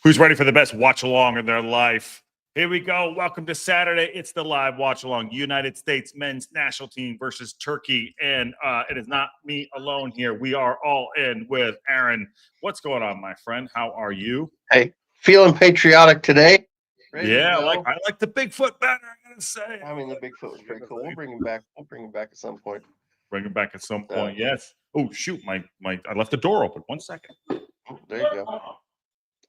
Who's ready for the best watch along in their life? Here we go. Welcome to Saturday. It's the live watch along. United States men's national team versus Turkey. And it is not me alone here. We are all in with Aaron. What's going on, my friend? How are you? Hey, feeling patriotic today. Yeah, I like the Bigfoot better, I'm gonna say. I mean, the Bigfoot was pretty cool. We'll bring him back. We'll bring him back at some point. Bring him back at some point, yes. Oh, shoot, I left the door open. 1 second. There you go.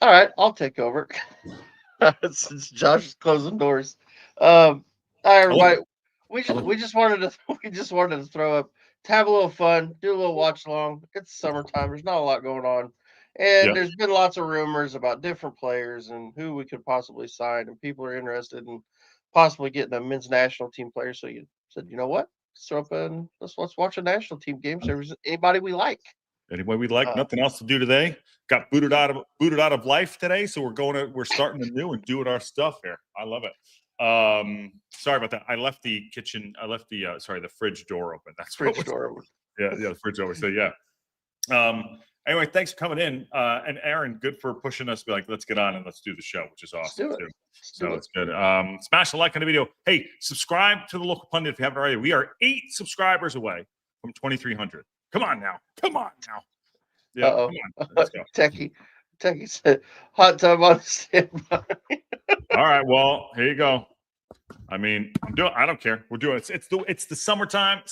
All right, I'll take over. Since Josh is closing doors. All right, everybody. We just wanted to throw up, to have a little fun, do a little watch along. It's summertime. There's not a lot going on. And there's been lots of rumors about different players and who we could possibly sign, and people are interested in possibly getting a men's national team player. So you said, you know what? Let's throw up and let's watch a national team game. So there's anybody we like. Anyway, we like nothing else to do today. Got booted out of life today, so we're starting anew and doing our stuff here. I love it. Sorry about that. I left the kitchen. I left the fridge door open. That's fridge door open. Yeah, the fridge door. So yeah. Anyway, thanks for coming in. And Aaron, good for pushing us. Be like, let's get on and let's do the show, which is awesome too. So it's good. Smash the like on the video. Hey, subscribe to the local pundit if you haven't already. We are 8 subscribers away from 2,300. Come on now. Yeah, come on. Let's go. Techie said, hot tub on standby. All right, well, here you go. I mean, I don't care. We're doing it. It's the summertime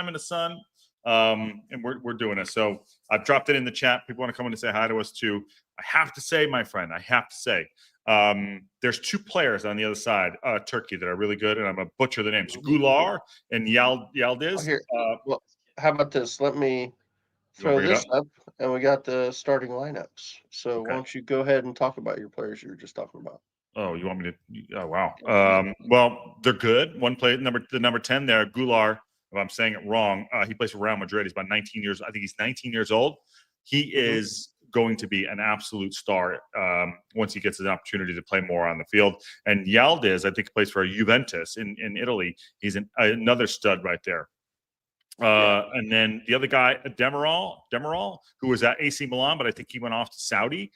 in the sun, and we're doing it. So I've dropped it in the chat. People want to come in and say hi to us too. I have to say, my friend, there's 2 players on the other side, Turkey, that are really good, and I'm gonna butcher the names: Gular and Yildiz. Well, how about this? Let me throw this up, and we got the starting lineups. So why don't you go ahead and talk about your players you were just talking about? Oh, you want me to? Oh, wow. Well, they're good. One player, the number 10 there, Gular. If I'm saying it wrong, he plays for Real Madrid. He's about 19 years. I think he's 19 years old. He is going to be an absolute star once he gets an opportunity to play more on the field. And Yildiz, I think, plays for Juventus in Italy. He's another stud right there. And then the other guy, Demiral, who was at AC Milan, but I think he went off to Saudi.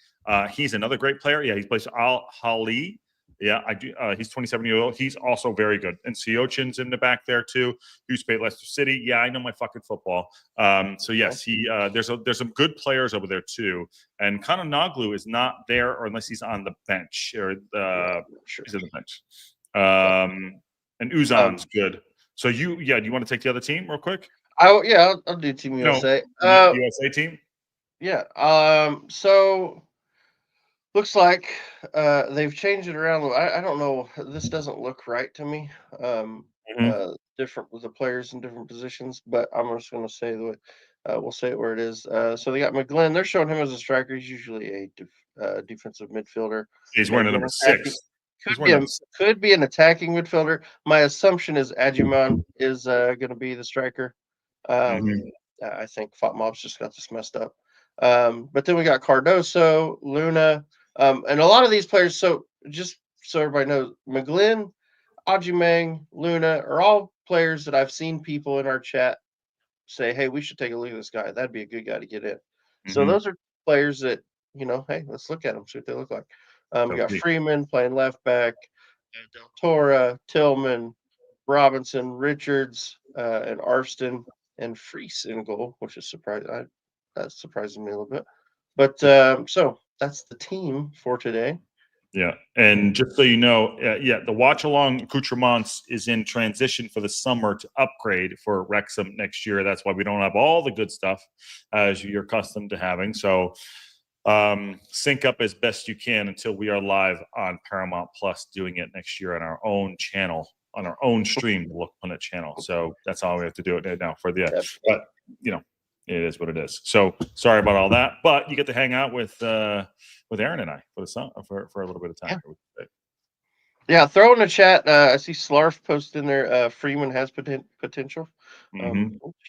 He's another great player. Yeah, he plays Al Ahly. Yeah, I do. He's 27 years old. He's also very good. And Siochin's in the back there too. Who's played Leicester City. Yeah, I know my fucking football. So yes, there's some good players over there too. And Kananoglu is not there, or unless he's on the bench or he's on the bench. And Uzan's good. So do you want to take the other team real quick? I'll do Team USA. USA team. Yeah. So looks like they've changed it around. I don't know. This doesn't look right to me. Different with the players in different positions, but I'm just going to say we'll say it where it is. So they got McGlynn. They're showing him as a striker. He's usually a defensive midfielder. He's wearing number 6. Could be an attacking midfielder. My assumption is Adjuman is going to be the striker. I think FOTMob's just got this messed up. But then we got Cardoso, Luna, and a lot of these players. So just so everybody knows, McGlynn, Adjuman, Luna are all players that I've seen people in our chat say, "Hey, we should take a look at this guy. That'd be a good guy to get in." So those are players that hey, let's look at them, see what they look like. We got Freeman playing left back, Del Torre, Tillman, Robinson, Richards, and Arston, and Freese in goal, which is surprising. That's surprising me a little bit. But so that's the team for today. Yeah, and just so you know, the watch along accoutrements is in transition for the summer to upgrade for Wrexham next year. That's why we don't have all the good stuff as you're accustomed to having. So sync up as best you can until we are live on Paramount Plus doing it next year on our own channel, on our own stream, the Look Pundit channel. So that's all we have to do it now for the but it is what it is. So sorry about all that, but you get to hang out with Aaron and I for a little bit of time. Yeah, throw in the chat. I see Slarf posted in there. Freeman has potential.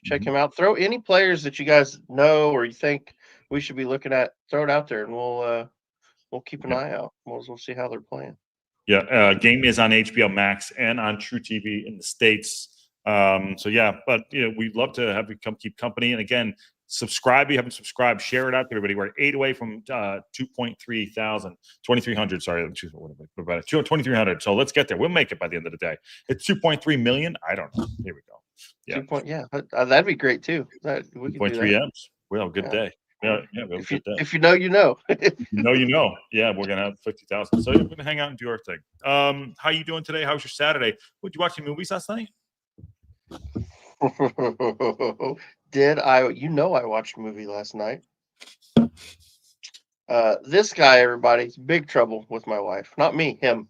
Check him out. Throw any players that you guys know or you think we should be looking at. Throw it out there, and we'll keep an eye out. We'll see how they're playing. Yeah, game is on HBO Max and on True TV in the States. So yeah, but we'd love to have you come keep company. And again, Subscribe if you haven't subscribed. Share it out to everybody. We're 8 away from 2,300. Sorry, about 2,300. So let's get there. We'll make it by the end of the day. It's 2.3 million. I don't know. Here we go. Yeah, that'd be great too. We could do 2.3 that. M's. We have a good day. Yeah, we have a good day. If you know, you know. You know. Yeah, we're gonna have 50,000. So we're gonna hang out and do our thing. How you doing today? How was your Saturday? Did you watch any movies last night? Did I? I watched a movie last night. This guy, everybody's big trouble with my wife. Not me, him.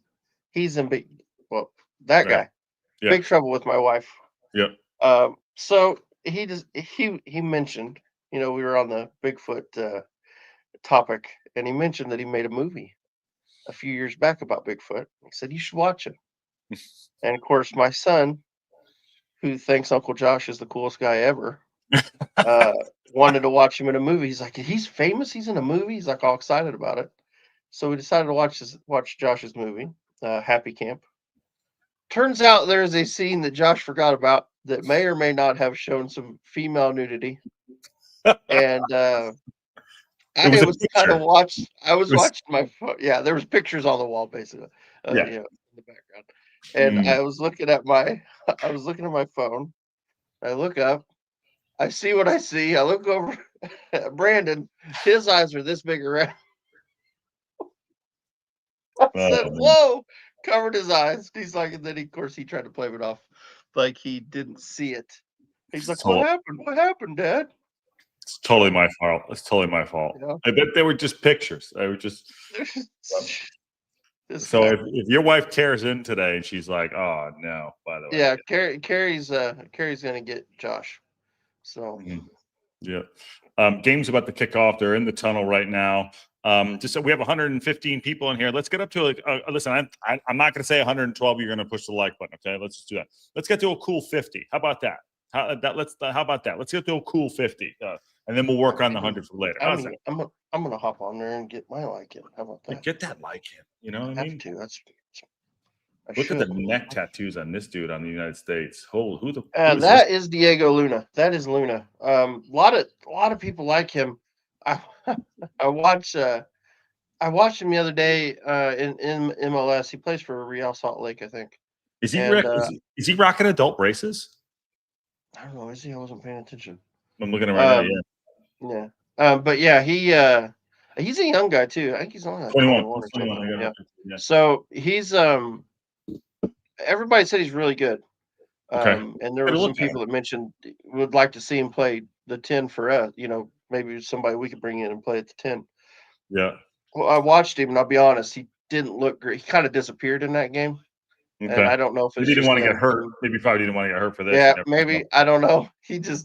He's in big. Well, that guy, big trouble with my wife. Yep. So he mentioned, we were on the Bigfoot topic, and he mentioned that he made a movie a few years back about Bigfoot. He said you should watch it. And of course, my son, who thinks Uncle Josh is the coolest guy ever, wanted to watch him in a movie. He's like, he's famous. He's in a movie. He's like all excited about it. So we decided to watch Josh's movie, Happy Camp. Turns out there is a scene that Josh forgot about that may or may not have shown some female nudity. And I was watching my phone. Yeah, there was pictures on the wall, basically. In the background. And I was looking at my phone. I look up. I see what I see. I look over at Brandon. His eyes are this big around. I said, "Whoa!" Covered his eyes. He's like, and then of course he tried to play it off like he didn't see it. He's like, "What happened? What happened, Dad?" It's totally my fault. It's totally my fault. Yeah. I bet they were just pictures. They were just. So if your wife tears in today and she's like, "Oh no," by the way. Yeah, Carrie's gonna get Josh. So. Yeah. Game's about to kick off. They're in the tunnel right now. Just so we have 115 people in here. Let's get up to listen. I'm not going to say 112. You're going to push the like button. Okay, let's just do that. Let's get to a cool 50. How about that? How about that? Let's get to a cool 50, and then we'll work on the 100 for later. I'm gonna hop on there and get my like in. How about that? Get that like in. You know what I mean? Look at the neck tattoos on this dude on the United States. Who that is Diego Luna. That is Luna. A lot of people like him. I watched him the other day in MLS. He plays for Real Salt Lake, I think. Is he rocking adult braces? I don't know. Is he? I wasn't paying attention. I'm looking at right now. Yeah. But yeah, he's a young guy too. I think he's only 21. Yeah. So he's everybody said he's really good. And there were some people that mentioned would like to see him play the 10 for us. Maybe somebody we could bring in and play at the 10. Yeah. Well, I watched him, and I'll be honest, he didn't look great. He kind of disappeared in that game. Okay. And I don't know if he didn't want to get hurt. Maybe he probably didn't want to get hurt for this. Yeah, maybe. I don't know. He was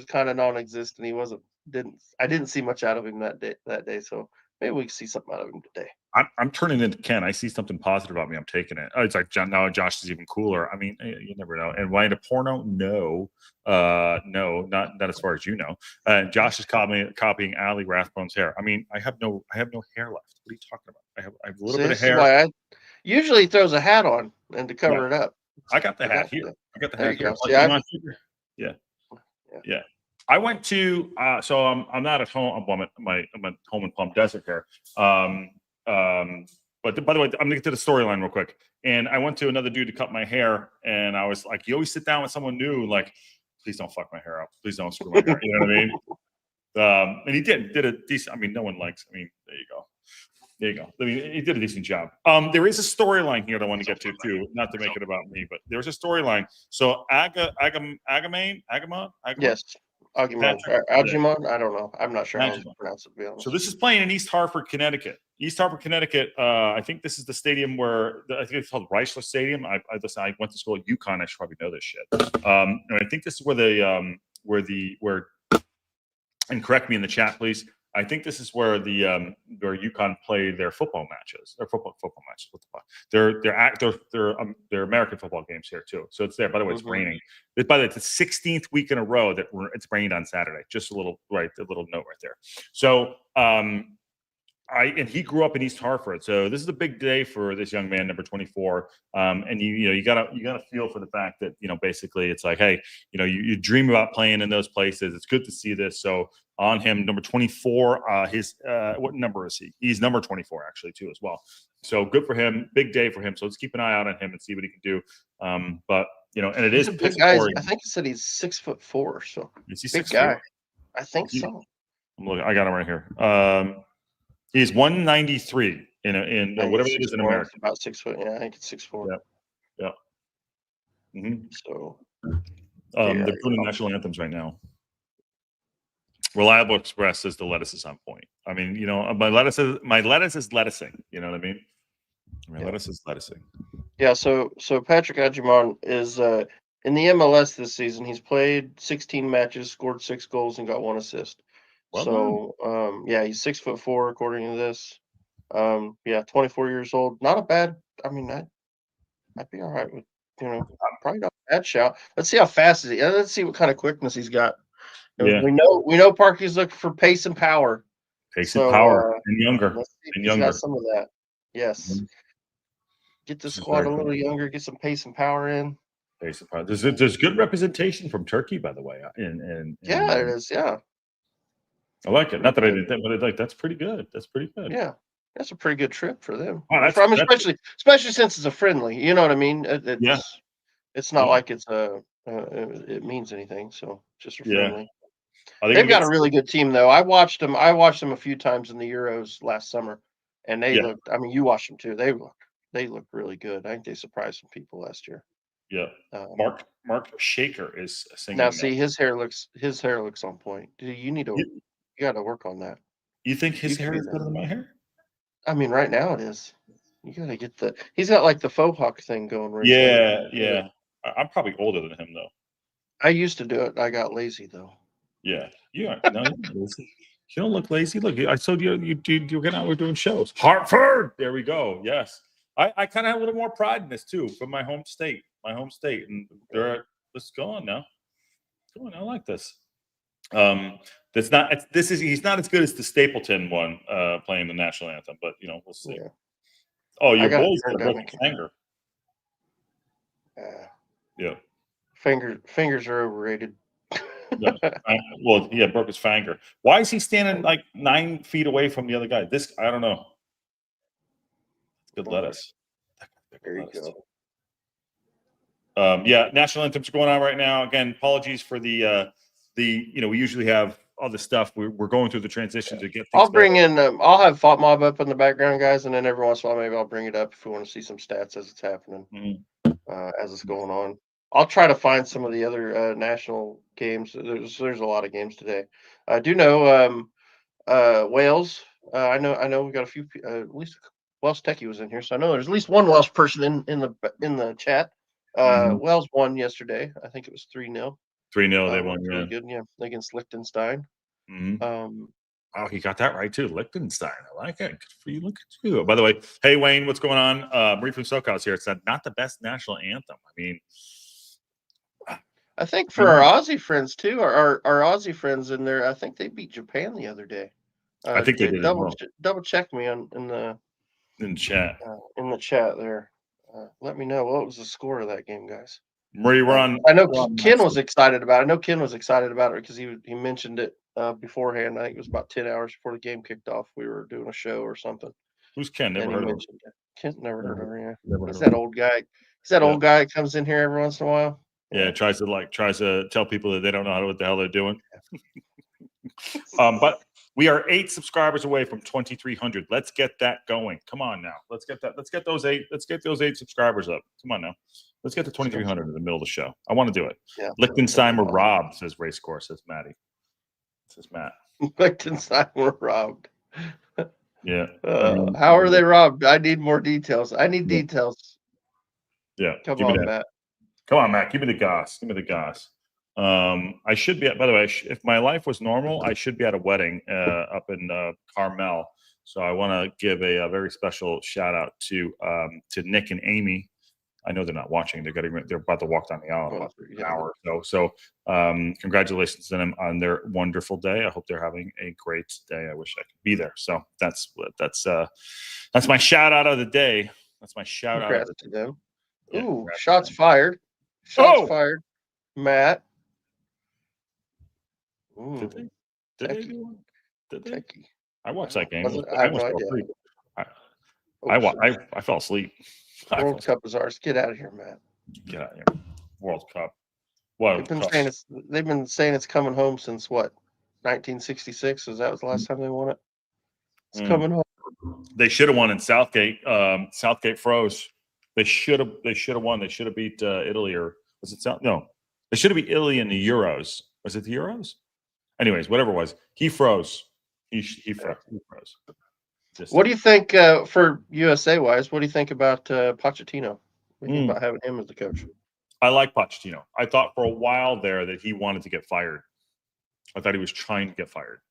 kind of non-existent. I didn't see much out of him that day. So maybe we can see something out of him today. I'm turning into Ken. I see something positive about me. I'm taking it. It's like now Josh is even cooler. I mean, you never know. And why into porno? No, not as far as you know. Josh is copying Ali Rathbone's hair. I mean, I have no hair left. What are you talking about? I have a little bit of hair. Usually throws a hat on and to cover it up. I got the hat here. I got the hat here. Yeah. I went to so I'm not at home. I'm at home in Plum Desert here. But by the way, I'm gonna get to the storyline real quick. And I went to another dude to cut my hair, and I was like, "You always sit down with someone new, like, please don't fuck my hair up. Please don't screw my hair." You know what I mean? And he did a decent. I mean, no one likes. I mean, there you go. I mean, he did a decent job. There is a storyline here that I want to get to too. Not to make it about me, but there's a storyline. So Agamemnon. Yes. Algemon, I don't know. I'm not sure how to pronounce it, to be honest. So this is playing in East Hartford, Connecticut. I think this is the stadium where I think it's called Reisler Stadium. I went to school at UConn. I should probably know this shit. And I think this is where and correct me in the chat, please. I think this is where where UConn play their football matches. Their football matches. What the fuck? Their American football games here too. So it's there. By the way, it's raining. By the way, it's the 16th week in a row that it's rained on Saturday. Just a little note right there. So and he grew up in East Hartford, so this is a big day for this young man, number 24. And you gotta feel for the fact that basically it's like, hey, you dream about playing in those places. It's good to see this. So on him, number 24, what number is he? He's number 24 actually too as well. So good for him. Big day for him. So let's keep an eye out on him and see what he can do. But and it He's is a big guy. boring. I think he said he's 6'4", so Is he big 6'4"? guy. I think so. I'm looking. I got him right here. He's 193 in whatever it is in America. About 6 foot. Yeah, I think it's 6'4". Yeah. Mm-hmm. So they're doing the national anthems right now. Reliable Express says the lettuce is on point. I mean, my lettuce is lettucing. You know what I mean? Lettuce is lettucing. Yeah. So Patrick Adjumon is in the MLS this season. He's played 16 matches, scored 6 goals, and got 1 assist. Well so he's 6'4" according to this. 24 years old. Not a bad. I mean, I'd be all right with probably not a bad shout. Let's see how fast is he. Let's see what kind of quickness he's got. Yeah. We know Parky's looking for pace and power. Pace and power and younger. Let's see if and he's younger. got some of that. Yes. Mm-hmm. Get the squad a little younger. Get some pace and power in. Pace and power. There's good representation from Turkey, by the way. It is. Yeah. I like it. Not that I did that, but that's pretty good. That's pretty good. Yeah. That's a pretty good trip for them. Wow, especially since it's a friendly. You know what I mean? It's not like it's it means anything. So just a friendly. They've got a really good team, though. I watched them a few times in the Euros last summer, and they looked. I mean, you watched them too. They looked really good. I think they surprised some people last year. Yeah. Mark Shaker is singing. Now, see, his hair looks on point. You got to work on that. You think his hair is better than my hair? I mean, right now it is. You got to get he's got like the faux hawk thing going right now. Yeah. I'm probably older than him, though. I used to do it. I got lazy, though. Yeah. No, you don't look lazy. Look, I told you you're getting out. We're doing shows. Hartford. There we go. Yes. I kind of have a little more pride in this too, from my home state. And let's go on now. Go on. I like this. He's not as good as the Stapleton one playing the national anthem, but we'll see. Yeah. Oh, your boys got a broken finger. Yeah. Fingers are overrated. Broke his finger. Why is he standing like 9 feet away from the other guy? I don't know. Good lettuce. There you go. National anthems are going on right now. Again, apologies for we usually have all the stuff. We're going through the transition to get things. I'll bring in. I'll have Fought Mob up in the background, guys, and then every once in a while maybe I'll bring it up if we want to see some stats as it's happening, as it's going on. I'll try to find some of the other national games. There's a lot of games today. I do know Wales. I know we got a few. At least Welsh Techie was in here, so I know there's at least one Welsh person in the chat. Wales won yesterday. I think it was 3-0. 3-0. They won. Really good, against Liechtenstein. Oh, he got that right too. Liechtenstein. I like it. Good for you. Look at you. By the way, hey Wayne, what's going on? Marie from SoCal's here. It's not the best national anthem. I mean, I think for our Aussie friends too, our Aussie friends in there, I think they beat Japan the other day. I think they did. Double check me in chat. In the chat there. Let me know what was the score of that game, guys. Marie, we're on. I know Ken was excited about it. I know Ken was excited about it because he mentioned it beforehand. I think it was about 10 hours before the game kicked off. We were doing a show or something. Who's Ken? Never heard of him. Ken never heard of him. He's that old guy. He's that old guy that comes in here every once in a while. Yeah, tries to tell people that they don't know what the hell they're doing. But we are 8 subscribers away from 2,300. Let's get that going. Come on now. Let's get those 8 subscribers up. Come on now. Let's get to 2,300 in the middle of the show. I want to do it. Yeah. Liechtenstein were robbed, says Racecourse, says Maddie. Says Matt. Liechtenstein were robbed. Yeah. How are they robbed? I need more details. I need details. Yeah. Come on, Matt. Come on, Matt. Give me the goss. I should be by the way, if my life was normal, I should be at a wedding up in Carmel. So I want to give a very special shout out to Nick and Amy. I know they're not watching. They're about to walk down the aisle in about an hour or so. So congratulations to them on their wonderful day. I hope they're having a great day. I wish I could be there. So that's my shout out of the day. That's my shout out of the day. Them. Ooh, shots fired. Shots fired. Matt. Ooh. Did they do one? Did they? Techie. I watched that game. I have no idea. I fell asleep. World Cup is ours. Get out of here, Matt. Get out of here. World Cup. What? They've been saying it's coming home since what? 1966. Was that the last time they won it? It's coming home. They should have won in Southgate. Southgate froze. They should have won. They should have beat Italy, or was it South? No, they should have beat Italy in the Euros. Was it the Euros? Anyways, whatever it was, he froze. He froze. What do you think for USA wise? What do you think about Pochettino? What do you think about having him as the coach? I like Pochettino. I thought for a while there that he wanted to get fired. I thought he was trying to get fired.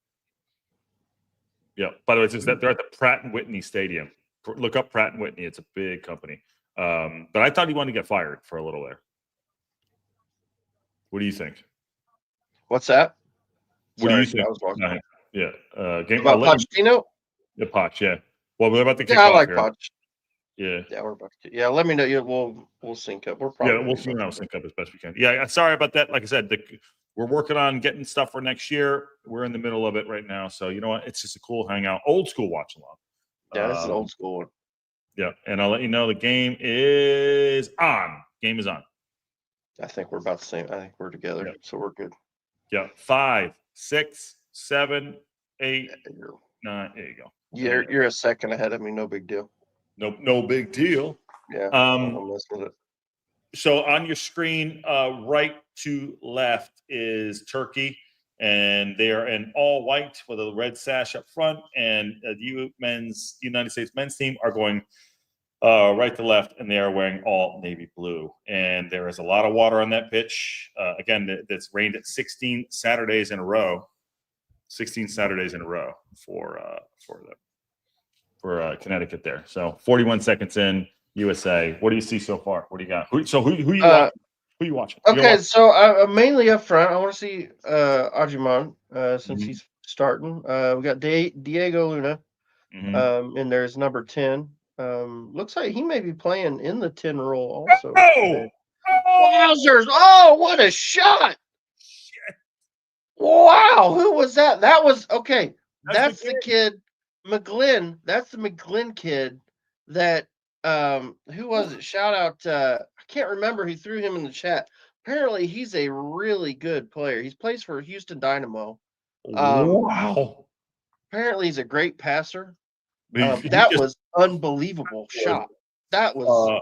Yeah. By the way, it's just that they're at the Pratt & Whitney Stadium. Look up Pratt & Whitney. It's a big company. But I thought he wanted to get fired for a little there. What do you think? What's that? What do you think? Yeah. Game about Pochettino? The Poch, yeah. Well, we're about to kick off. I like here. Poch. Yeah. Yeah, we're about to. Yeah, let me know. Yeah, we'll sync up. We'll sync up as best we can. Yeah, sorry about that. Like I said, we're working on getting stuff for next year. We're in the middle of it right now. So you know what? It's just a cool hangout, old school watch along. Yeah, this is an old school one. Yeah, and I'll let you know the game is on. Game is on. I think we're about the same. I think we're together, so we're good. Yeah, 5, 6, 7, 8, 9. There you go. You're a second ahead of me. No big deal. No big deal. Yeah. I'll mess with it. So on your screen, right to left is Turkey, and they are in all white with a red sash up front. And the United States men's team are going right to left, and they are wearing all navy blue. And there is a lot of water on that pitch. Again, that's rained at 16 Saturdays in a row. 16 Saturdays in a row for Connecticut there. So 41 seconds in, USA. What do you see so far? What do you got? Who you watching? Who you watching? Okay, so mainly up front, I want to see Adjiman since he's starting. We got Diego Luna, and there's number 10. Looks like he may be playing in the 10 role also. Wowzers! Oh, what a shot! Shit. Wow, who was that? That was okay. That's the kid, McGlynn. That's the McGlynn kid that who was it? Shout out I can't remember who threw him in the chat. Apparently he's a really good player. He plays for Houston Dynamo. Wow. Apparently he's a great passer. That was unbelievable shot. That was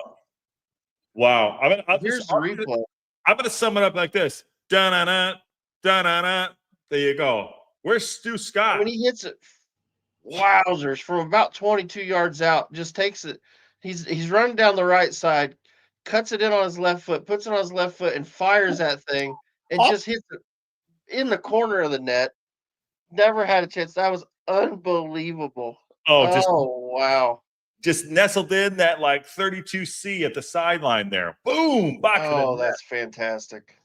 wow. Here's the replay. I'm gonna sum it up like this. Da-na-na, da-na-na. There you go. Where's Stu Scott? When he hits it, wowzers, from about 22 yards out, just takes it. He's running down the right side, cuts it in on his left foot, puts it on his left foot, and fires that thing, and just hits it in the corner of the net. Never had a chance. That was unbelievable. Oh, wow. Just nestled in that like 32C at the sideline there. Boom. Back to the net. Oh, that's fantastic.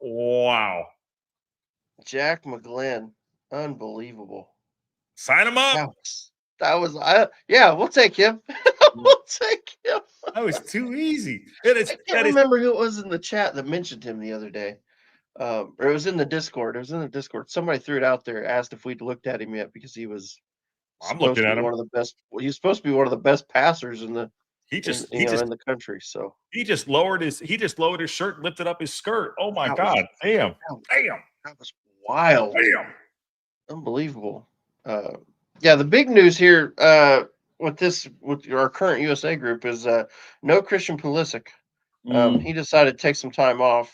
Wow. Jack McGlynn. Unbelievable. Sign him up. That was we'll take him. We'll take him. That was too easy. I can't remember who it was in the chat that mentioned him the other day. Or it was in the Discord. Somebody threw it out there, asked if we'd looked at him yet because he was looking at him. One of the best. Well, he's supposed to be one of the best passers in the in the country. So he just lowered his shirt, and lifted up his skirt. Oh my God. Damn. That was wild. Damn. Unbelievable. The big news here with our current USA group is no Christian Pulisic. He decided to take some time off,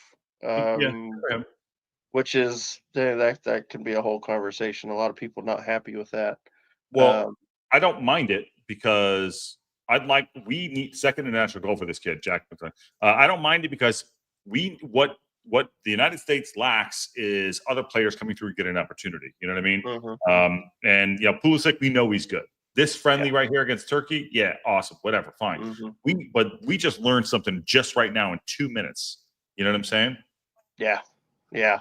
which is that can be a whole conversation. A lot of people not happy with that. Well, I don't mind it because we need second international goal for this kid, Jack. I don't mind it because what the United States lacks is other players coming through and getting an opportunity. You know what I mean? And Pulisic, we know he's good. This friendly right here against Turkey, yeah, awesome, whatever, fine. Mm-hmm. We just learned something just right now in 2 minutes. You know what I'm saying? Yeah. Yeah.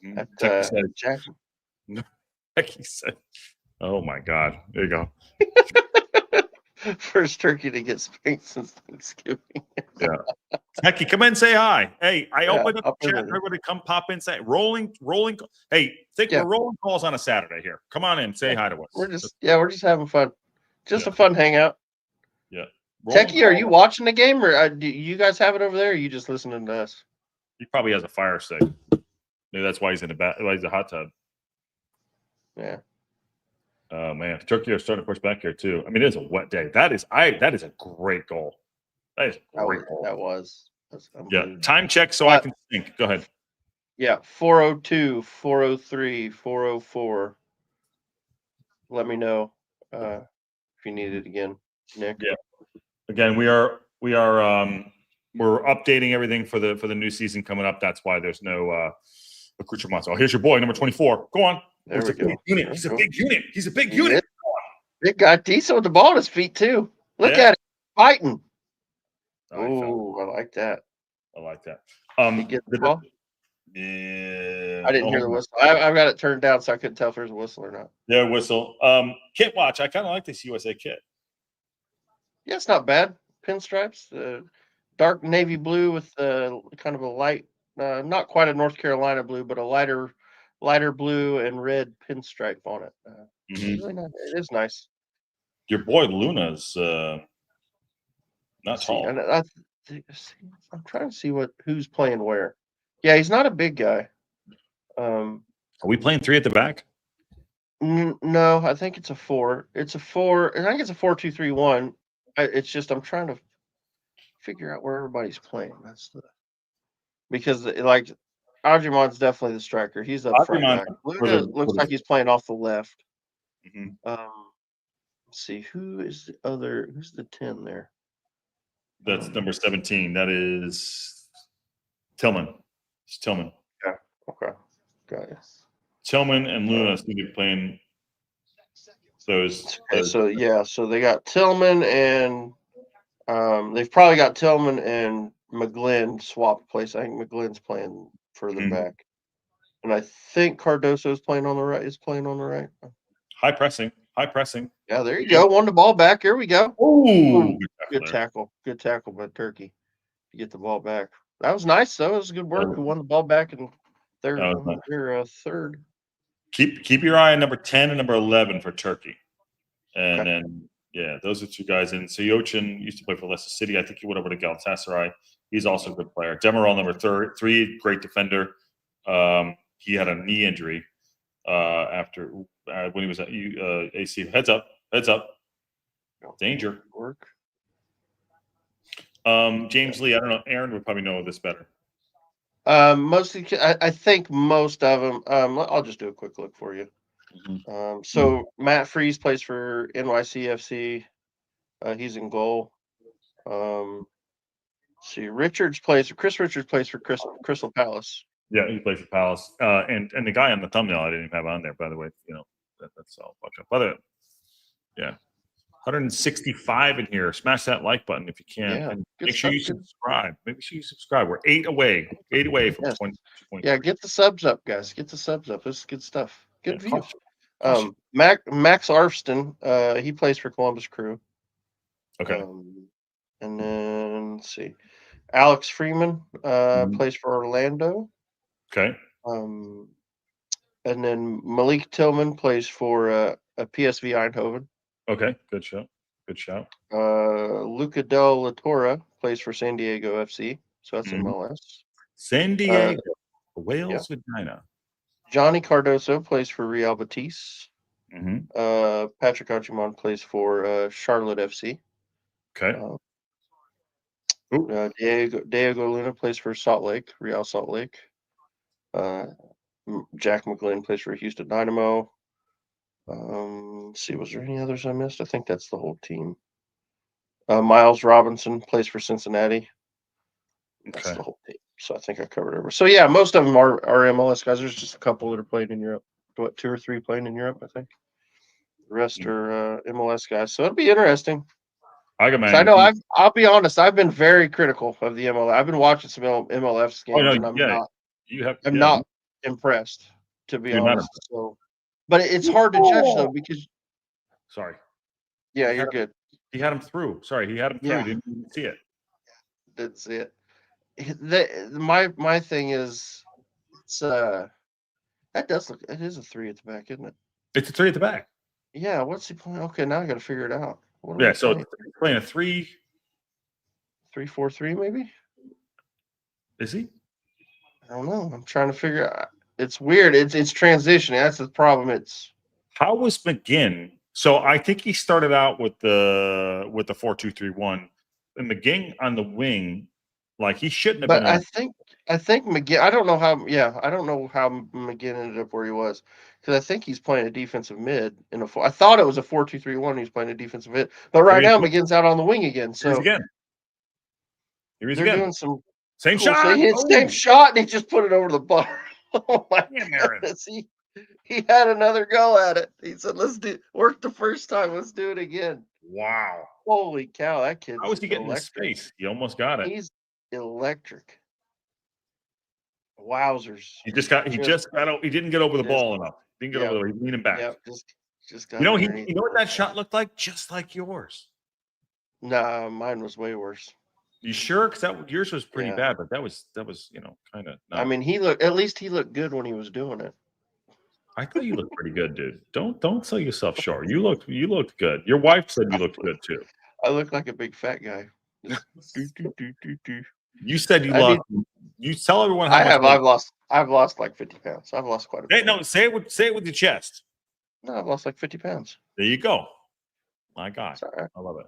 Mm-hmm. Jack. Techie said, "Oh my God, there you go." First turkey to get spanked since Thanksgiving. Yeah. Techie, come in and say hi. Hey, I opened up I'll the put chat. it in. Everybody come pop in, say rolling. Hey, we're rolling calls on a Saturday here. Come on in, say hi to us. We're just having fun. Just a fun hangout. Yeah. Techie, are you watching the game, or do you guys have it over there, or are you just listening to us? He probably has a fire stick. Maybe that's why he's in the hot tub. Yeah. Oh man, Turkey are starting to push back here too. I mean, it is a wet day. That is a great goal. That is a great goal. That was. Yeah. Time check so I can think. Go ahead. Yeah, 402, 403, 404. Let me know if you need it again, Nick. Yeah. Again, we're updating everything for the new season coming up. That's why there's no accoutrements. Oh, here's your boy, number 24. Go on. There we go. He's a big unit. He's a big unit. Big guy, decent with the ball at his feet too. Look at it, fighting. Oh, I like that. I like that. You get the ball? Yeah. I didn't hear the whistle. I've got it turned down, so I couldn't tell if there's a whistle or not. Yeah, whistle. Kit watch. I kind of like this USA kit. Yeah, it's not bad. Pinstripes, dark navy blue with kind of a light, not quite a North Carolina blue, but a lighter blue and red pinstripe on it. It's really nice. It is nice. Your boy Luna's not tall. And I'm trying to see who's playing where. Yeah, he's not a big guy. Are we playing 3 at the back? No, I think it's a 4. It's a 4. I think it's a 4-2-3-1. It's just I'm trying to figure out where everybody's playing. Because like Arjuman's definitely the striker. He's up front guy. Looks like he's playing off the left. Let's see who's the 10 there. That's number 17. That is Tillman. It's Tillman. Yeah. Okay. Got it. Tillman and Luna seem to be playing those. So they got Tillman and they've probably got Tillman and McGlynn swapped place. I think McGlynn's playing further back, and I think Cardoso's playing on the right. High pressing. Yeah, there you go. Won the ball back. Here we go. Ooh, good tackle. Good tackle by Turkey to get the ball back. That was nice, though. It was good work. We won the ball back, and they're third. Keep your eye on number 10 and number 11 for Turkey, and then those are 2 guys. And Sayochin used to play for Leicester City. I think he went over to Galatasaray. He's also a good player. Demirel, number 3, great defender. He had a knee injury after when he was at AC. Heads up. Danger. Work. James Lee, I don't know. Aaron would probably know this better. Mostly, I think most of them. I'll just do a quick look for you. So Matt Freeze plays for NYCFC. He's in goal. See, Chris Richards plays for Crystal Palace. Yeah, he plays for Palace. And the guy on the thumbnail I didn't even have on there, by the way. You know, that's all fucked up. By the way, 165 in here. Smash that like button if you can. Yeah, and make sure you subscribe. We're 8 away. 8 away from 20. Yeah, get the subs up, guys. Get the subs up. This is good stuff. Good views. Max Arfston, he plays for Columbus Crew. Okay. And then let's see. Alex Freeman plays for Orlando. Okay. And then Malik Tillman plays for a PSV Eindhoven. Okay, good shout. Luca Del Latorre plays for San Diego FC, so that's MLS. San Diego, Wales Vagina. Johnny Cardoso plays for Real Betis. Patrick Archimon plays for Charlotte FC. Okay. Diego Luna plays for Real Salt Lake. Jack McGlynn plays for Houston Dynamo. Let's see, was there any others I missed? I think that's the whole team. Miles Robinson plays for Cincinnati. That's the whole team. So I think I covered over. So yeah, most of them are MLS guys. There's just a couple that are playing in Europe. 2 or 3 playing in Europe, I think. The rest are MLS guys, so it'll be interesting. I got So I man. know I'll be honest, I've been very critical of the MLS. I've been watching some MLS games, Oh no, and you have. I'm Yeah, not impressed, to be you're not honest. impressed. So, but it's hard to judge though because Sorry. yeah, He you're had good. He had him through. Sorry, he had him through. Yeah, Didn't even see it. that's it. My thing is it's that does look, it is a 3 at the back, isn't it? It's a 3 at the back. Yeah, what's he playing? Okay, now I got to figure it out. What are Yeah, we so playing? he's playing a 3. 3-4-3 maybe? Is he? I don't know. I'm trying to figure out. It's weird. It's transitioning. That's the problem. How was McGinn? So I think he started out with the 4-2-3-1, and McGinn on the wing, like he shouldn't have But been a. I think McGinn. I don't know how. Yeah, I don't know how McGinn ended up where he was because I think he's playing a defensive mid in a. I thought it was a 4-2-3-1. He's playing a defensive mid, but right now McGinn's out on the wing again. Here he is So again. Here he is they're again. doing some Same cool. So shot. he hit same shot and he just put it over the bar. Oh my Damn, Aaron. goodness! He had another go at it. He said, "Let's do work the first time. Let's do it again." Wow. Holy cow! That kid's How was he getting the electric. space? He almost got it. He's electric. Wowzers! He just got. He didn't get over the ball enough. Didn't get Yeah, over the. He's leaning back. yeah. Just got You know, underneath. you know what that shot looked like? Just like yours. Nah, mine was way worse. You sure? Because yours was pretty Yeah. bad, but that was kind of. I mean, at least he looked good when he was doing it. I thought you looked pretty good, dude. Don't sell yourself short. You looked good. Your wife said you looked good too. I look like a big fat guy. You said you lost. You tell everyone how much. I've lost like 50 pounds. I've lost quite a bit. Hey, no, say it with your chest. No, I've lost like 50 pounds. There you go. My God, Right. I love it.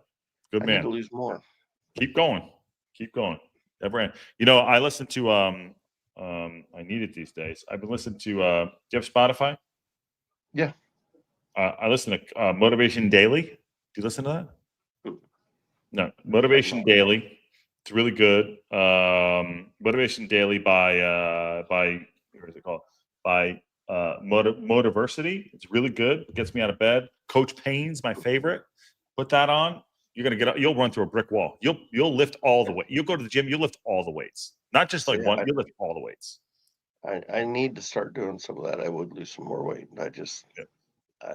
Good I man. need to lose more. Keep going. Keep going. Never end. You know, I listen to I need it these days. I've been listening to do you have Spotify? Yeah. I listen to Motivation Daily. Do you listen to that? No. Motivation Daily. It's really good. Motivation Daily by what is it called? By Motiversity. It's really good. It gets me out of bed. Coach Payne's my favorite. Put that on. You're gonna get. You'll run through a brick wall. You'll lift all the weight. You'll go to the gym. You'll lift all the weights, not just like one. You'll lift all the weights. I need to start doing some of that. I would lose some more weight. I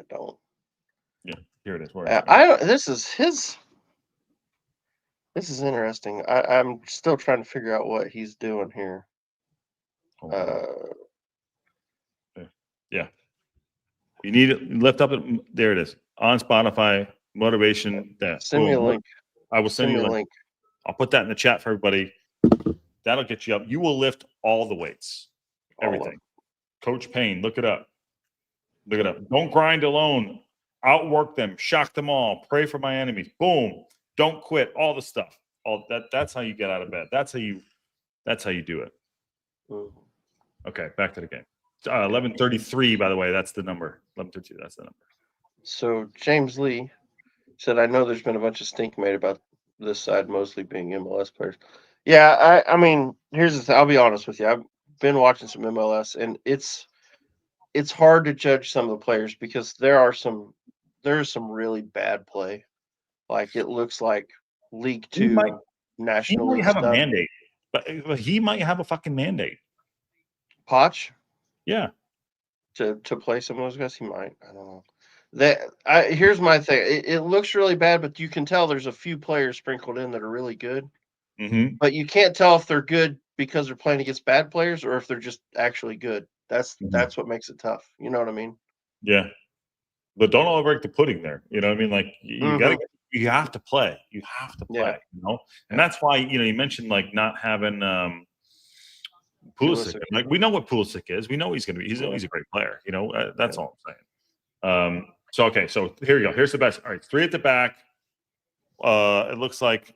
don't. Yeah, here it is. This is interesting. I'm still trying to figure out what he's doing here. Yeah. You need it. Lift up. There it is on Spotify. Motivation. Send me a link. I will send you a link. I'll put that in the chat for everybody. That'll get you up. You will lift all the weights. Everything. Coach Payne. Look it up. Look it up. Don't grind alone. Outwork them. Shock them all. Pray for my enemies. Boom. Don't quit. All the stuff. All that's how you get out of bed. That's how you do it. Okay, back to the game. 11:33, by the way. That's the number. 11:32. That's the number. So James Lee said, "I know there's been a bunch of stink made about this side, mostly being MLS players." Yeah, I mean, here's the thing. I'll be honest with you. I've been watching some MLS, and it's hard to judge some of the players because there's some really bad play. Like it looks like League Two, National League. He might have a mandate, but he might have a fucking mandate. Poch? Yeah. To play some of those guys, he might. I don't know. Here's my thing. It looks really bad, but you can tell there's a few players sprinkled in that are really good. Mm-hmm. But you can't tell if they're good because they're playing against bad players or if they're just actually good. That's what makes it tough. You know what I mean? Yeah. But don't overbreak the pudding there. You know what I mean? Like you have to play. You have to play. You know, and that's why you mentioned like not having Pulisic. Like we know what Pulisic is. We know he's going to be. He's a great player. You know, that's all I'm saying. So okay. So here you go. Here's the best. All right, 3 at the back. It looks like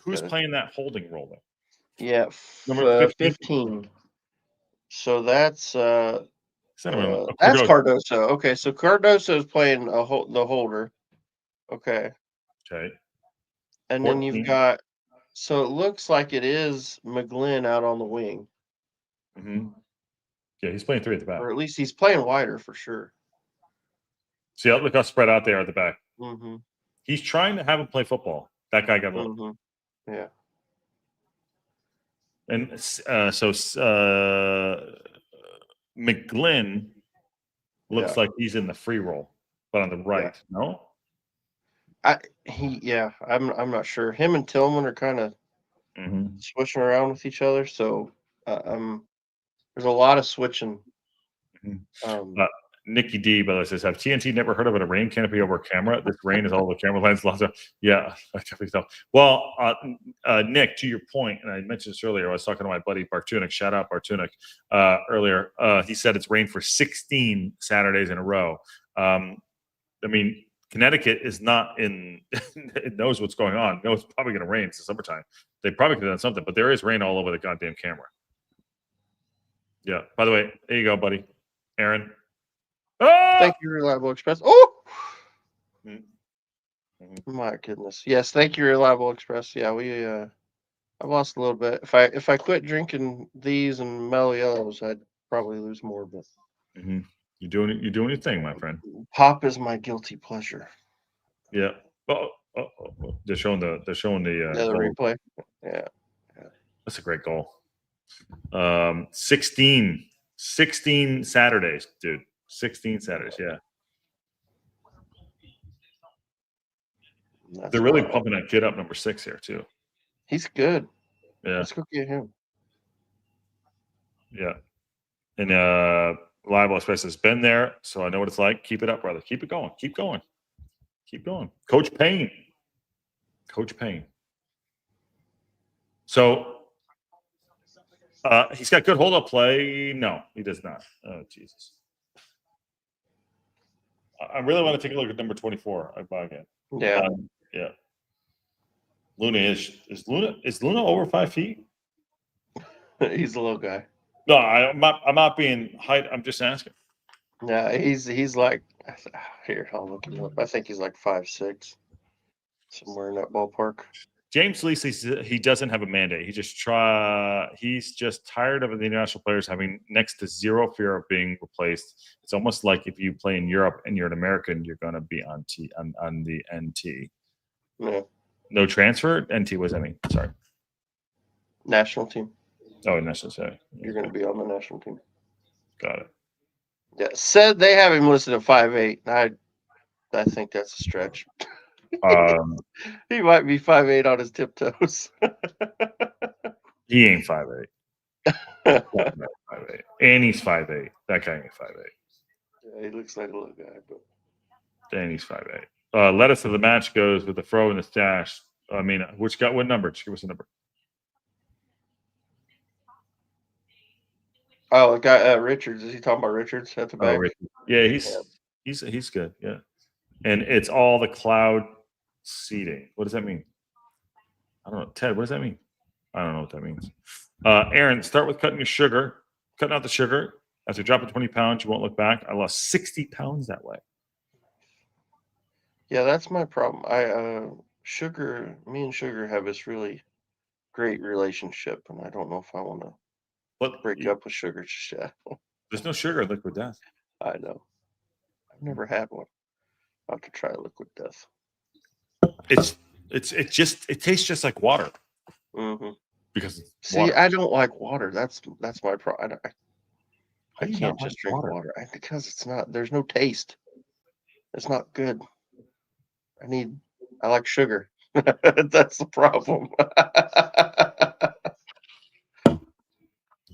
who's playing that holding role there? Yeah, number 15. So that's Cardoso. Okay, so Cardoso is playing the holder. Okay. Okay. And 14. Then you've got. So it looks like it is McGlynn out on the wing. Mm-hmm. Yeah, he's playing 3 at the back. Or at least he's playing wider for sure. See, look how spread out they are at the back. Mm-hmm. He's trying to have him play football. That guy got low. Mm-hmm. Yeah. And McGlynn looks like he's in the free roll, but on the right. No? I'm not sure. Him and Tillman are kind of switching around with each other, so there's a lot of switching. Nikki D, by the way, says, have TNT never heard of a rain canopy over camera? This rain is all the camera lines. Yeah, I definitely so. Well, Nick, to your point, and I mentioned this earlier, I was talking to my buddy Bartunik, shout out Bartunik, earlier. He said it's rained for 16 Saturdays in a row. I mean, Connecticut is not in, it knows what's going on. It knows it's probably going to rain. It's the summertime. They probably could have done something, but there is rain all over the goddamn camera. Yeah, by the way, there you go, buddy. Aaron. Thank you, Reliable Express. Oh, my goodness. Yes, thank you, Reliable Express. Yeah, I've lost a little bit. If I quit drinking these and Mellow Yellows, I'd probably lose more. But you're doing your thing, my friend. Pop is my guilty pleasure. Yeah. They're showing the replay. Yeah. That's a great goal. 16 Saturdays, dude. 16 Saturdays, yeah. They're really pumping that kid up, number 6 here too. He's good. Yeah. Let's go get him. Yeah. And Reliable Express has been there, so I know what it's like. Keep it up, brother. Keep it going. Keep going. Keep going. Coach Payne. So he's got good hold-up play. No, he does not. Oh, Jesus. I really want to take a look at number 24. I buy again. Yeah. Yeah. Luna is Luna over 5 feet? He's a little guy. No, I'm not being height. I'm just asking. No, he's like, here, I'll look him up. I think he's like 5'6", somewhere in that ballpark. James Lee says he doesn't have a mandate. He's just tired of the international players having next to zero fear of being replaced. It's almost like if you play in Europe and you're an American, you're going to be on the NT. Yeah. No transfer? NT, what does that mean? Sorry. National team. Oh, national team. You're going to be on the national team. Got it. Yeah, said they have him listed at 5'8". I think that's a stretch. He might be 5'8" on his tiptoes. He ain't 5'8". 5'8". And he's 5'8". That guy ain't 5'8". Yeah, he looks like a little guy, but. And he's 5'8". Lettuce of the match goes with the throw and the stash. I mean, what number? Just give us a number. Oh, the guy Richards. Is he talking about Richards at the back? Yeah, he's good. Yeah, and it's all the cloud seating. What does that mean? I don't know. Ted, what does that mean? I don't know what that means. Aaron, start with cutting out the sugar. After dropping 20 pounds, you won't look back. I lost 60 pounds that way. Yeah, that's my problem. Me and Sugar have this really great relationship, and I don't know if I want to break up with Sugar just yet. There's no sugar in liquid death. I know. I've never had one. I'll have to try liquid death. It tastes just like water. Mm-hmm. Because water. I don't like water. That's my problem. I can't just drink water because there's no taste. It's not good. I like sugar. That's the problem.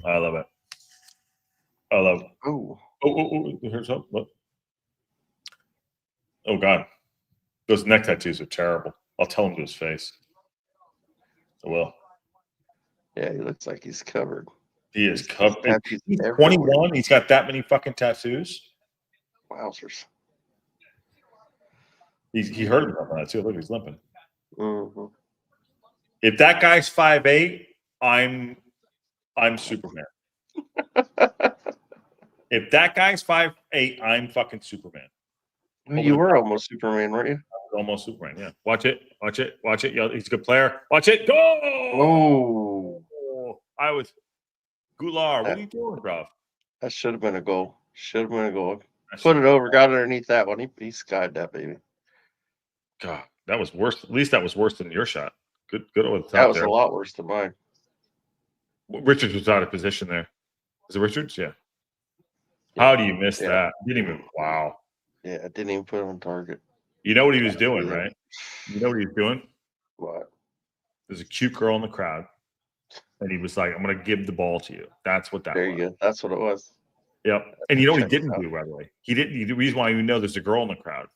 I love it. I love it. Oh, here's up. Look. Oh God. Those neck tattoos are terrible. I'll tell him to his face. I will. Yeah, he looks like he's covered. He is covered. He's 21. He's got that many fucking tattoos. Wowzers. He hurt himself on that too. Look, he's limping. Mm-hmm. If that guy's 5'8", I'm Superman. If that guy's 5'8", I'm fucking Superman. You were almost Superman, weren't you? Almost Superman, yeah. Watch it. He's a good player. Watch it. Go! Oh. I was Goulart. What are you doing, bro? That should have been a goal. Put it over, got underneath that one. He skied that baby. God, that was worse. At least that was worse than your shot. Good over the top. That was there. a lot worse than mine. Richards was out of position there. Was it Richards? Yeah. How do you miss that? Didn't even. Wow. Yeah, I didn't even put him on target. You know what he was doing, right? You know what he was doing? What? There's a cute girl in the crowd, and he was like, "I'm going to give the ball to you." That's what that was. There you go. That's what it was. Yep. And you know what he didn't do, by the way? He didn't. The reason why you know there's a girl in the crowd,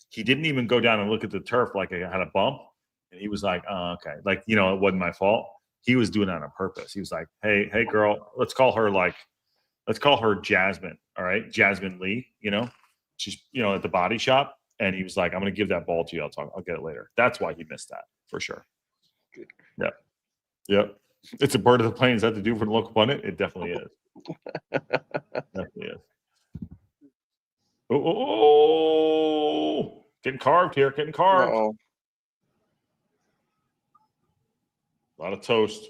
he didn't even go down and look at the turf like I had a bump, and he was like, "Oh, okay." Like, you know, it wasn't my fault. He was doing that on purpose. He was like, "Hey, girl, let's call her Jasmine. All right, Jasmine Lee. You know, she's at the body shop." And he was like, "I'm going to give that ball to you. I'll get it later." That's why he missed that for sure. Yeah. Yep. It's a bird of the plane. Is that to do for the local pundit? It definitely is. Definitely is. Oh, getting carved here. Getting carved. Uh-oh. A lot of toast.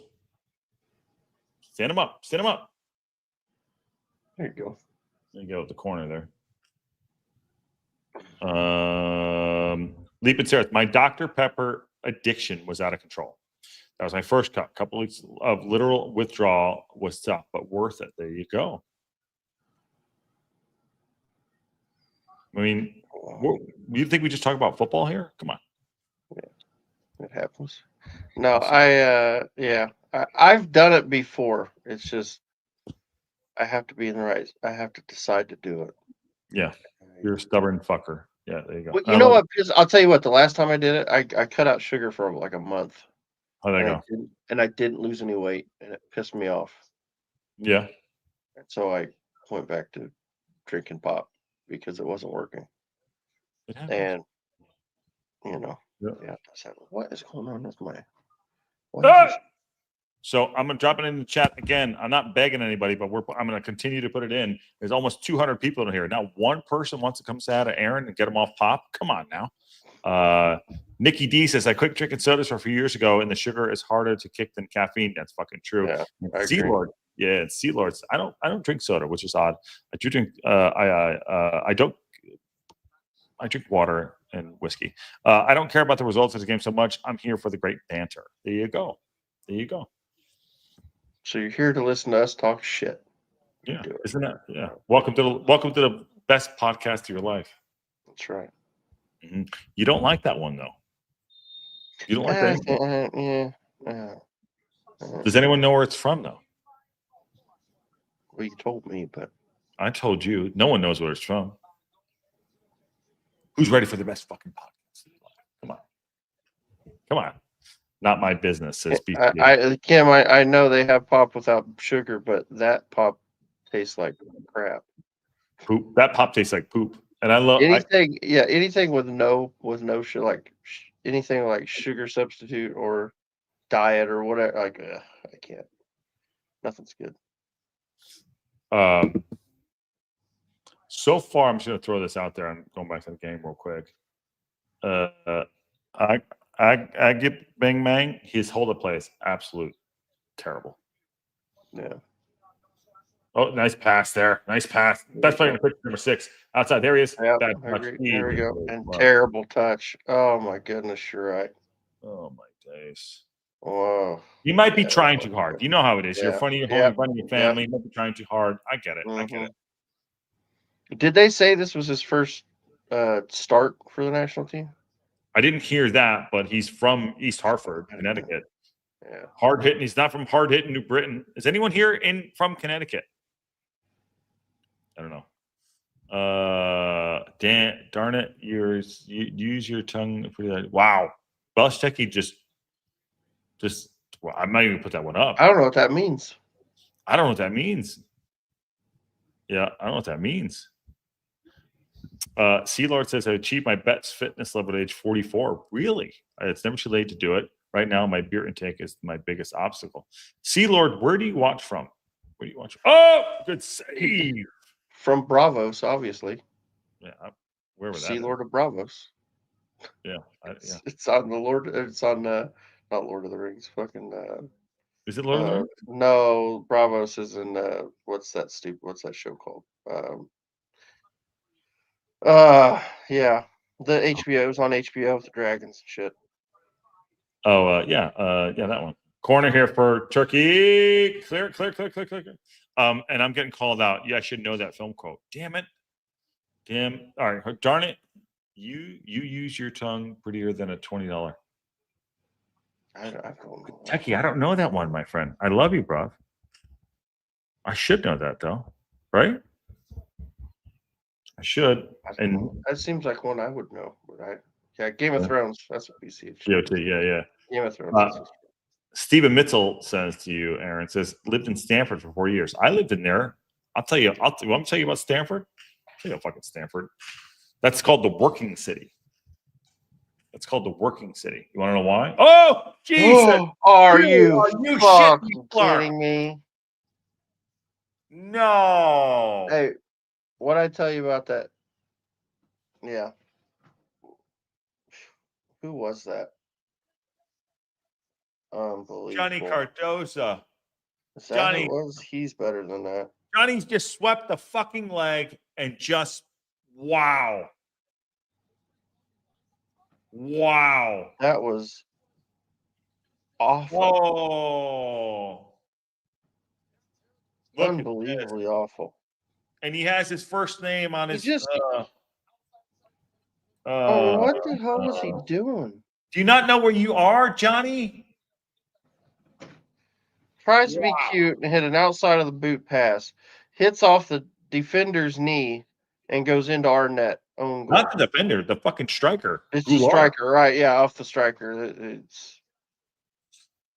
Stand him up. Stand him up. There you go. There you go at the corner there. Leap and Sarah, my Dr. Pepper addiction was out of control. That was my first cup. A couple weeks of literal withdrawal was tough, but worth it. There you go. I mean, you think we just talk about football here? Come on. Yeah, it happens. No, I've done it before. It's just I have to be in the right. I have to decide to do it. Yeah, you're a stubborn fucker. Yeah, there you go. Well, you know what? I'll tell you what. The last time I did it, I cut out sugar for like a month. How'd that go? And I didn't lose any weight, and it pissed me off. Yeah. And so I went back to drinking pop because it wasn't working. It happens. And I said, "What is going on with my?" So I'm gonna drop it in the chat again. I'm not begging anybody, but I'm gonna continue to put it in. There's almost 200 people in here. Now one person wants to come say hi to Aaron and get him off pop. Come on now. Nikki D says, I quit drinking sodas for a few years ago, and the sugar is harder to kick than caffeine. That's fucking true. Yeah, Sea Lord, Sea Lords. I don't drink soda, which is odd. I do drink. I drink water and whiskey. I don't care about the results of the game so much. I'm here for the great banter. There you go. There you go. So you're here to listen to us talk shit. Yeah, isn't that? Yeah. Welcome to the best podcast of your life. That's right. Mm-hmm. You don't like that one though. You don't like that. Yeah. Does anyone know where it's from though? Well, you told me, but I told you. No one knows where it's from. Who's ready for the best fucking podcast of your life? Come on. Not my business, says BC. Kim, I know they have pop without sugar, but that pop tastes like crap. Poop. That pop tastes like poop. And I love anything. Anything with no sugar, like anything like sugar substitute or diet or whatever. Like I can't. Nothing's good. So far, I'm just gonna throw this out there. I'm going back to the game real quick. I get Bang Mang. His hold up play is absolute terrible. Yeah. Oh, nice pass there. Nice pass. Best player in the picture, number 6. Outside. There he is. Yep, there we go. And terrible touch. Oh my goodness, you're right. Oh my days. Whoa. You might be trying too hard. You know how it is. You're in front of your home, in front of your family. You might be trying too hard. I get it. I get it. Did they say this was his first start for the national team? I didn't hear that, but he's from East Hartford, Connecticut. Yeah. Hard hitting. He's not from hard hitting New Britain. Is anyone here from Connecticut? I don't know. Darn it. Use your tongue. Wow. Belichick just well, I'm not even put that one up. I don't know what that means. I don't know what that means. Yeah, I don't know what that means. Sea Lord says I achieved my best fitness level at age 44. Really? It's never too late to do it. Right now, my beer intake is my biggest obstacle. Sea Lord, where do you watch from? Where do you watch? Oh, good save. From Bravos, obviously. Yeah, where was that? Sea Lord of Bravos. Yeah, it's on the Lord. It's on not Lord of the Rings. Fucking. Is it Lord of the Rings? No, Bravos is in what's that show called? Yeah. The HBO was on HBO with the Dragons and shit. Oh, yeah, that one. Corner here for Turkey. Clear. And I'm getting called out. Yeah, I should know that film quote. Damn it. Damn. All right, darn it. You use your tongue prettier than a $20. I don't know. Techie, I don't know that one, my friend. I love you, bro. I should know that though, right? I should. And that seems like one I would know, but Game of Thrones. That's what BC. GOT, yeah. Game of Thrones. Stephen Mitchell says to you, Aaron, says, lived in Stanford for 4 years. I lived in there. I'll tell you about Stanford? I'll tell you about fucking Stanford. That's called the working city. That's called the working city. You want to know why? Oh, Jesus. Are you fucking kidding me? No. Hey, what'd I tell you about that? Yeah. Who was that? Unbelievable. Johnny Cardoza. Is that who it was? He's better than that. Johnny's just swept the fucking leg and just wow. Wow. That was awful. Whoa. Unbelievably awful. And he has his first name on his what the hell was he doing? Do you not know where you are, Johnny? Tries to be cute and hit an outside of the boot pass. Hits off the defender's knee and goes into our net. Own goal. Not the defender, the fucking striker. It's the striker, right? Yeah, off the striker. It's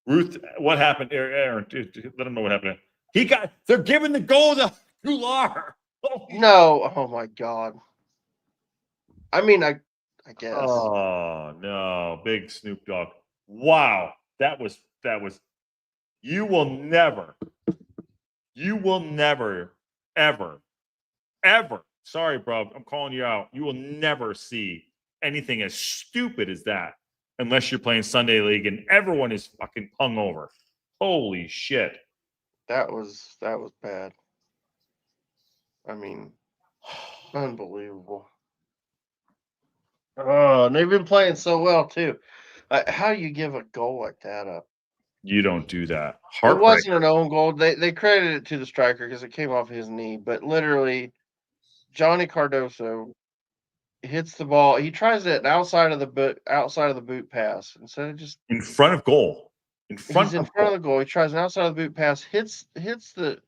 Ruth. What happened, Aaron? Let him know what happened. They're giving the goal to Goulart. No, oh my god. I mean, I guess. Oh no, big Snoop Dogg. Wow, that was. You will never, ever. Sorry, bro, I'm calling you out. You will never see anything as stupid as that unless you're playing Sunday League and everyone is fucking hungover. Holy shit. That was bad. I mean, unbelievable. Oh, and they've been playing so well too. How do you give a goal like that up? You don't do that. It wasn't an own goal. They credited it to the striker because it came off his knee, but literally, Johnny Cardoso hits the ball. He tries it outside of the boot pass instead of just in front of goal. He's in front of the goal. He tries an outside of the boot pass, hits the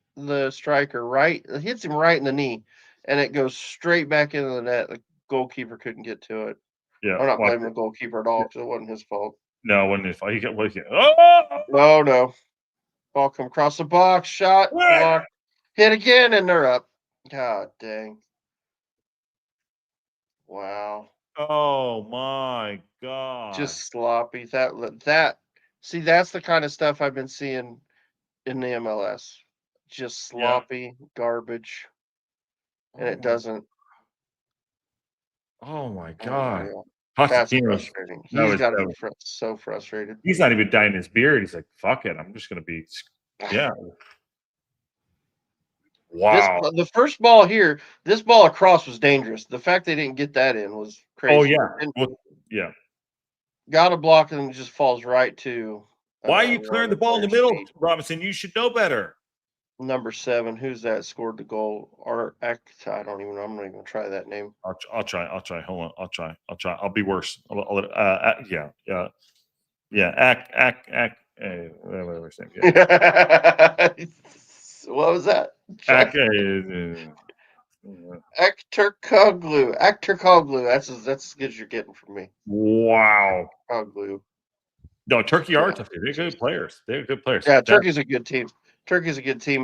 striker right, hits him right in the knee, and it goes straight back into the net. The goalkeeper couldn't get to it. Yeah, I'm not blaming the goalkeeper at all because it wasn't his fault. No, it wasn't his fault. Oh no! Ball come across the box, shot, block, hit again, and they're up. God dang! Wow! Oh my god! Just sloppy. That. See, that's the kind of stuff I've been seeing in the MLS. Just sloppy garbage, and it doesn't. Oh my god! That's frustrating. He's got to be so frustrated. He's not even dyeing his beard. He's like, "Fuck it, I'm just gonna be." Yeah. Wow. The first ball here, this ball across was dangerous. The fact they didn't get that in was crazy. Oh yeah. Yeah. Got a block and then it just falls right to. Why are you clearing the ball in the middle, Robinson? You should know better. Number 7, who's that scored the goal? I don't even know. I'm not even gonna try that name. I'll try. Hold on. I'll try. I'll be worse. Yeah. Whatever his name. Yeah. What was that? Ekturkoglu. That's as good as you're getting from me. Wow. Koglu. No, Turkey are tough. They're good players. They're good players. Yeah, Turkey's a good team,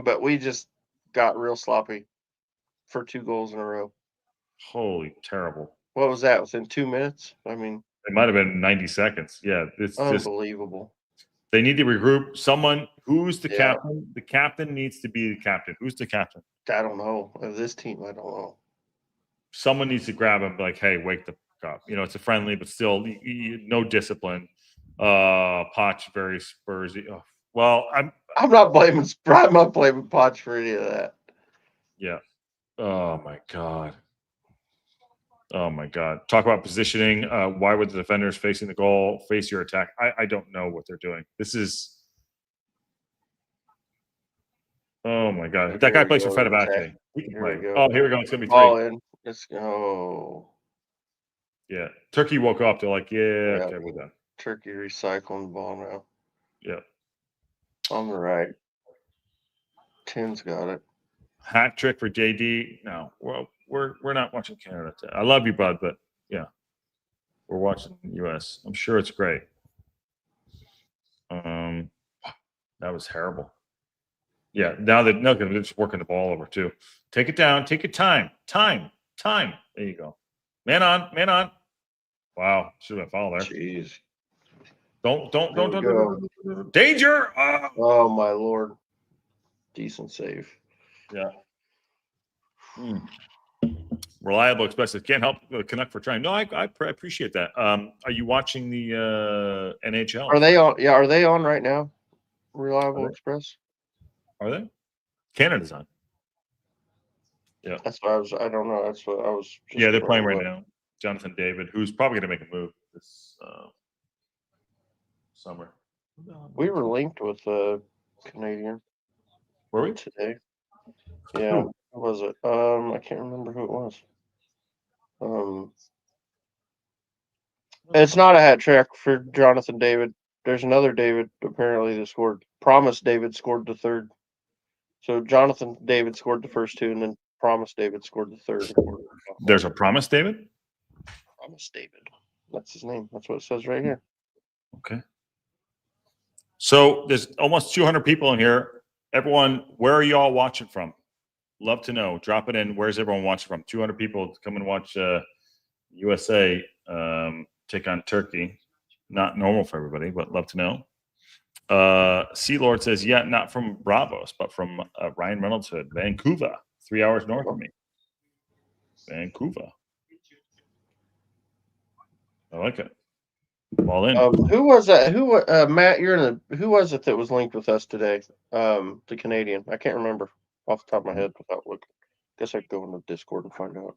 but we just got real sloppy for 2 goals in a row. Holy terrible. What was that? Within 2 minutes? I mean, it might have been 90 seconds. Yeah, it's unbelievable. They need to regroup. Someone who's the captain. The captain needs to be the captain. Who's the captain? I don't know. Of this team, I don't know. Someone needs to grab him. Like, hey, wake the fuck up. It's a friendly, but still, no discipline. Poch very Spursy. Oh, well, I'm not blaming Poch for any of that. Yeah. Oh my god. Oh my God! Talk about positioning. Why would the defenders facing the goal face your attack? I don't know what they're doing. This is. Oh my God! That guy plays for Fenerbahce. He can play. Oh, here we go. It's gonna be 3. Ball in. Let's go. Yeah, Turkey woke up. They're like, yeah, okay, we're done. Turkey recycling the ball now. Yeah. On the right. 10's got it. Hat trick for JD. No, well, we're not watching Canada. I love you, bud, but yeah, we're watching US. I'm sure it's great. That was terrible. Yeah, now they're just working the ball over too. Take it down. Take your time. Time. There you go. Man on. Wow, should have been foul there. Jeez. Don't. Danger! Oh my Lord. Decent save. Yeah. Reliable, expressive. Can't help Canuck for trying. No, I appreciate that. Are you watching the NHL? Are they on? Yeah, are they on right now? Reliable Express. Are they? Canada's on. Yeah. That's what I don't know. That's what I was. Just they're playing right now. Jonathan David, who's probably going to make a move this summer. We were linked with a Canadian. Were we today? Yeah. Who was it? I can't remember who it was. It's not a hat trick for Jonathan David. There's another David apparently that scored. Promise David scored the third. So Jonathan David scored the first 2, and then Promise David scored the third. There's a Promise David? Promise David. That's his name. That's what it says right here. Okay. So there's almost 200 people in here. Everyone, where are you all watching from? Love to know. Drop it in. Where's everyone watching from? 200 people to come and watch USA take on Turkey. Not normal for everybody, but love to know. Sea Lord says, yeah, not from Bravos, but from Ryan Reynolds Hood, Vancouver, 3 hours north of me. Vancouver. I like it. Ball in. Who was that? Matt, you're in the. Who was it that was linked with us today? The Canadian. I can't remember off the top of my head without looking. Guess I could go into Discord and find out.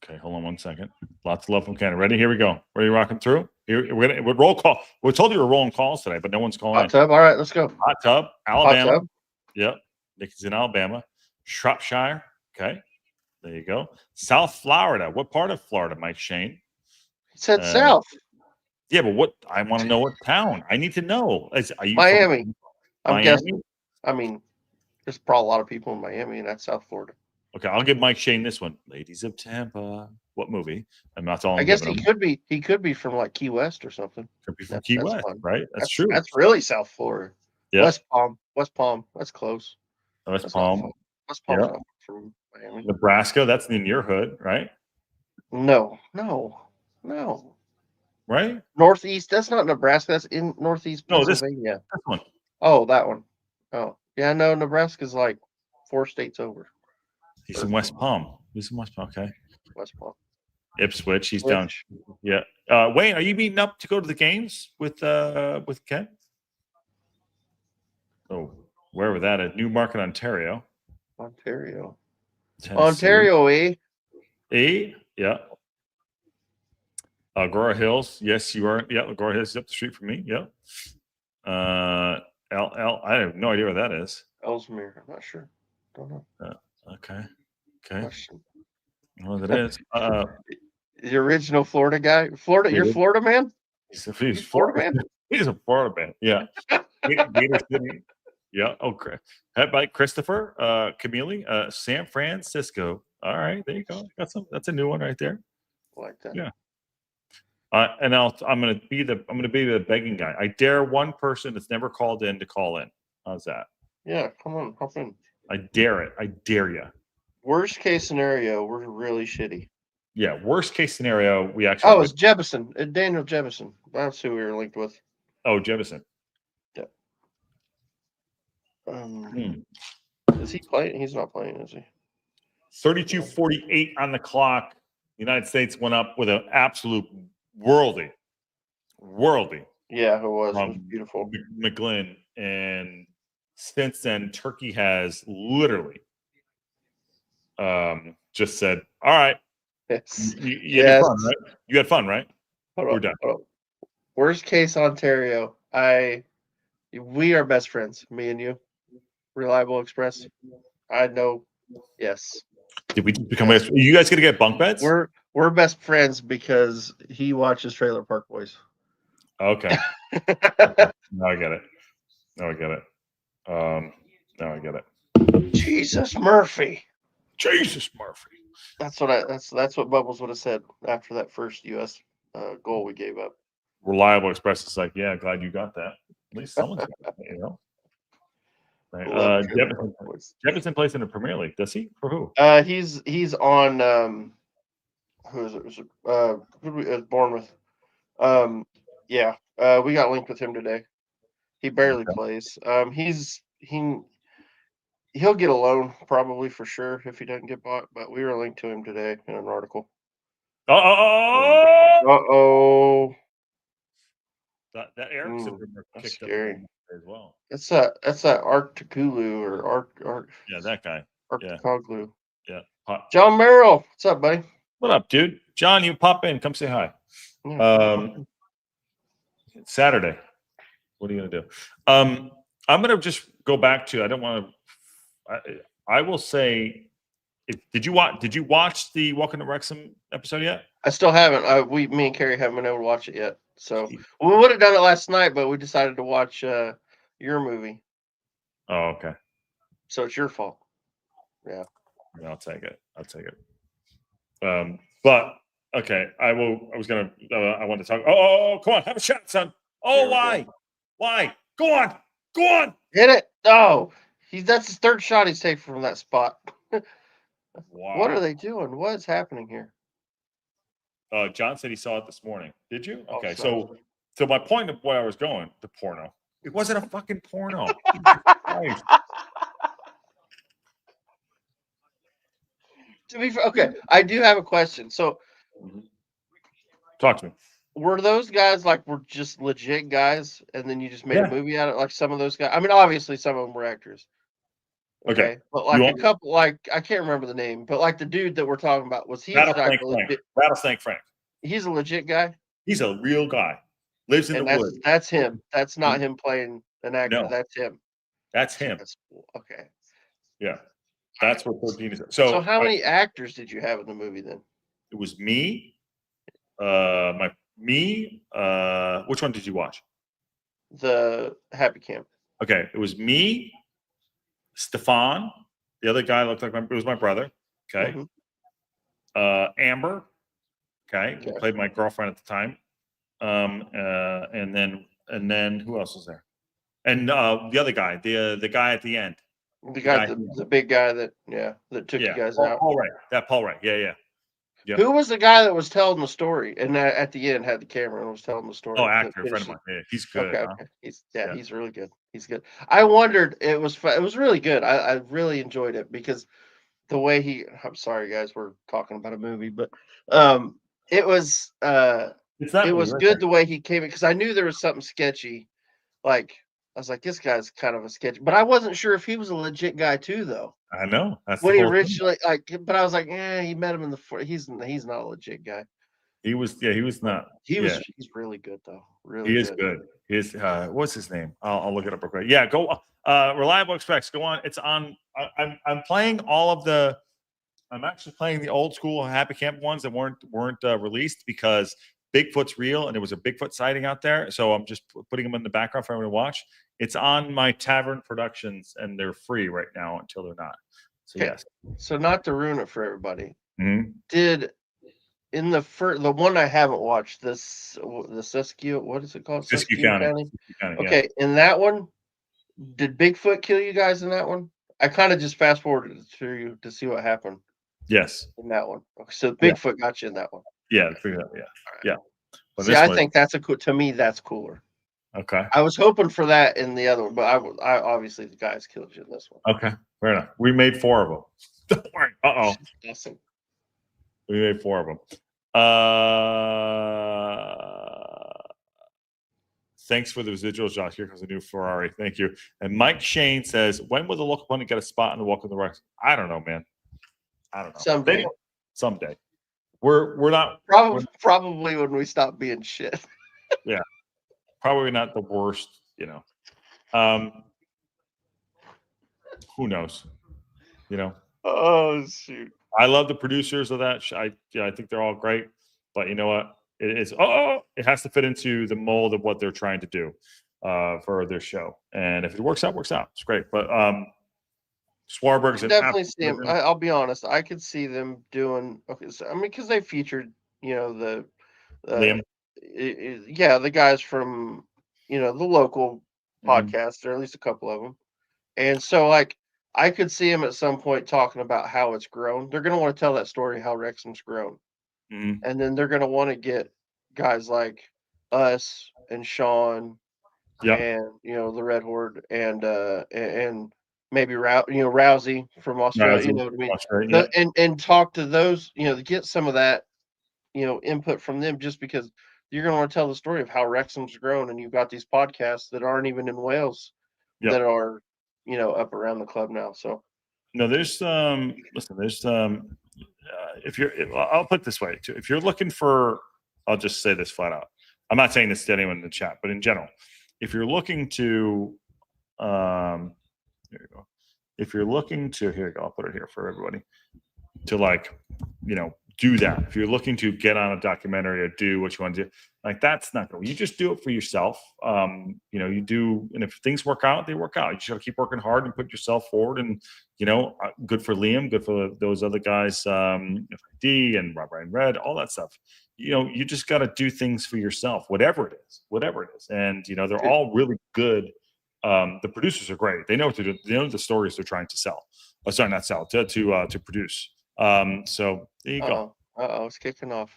Okay, hold on 1 second. Lots of love from Canada. Ready? Here we go. Ready rocking through? Here we're roll call. We told you we're rolling calls today, but no one's calling. Hot tub. All right, let's go. Hot tub, Alabama. Hot tub. Yep. Nick's in Alabama. Shropshire. Okay. There you go. South Florida. What part of Florida, Mike Shane? He said South. Yeah, but what? I want to know what town. I need to know. Are you Miami? I'm Miami? guessing. I mean, there's probably a lot of people in Miami, and that's South Florida. Okay, I'll give Mike Shane this one. Ladies of Tampa. What movie? And that's all. I guess he could be. He could be from like Key West or something. Could be from Key West, fun. right? That's true. That's really South Florida. Yeah. West Palm. That's close. West Palm. West Palm's not from Miami. Nebraska. That's in your hood, right? No. Right? Northeast. That's not Nebraska. That's in Northeast Pennsylvania. This one. Oh, that one. Oh, yeah. No, Nebraska's like 4 states over. He's in West Palm. Okay. West Palm. Ipswich. He's down. Yeah. Wayne, are you meeting up to go to the games with Ken? Oh, wherever that is. Newmarket, Ontario. Tennessee. Ontario, yeah. Agora Hills. Yes, you are. Yeah, Agora Hills is up the street from me. Yeah. I have no idea where that is. Ellesmere. I'm not sure. Don't know. Okay. I don't know what that is. The original Florida guy. You're Florida man? He's Florida man. He's a Florida man. Yeah. Gator City. Yeah. Okay. Head by Christopher, Camille, San Francisco. All right, there you go. That's a new one right there. I like that. Yeah. And I'm gonna be the begging guy. I dare one person that's never called in to call in. How's that? Yeah, come on, hop in. I dare it. I dare you. Worst case scenario, we're really shitty. Yeah, worst case scenario, we actually. Oh, it's Jebison. Daniel Jebison. That's who we were linked with. Oh, Jebison. Yeah. Is he playing? He's not playing, is he? 32:48 on the clock. The United States went up with an absolute worldy. Yeah, it was beautiful. McGlynn. And since then, Turkey has literally just said, all right, Yes. You had fun, right? You had fun, right? Hold on. Worst case Ontario. We are best friends, me and you. Reliable Express. I know. Yes. Did we become? You guys gonna get bunk beds? We're best friends because he watches Trailer Park Boys. Okay. Now I get it. Now I get it. Now I get it. Jesus Murphy. Jesus Murphy. That's what Bubbles would have said after that first U.S. Goal we gave up. Reliable Express is like, yeah, glad you got that. At least someone's got that, you know. Right. Jefferson plays in the Premier League, does he? For who? He's on who is it? Was it Bournemouth? Yeah. We got linked with him today. He barely plays. He'll get a loan probably for sure if he doesn't get bought. But we were linked to him today in an article. Uh-oh. That Erickson kicked scary. Up as well. That's that Arcticulu or Arc. Yeah, that guy. Arcticoglu. Yeah. John Merrill, what's up, buddy? What up, dude? John, you pop in. Come say hi. Saturday. What are you gonna do? I'm gonna just go back to. I don't want to. I will say. Did you watch the Welcome to Wrexham episode yet? I still haven't. Me and Carrie haven't been able to watch it yet. So we would have done it last night, but we decided to watch your movie. Oh, okay. So it's your fault. Yeah. I'll take it. But okay, I will. I was gonna. I want to talk. Oh, come on, have a shot, son. Oh, why? Go on. Hit it. Oh, that's his third shot he's taken from that spot. Wow. What are they doing? What is happening here? John said he saw it this morning. Did you? Okay, so my point of where I was going, the porno. It wasn't a fucking porno. To be fair, okay, I do have a question. So, talk to me. Were those guys were just legit guys, and then you just made a movie out of it? Like some of those guys. I mean, obviously some of them were actors. Okay. But a couple, I can't remember the name, but the dude that we're talking about, was he Rattlesnake Frank. He's a legit guy? He's a real guy. Lives in the woods. That's him. That's not him playing an actor. No. That's him. That's him. That's cool. Okay. Yeah. That's what 13 is. So how many actors did you have in the movie then? It was me. Which one did you watch? The Happy Camp. Okay. It was me, Stefan. The other guy looked like it was my brother. Okay. Amber. Okay. Who played my girlfriend at the time. And then who else was there? And the other guy, the guy at the end. The big guy that took you guys out. Paul Wright. Yeah. Yep. Who was the guy that was telling the story and at the end had the camera and was telling the story? Oh, actor, a friend of mine. Yeah, he's good. Okay. He's really good. He's good. I wondered, it was really good. I really enjoyed it because the way I'm sorry guys, we're talking about a movie, but it was good the way he came in, because I knew there was something sketchy. I was like, this guy's kind of a sketch, but I wasn't sure if he was a legit guy too, though. I know. That's when he originally but I was like, he met him in the he's not a legit guy. He was not. He's really good though. Really, he is good. He is. What's his name? I'll look it up real quick. Yeah, go. Reliable Express. Go on. It's on. I'm playing all of the. I'm actually playing the old school Happy Camp ones that weren't released because Bigfoot's real and there was a Bigfoot sighting out there. So I'm just putting them in the background for everyone to watch. It's on my TAVERN Productions and they're free right now until they're not. So yes. So not to ruin it for everybody. Mm-hmm. Did in the one I haven't watched, the Siskiyou, what is it called? Siskiyou County. Okay, in that one, did Bigfoot kill you guys in that one? I kind of just fast forwarded to you to see what happened. Yes. In that one. Okay, so Bigfoot got you in that one. Yeah, yeah. But see, I think that's to me that's cooler. Okay. I was hoping for that in the other one, but I obviously the guys killed you in this one. Okay, fair enough. We made 4 of them. Don't worry. Awesome. We made 4 of them. Thanks for the residuals, Josh. Here comes a new Ferrari. Thank you. And Mike Shane says, when will the local opponent get a spot in the Welcome to Wrexham? I don't know, man. I don't know. Someday. we're not Probably when we stop being shit. Yeah, probably not the worst. Who knows? Oh shoot! I love the producers of that. I think they're all great, but you know what? It has to fit into the mold of what they're trying to do for their show. And if it works out, works out. It's great. But Swarberg's Definitely see them. I'll be honest. I could see them doing. Okay, so, I mean, because they featured, the Liam. the guys from, the local podcast, or at least a couple of them. And so, like, I could see him at some point talking about how it's grown. They're going to want to tell that story, how Wrexham's grown. Mhm. And then they're going to want to get guys like us and Sean and, the Red Horde and maybe Rousey from Australia, you know what I mean? Australia, And talk to those, get some of that, input from them, just because you're going to want to tell the story of how Wrexham's grown. And you've got these podcasts that aren't even in Wales that are, up around the club now. So no, there's I'll put it this way too. If you're looking for, I'll just say this flat out. I'm not saying this to anyone in the chat, but in general, if you're looking to, here you go. If you're looking to, here you go, I'll put it here for everybody to do that. If you're looking to get on a documentary or do what you want to do, that's not good. You just do it for yourself. You do, and if things work out, they work out. You just got to keep working hard and put yourself forward. And good for Liam, good for those other guys, FID and Rob Ryan Red, all that stuff. You just got to do things for yourself, whatever it is. And they're all really good. The producers are great. They know what to do. They know the stories they're trying to sell. Oh, sorry, not sell, to produce. So there you go. It's kicking off.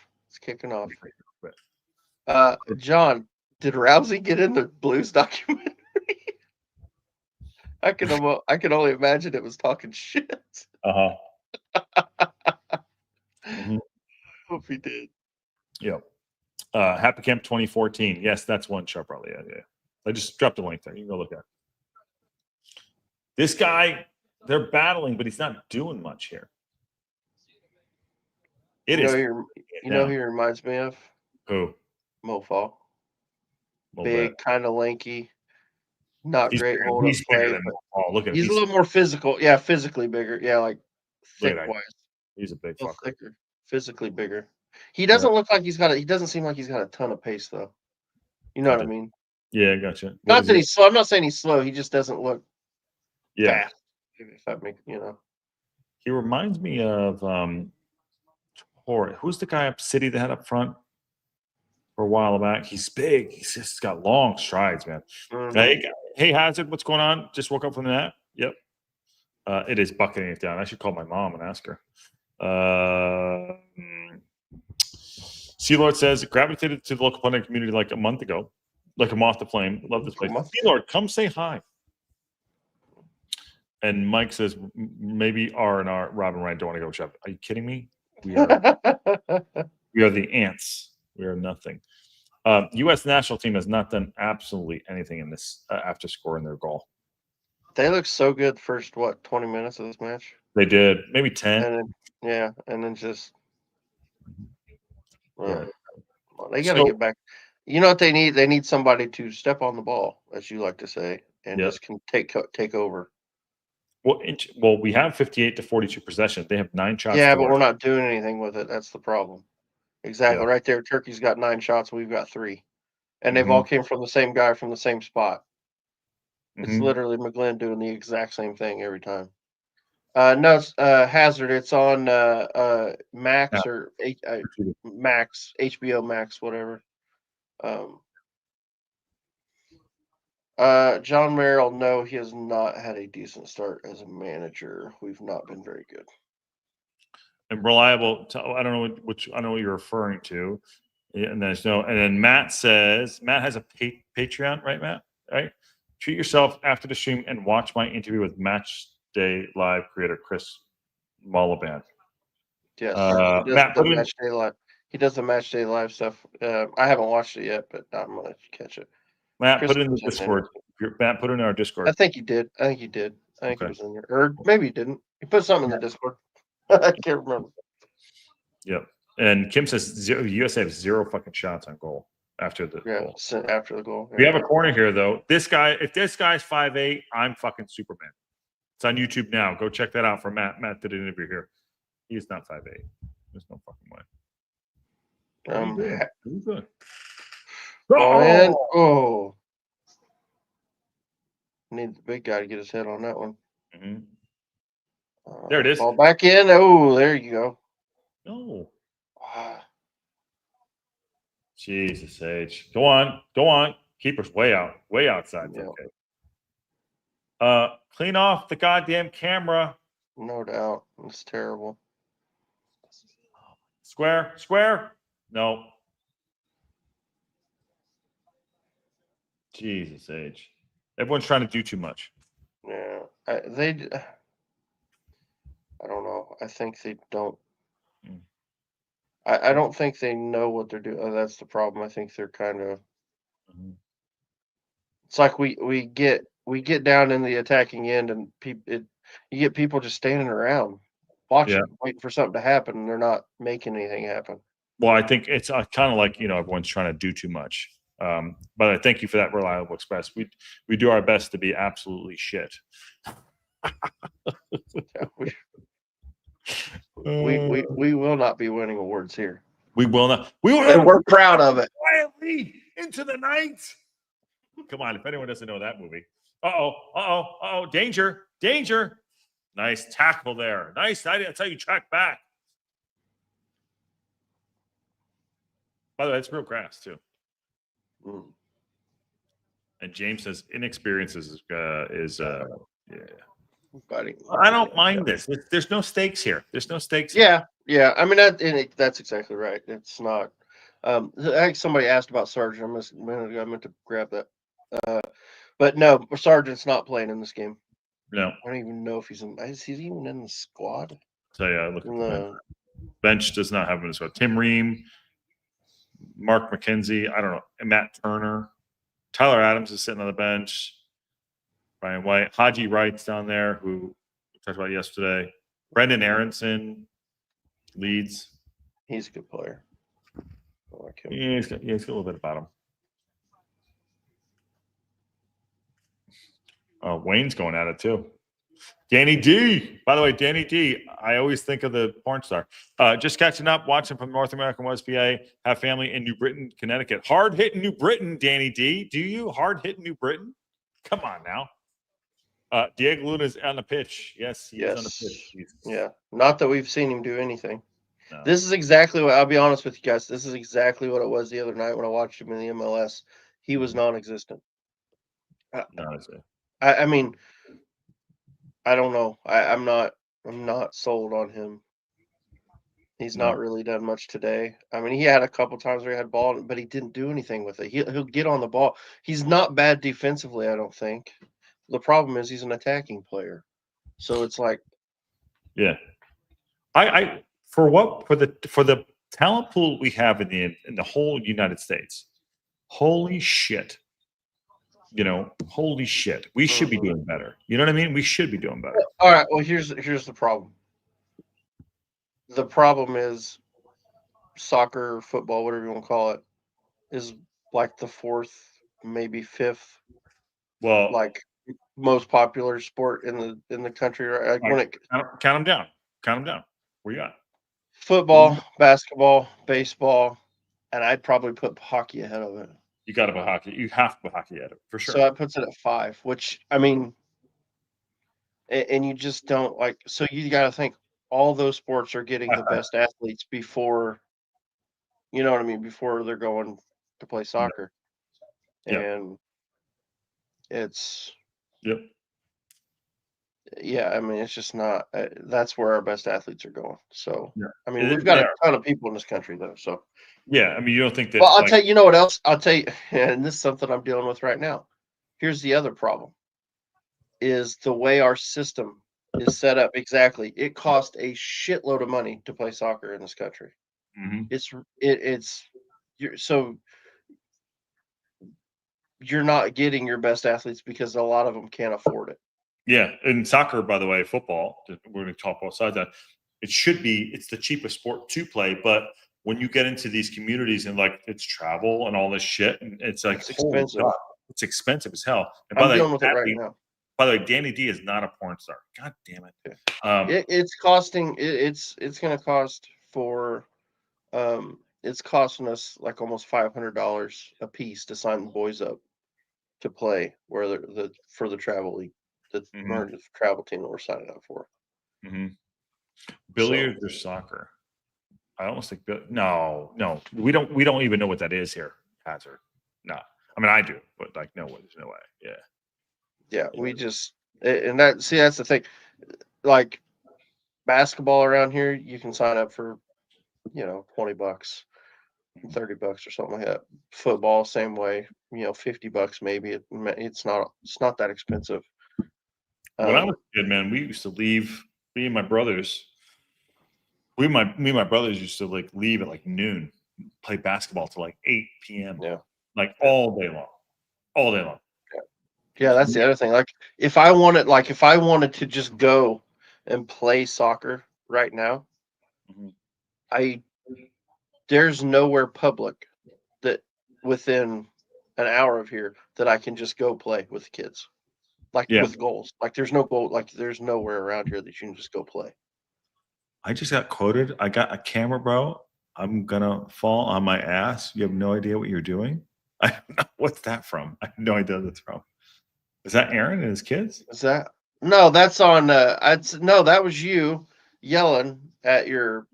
John, did Rousey get in the Blues documentary? I can only imagine it was talking shit. Hope he did. Yep. Happy Camp 2014. Yes, that's one shot probably. Yeah. I just dropped a link there. You can go look at it. This guy, they're battling, but he's not doing much here. You know who he reminds me of? Who? Mo Fall. Big, kind of lanky, not great hold up play. Look at him. He's a little more physical. Yeah, physically bigger. Yeah, like thick wise. He's a big fucker. Thicker, physically bigger. He doesn't look like he doesn't seem like he's got a ton of pace though. You know what I mean? Yeah, gotcha. Not that he's slow. I'm not saying he's slow. He just doesn't look fast. If that makes He reminds me of who's the guy up City that had up front for a while back? He's big. He's just got long strides, man. Mm-hmm. Hey, Hazard, what's going on? Just woke up from the nap. Yep. It is bucketing it down. I should call my mom and ask her. Sealord says, gravitated to the local pundit community like a month ago, like a moth to flame. Love this place. Sealord, come say hi. And Mike says, maybe R&R, Rob and Ryan don't want to go shop. Are you kidding me? We are the ants. We are nothing. U.S. national team has not done absolutely anything in this after scoring their goal. They look so good first, 20 minutes of this match? They did. Maybe 10. And then just they got to get back. You know what they need? They need somebody to step on the ball, as you like to say, and just can take over. Well, we have 58 to 42 possession. They have 9 shots. Yeah, but we're not doing anything with it. That's the problem. Exactly. Right there. Turkey's got 9 shots. We've got 3. And they've all came from the same guy from the same spot. It's literally McGlynn doing the exact same thing every time. No, it's Hazard. It's on Max or Max, HBO Max, whatever. John Merrill, no, he has not had a decent start as a manager. We've not been very good. And reliable. I don't know I know what you're referring to. And then Matt says, Matt has a Patreon, right, Matt? Right? Treat yourself after the stream and watch my interview with Match Day Live creator Chris Mullaban. Yes, he does the Match Day Live stuff. I haven't watched it yet, but I'm gonna catch it. Matt, put it in the Discord. Matt, put it in our Discord. I think he did. I think it was in there. Or maybe he didn't. He put something in the Discord. I can't remember. Yep. And Kim says USA have 0 fucking shots on goal after the goal. After the goal. We have a corner here, though. This guy, if this guy's 5'8", I'm fucking Superman. It's on YouTube now. Go check that out for Matt. Matt did an interview here. He's not 5'8". There's no fucking way. He's good. Oh, need the big guy to get his head on that one. Mm-hmm. There it is. Ball back in. Oh, there you go. No. Jesus H. Go on. Keeper's way outside. Yeah. Okay. Clean off the goddamn camera. No doubt. It's terrible. Square. No. Jesus H. Everyone's trying to do too much. Yeah. I don't know. I think they don't. I don't think they know what they're doing. That's the problem. I think they're kind of. It's like we get down in the attacking end, and you get people just standing around, watching, waiting for something to happen, and they're not making anything happen. Well, I think it's kind of like everyone's trying to do too much. But I thank you for that reliable express. We do our best to be absolutely shit. We will not be winning awards here. We will not. And we're proud of it. Quietly into the night. Come on, if anyone doesn't know that movie. Uh-oh. Danger. Nice tackle there. Nice. That's how you track back. By the way, it's real grass too. And James says inexperience is yeah. Buddy. I don't mind this. There's no stakes here. Yeah. I mean, that's exactly right. It's not. I think somebody asked about Sargent. I meant to grab that. But no, Sargent's not playing in this game. No. I don't even know if he's even in the squad. So yeah, look at the bench does not have him in the squad. Tim Ream, Mark McKenzie, I don't know, Matt Turner, Tyler Adams is sitting on the bench. Brian White, Haji Wright's down there, who we talked about yesterday. Brendan Aronson leads. He's a good player. I like him. Yeah, he's got a little bit about him. Wayne's going at it too. Danny D. By the way, Danny D. I always think of the porn star. Just catching up, watching from North American West PA. Have family in New Britain, Connecticut. Hard hitting New Britain, Danny D. Do you hard hitting New Britain? Come on now. Diego Luna's on the pitch. Yes, he is on the pitch. Yeah. Not that we've seen him do anything. No. This is exactly what I'll be honest with you guys. This is exactly what it was the other night when I watched him in the MLS. He was non-existent. I mean, I don't know. I'm not sold on him. He's not really done much today. I mean, he had a couple times where he had ball, but he didn't do anything with it. He'll get on the ball. He's not bad defensively, I don't think. The problem is he's an attacking player. So it's like, yeah. For the talent pool we have in the whole United States, holy shit. Holy shit. We should be doing better. You know what I mean? We should be doing better. All right. Well, here's the problem. The problem is soccer, football, whatever you want to call it, is like the fourth, maybe fifth, like most popular sport in the country. Right? Count them down. Where you at? Football, basketball, baseball, and I'd probably put hockey ahead of it. You got to put hockey. You have to put hockey at it for sure. So that puts it at 5, which I mean, and you just don't like. So you got to think all those sports are getting the best athletes before, you know what I mean, before they're going to play soccer, and it's yeah. I mean, it's just not. That's where our best athletes are going. So I mean, we've got a ton of people in this country though. So. Yeah, I mean, you don't think that. Well, I'll tell you, you know what else? I'll tell you, and this is something I'm dealing with right now. Here's the other problem: is the way our system is set up. Exactly, it costs a shitload of money to play soccer in this country. You're not getting your best athletes because a lot of them can't afford it. Yeah, in soccer, by the way, football. We're going to talk both sides of that. It's the cheapest sport to play, but when you get into these communities and like it's travel and all this shit, and it's like It's expensive. it's expensive as hell. And I'm dealing with it right now. By the way, Danny D is not a porn star. God damn it. It's costing. It's going to cost for. It's costing us like almost $500 a piece to sign the boys up to play for the travel league, the travel team that we're signing up for. Billiards or soccer? I almost think no. We don't even know what that is here, Hazard. No, I mean I do, but like no way, there's no way. Yeah, we just that's the thing. Like basketball around here, you can sign up for $20, $30 or something like that. Football, same way, $50 maybe. It's not that expensive. When I was a kid, man, we used to leave. Me and my brothers. Me and my brothers used to like leave at like noon, play basketball till like 8 p.m. Yeah, like all day long. Yeah, that's the other thing. Like if I wanted to just go and play soccer right now, there's nowhere public that within an hour of here that I can just go play with the kids. Like with goals. Like there's no goal, like there's nowhere around here that you can just go play. I just got quoted. I got a camera, bro. I'm gonna fall on my ass. You have no idea what you're doing. I don't know what's that from. I have no idea what that's from. Is that Aaron and his kids? Is that no? That's on. No, that was you yelling at your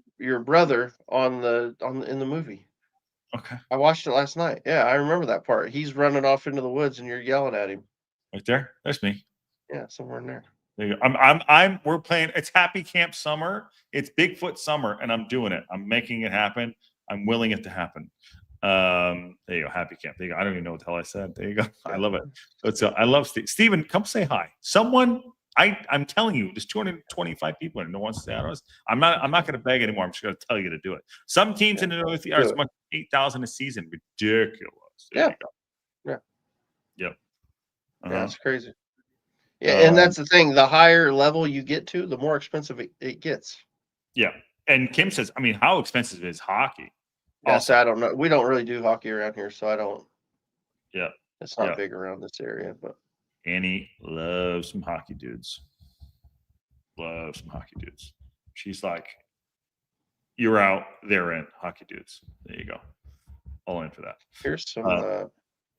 brother in the movie. Okay. I watched it last night. Yeah, I remember that part. He's running off into the woods and you're yelling at him. Right there. There's me. Yeah, somewhere in there. There you go. We're playing. It's Happy Camp Summer. It's Bigfoot Summer, and I'm doing it. I'm making it happen. I'm willing it to happen. There you go. Happy Camp. There you go. I don't even know what the hell I said. There you go. I love it. So I love Steve. Steven, come say hi. Someone. I'm telling you, there's 225 people and no one wants to say hi to us. I'm not going to beg anymore. I'm just going to tell you to do it. Some teams in the Northeast are as much as 8,000 a season. Ridiculous. Yeah. Yep. Yeah, that's crazy. Yeah, and that's the thing. The higher level you get to, the more expensive it gets. Yeah. And Kim says, I mean, how expensive is hockey? Yes, I don't know. We don't really do hockey around here, so I don't. Yeah. It's not big around this area, but Annie loves some hockey dudes. She's like, you're out, they're in. Hockey dudes. There you go. All in for that. Here's some.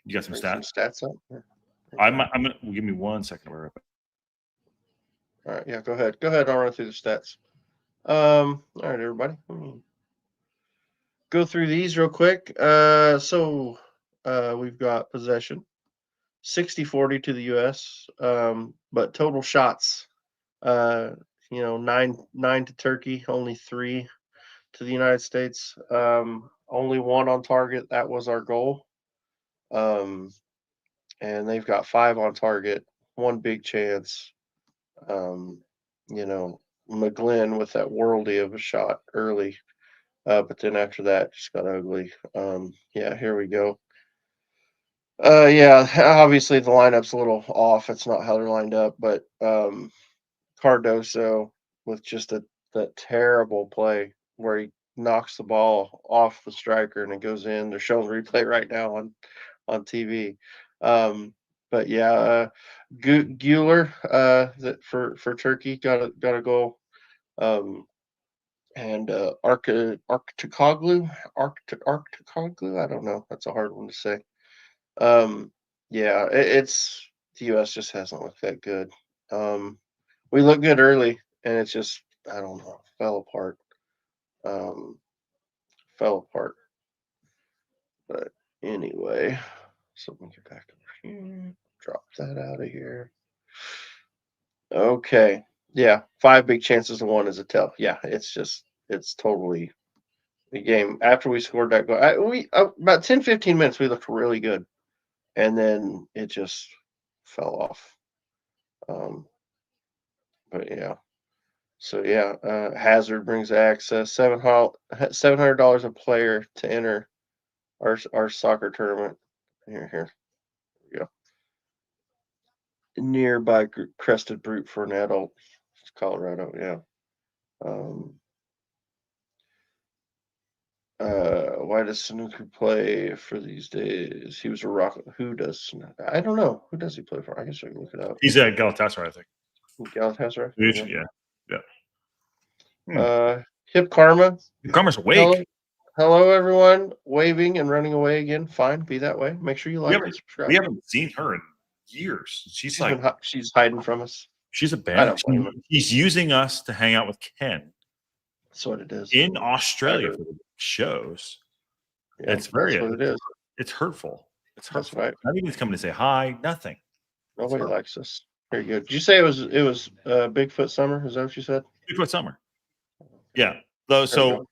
You got some stats? Some stats up. Yeah. I'm gonna give me 1 second. All right. Yeah. Go ahead. I'll run through the stats. All right, everybody. Let me go through these real quick. So we've got possession. 60-40 to the U.S., but total shots, 9 to Turkey, only 3 to the United States. Only 1 on target. That was our goal. And they've got 5 on target, 1 big chance. McGlynn with that worldie of a shot early, but then after that, just got ugly. Here we go. Obviously the lineup's a little off. It's not how they're lined up, but Cardoso with just that terrible play where he knocks the ball off the striker and it goes in. They're showing the replay right now on TV. But yeah, Güler that for Turkey got a goal. And Arcticoglu, I don't know. That's a hard one to say. It's the U.S. just hasn't looked that good. We looked good early, and it's just I don't know, fell apart. But anyway, so we get back over here. Drop that out of here. Okay, yeah, 5 big chances to 1 is a tell. Yeah, it's totally the game. After we scored that goal, we about 10-15 minutes we looked really good. And then it just fell off. But yeah. So yeah, Hazard brings access. $700 a player to enter our soccer tournament. Here we go. Nearby Crested Brute for an adult. It's Colorado, yeah. Why does Snooker play for these days? He was a rock. Who does Snooker? I don't know. Who does he play for? I guess I can look it up. He's at Galatasaray, I think. Galatasaray. Yeah. Hip Karma. Karma's awake. Hello, everyone. Waving and running away again. Fine. Be that way. Make sure you like and subscribe. We haven't seen her in years. She's hiding from us. She's a band. He's using us to hang out with Ken. That's what it is. In Australia for the shows. Yeah, it's very that's what it is. It's hurtful. It's hurtful. Right. Not even he's coming to say hi, nothing. Nobody likes us. Very good. Did you say it was Bigfoot summer? Is that what you said? Bigfoot summer. Yeah. So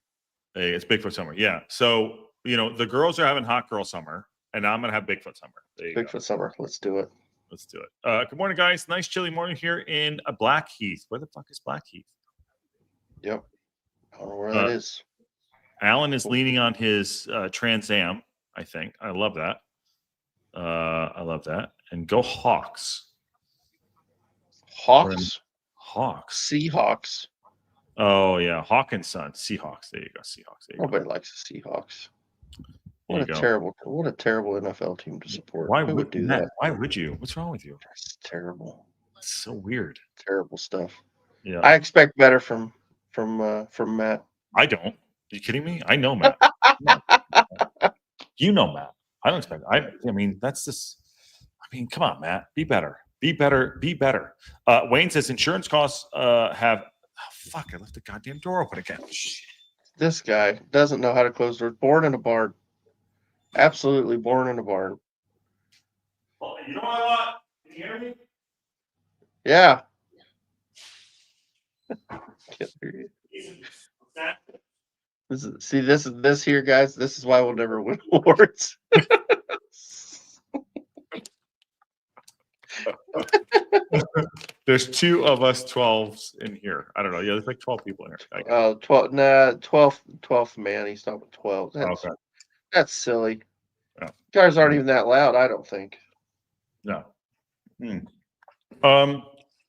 hey, it's Bigfoot summer. Yeah. So the girls are having hot girl summer, and I'm gonna have Bigfoot summer. Bigfoot summer. Let's do it. Let's do it. Good morning, guys. Nice chilly morning here in Blackheath. Where the fuck is Blackheath? Yep. I don't know where that is. Alan is leaning on his Trans Am, I think. I love that. And go Hawks. Hawks? Hawks. Seahawks. Oh, yeah. Hawk and Son. Seahawks. There you go. Seahawks. Nobody likes the Seahawks. What a terrible NFL team to support. Why would do that? Why would you? What's wrong with you? That's terrible. That's so weird. Terrible stuff. Yeah. I expect better from Matt. I don't. Are you kidding me? I know Matt. You know Matt. I don't expect. I mean, that's just. I mean, come on, Matt. Be better. Be better. Be better. Wayne says insurance costs have. Oh, fuck! I left the goddamn door open again. Shit. This guy doesn't know how to close doors. Born in a barn. Absolutely born in a barn. Well, you know what I want? Can you hear me? Yeah. Can't hear you. This here, guys. This is why we'll never win awards. There's 2 of us 12s in here. I don't know. Yeah, there's like 12 people in here. 12th man. He's not with 12. That's silly. Yeah. Guys aren't even that loud, I don't think. No. Don't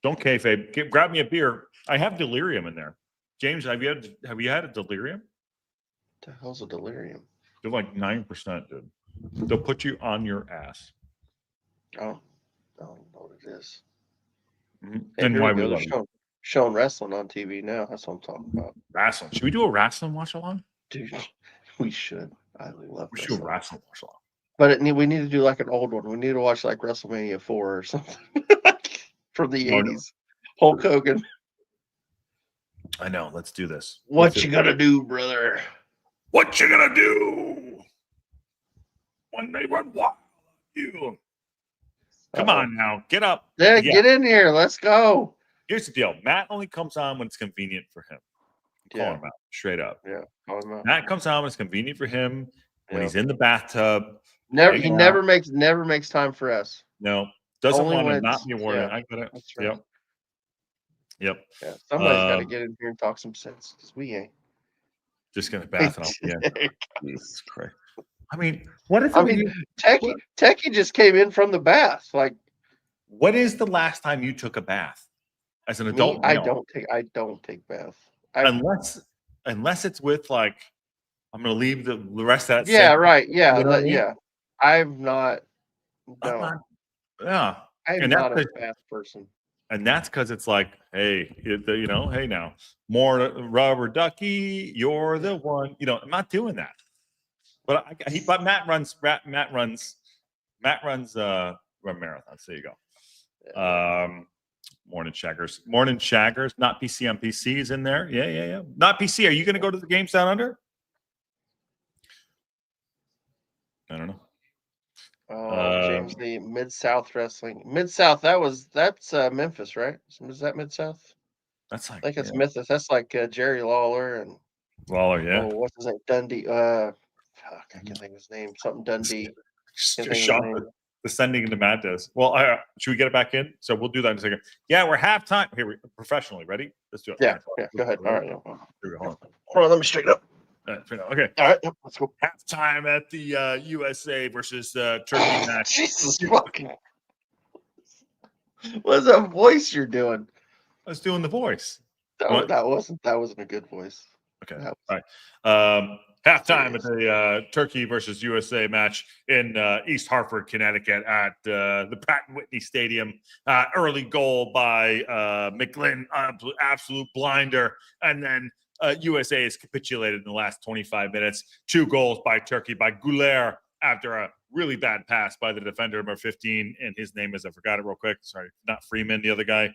kayfabe. Grab me a beer. I have delirium in there. James, have you had a delirium? What the hell's a delirium? They're like 9%, dude. They'll put you on your ass. Oh, I don't know what it is. Mm-hmm. And why we showing wrestling on TV now. That's what I'm talking about. Wrestling. Should we do a wrestling watch along? Dude, we should. I love. We should wrestling watch along. But we need to do like an old one. We need to watch like WrestleMania 4 or something from the 80s. No. Hulk Hogan. I know. Let's do this. What you gonna do, brother? What you gonna do? One day run wild. You. Come on now. Get up. Yeah, get in here. Let's go. Here's the deal. Matt only comes on when it's convenient for him. Call him out straight up. Yeah. Call him out. Matt comes on when it's convenient for him. When he's in the bathtub. He never makes time for us. No. Doesn't want to not be awarded. I got it. That's right. Yep. Yeah. Somebody's got to get in here and talk some sense because we ain't. Just gonna bath it off again. Jesus Christ. I mean, what if Techie just came in from the bath? Like, what is the last time you took a bath as an adult? I don't take baths. Unless it's with like, I'm gonna leave the rest of that. Yeah, right. Yeah, yeah. I'm not. No. I'm not a bath person. And that's because it's like, hey, hey now, more rubber ducky, you're the one. I'm not doing that. But Matt runs run marathons. There you go. Morning Shaggers. Not PC MPC is in there. Yeah. Not PC. Are you going to go to the games down under? I don't know. James, the Mid-South Wrestling. Mid-South, that's Memphis, right? Is that Mid-South? That's like, I think it's Memphis. That's like Jerry Lawler and yeah. Oh, what's his name? Dundee. I can't think of his name. Something Dundee. Descending into madness. Well, should we get it back in? So we'll do that in a second. Yeah, we're halftime. Here, professionally. Ready? Let's do it. Yeah. Go ahead. All right. Hold on. Let me straighten up. Okay. All right. Let's go. Halftime at the USA versus Turkey match. Jesus fucking. What's that voice you're doing? I was doing the voice. That wasn't a good voice. Okay. All right. halftime at the Turkey versus USA match in East Hartford, Connecticut at the Pratt & Whitney Stadium. Early goal by McGlynn, absolute blinder. And then USA has capitulated in the last 25 minutes. 2 goals by Turkey, by Güler, after a really bad pass by the defender, number 15. And his name is, I forgot it real quick. Sorry, not Freeman, the other guy.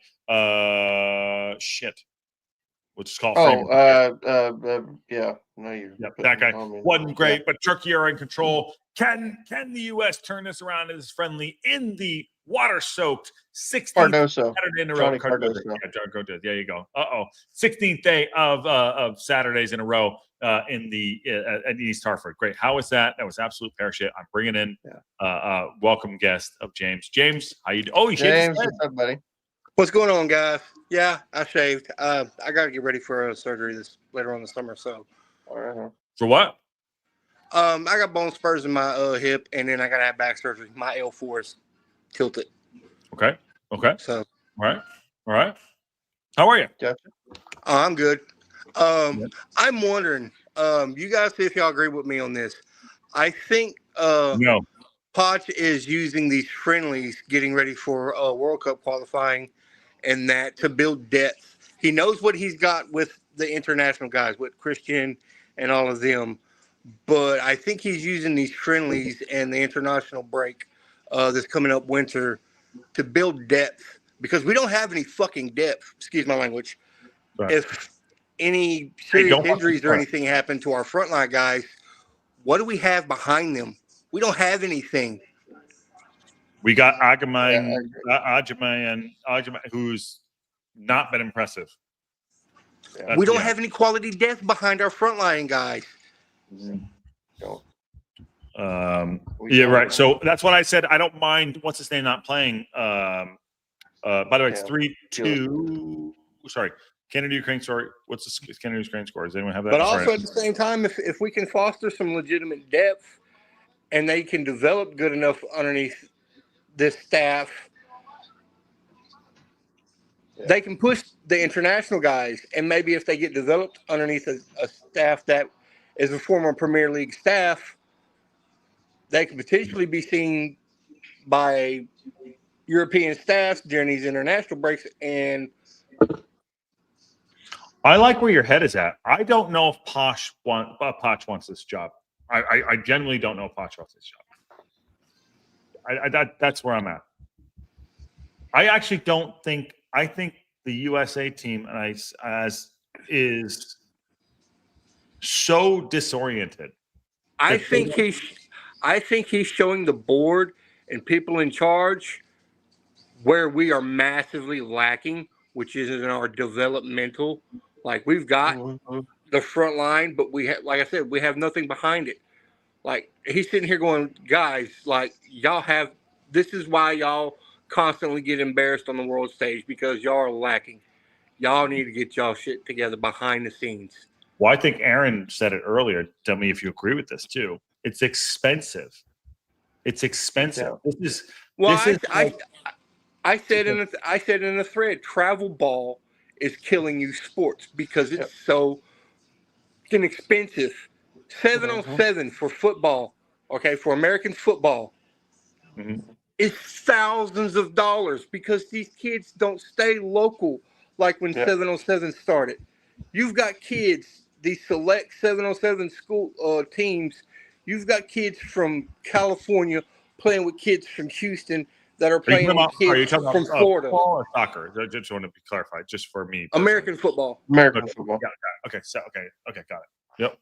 Shit. We'll just call Freeman. Yeah. No, That guy wasn't great, but Turkey are in control. Can the U.S. turn this around as friendly in the water-soaked 16th Saturday in a row? Cardoso. Yeah, John Cardoso. There you go. 16th day of Saturdays in a row in at East Hartford. Great. How was that? That was absolute pear shit. I'm bringing in welcome guest of James. James, how you doing? Oh, he shaved his head. What's up, buddy? What's going on, guys? Yeah, I shaved. I got to get ready for a surgery later on in the summer. So, all right. For what? I got bone spurs in my hip, and then I got to have back surgery. My L4 is tilted. Okay. So, all right. How are you? Gotcha. I'm good. I'm wondering, you guys see if y'all agree with me on this. I think No. Poch is using these friendlies, getting ready for World Cup qualifying, and that to build depth. He knows what he's got with the international guys, with Christian and all of them. But I think he's using these friendlies and the international break that's coming up winter to build depth, because we don't have any fucking depth. Excuse my language. Right. If any serious injuries or anything happen to our frontline guys, what do we have behind them? We don't have anything. We got Agyemang, who's not been impressive. We don't have any quality depth behind our frontline guys. Yeah, right. So that's what I said. I don't mind what's his name not playing. By the way, it's 3-2. Sorry, Canada Ukraine. Sorry, what's the Canada Ukraine score? Does anyone have that? But also at the same time, if we can foster some legitimate depth and they can develop good enough underneath this staff, they can push the international guys. And maybe if they get developed underneath a staff that is a former Premier League staff, they could potentially be seen by European staffs during these international breaks. And I like where your head is at. I don't know if Poch wants this job. I genuinely don't know if Poch wants this job. That's where I'm at. I actually don't think. I think the USA team is so disoriented. I think he's showing the board and people in charge where we are massively lacking, which is in our developmental. Like, we've got the front line, but we have, like I said, we have nothing behind it. Like, he's sitting here going, guys, like, this is why y'all constantly get embarrassed on the world stage, because y'all are lacking. Y'all need to get y'all shit together behind the scenes. Well, I think Aaron said it earlier. Tell me if you agree with this too. It's expensive. It's expensive. Yeah. I said in a thread, travel ball is killing you sports because it's so inexpensive. 7-on-7 for football, okay, for American football, is thousands of dollars because these kids don't stay local like when 7-on-7 started. You've got kids, these select 7-on-7 school teams. You've got kids from California playing with kids from Houston that are playing with kids from Florida. Football or soccer? I just want to be clarified, just for me. American football. American football. Got it. Okay, so okay, got it. Yep.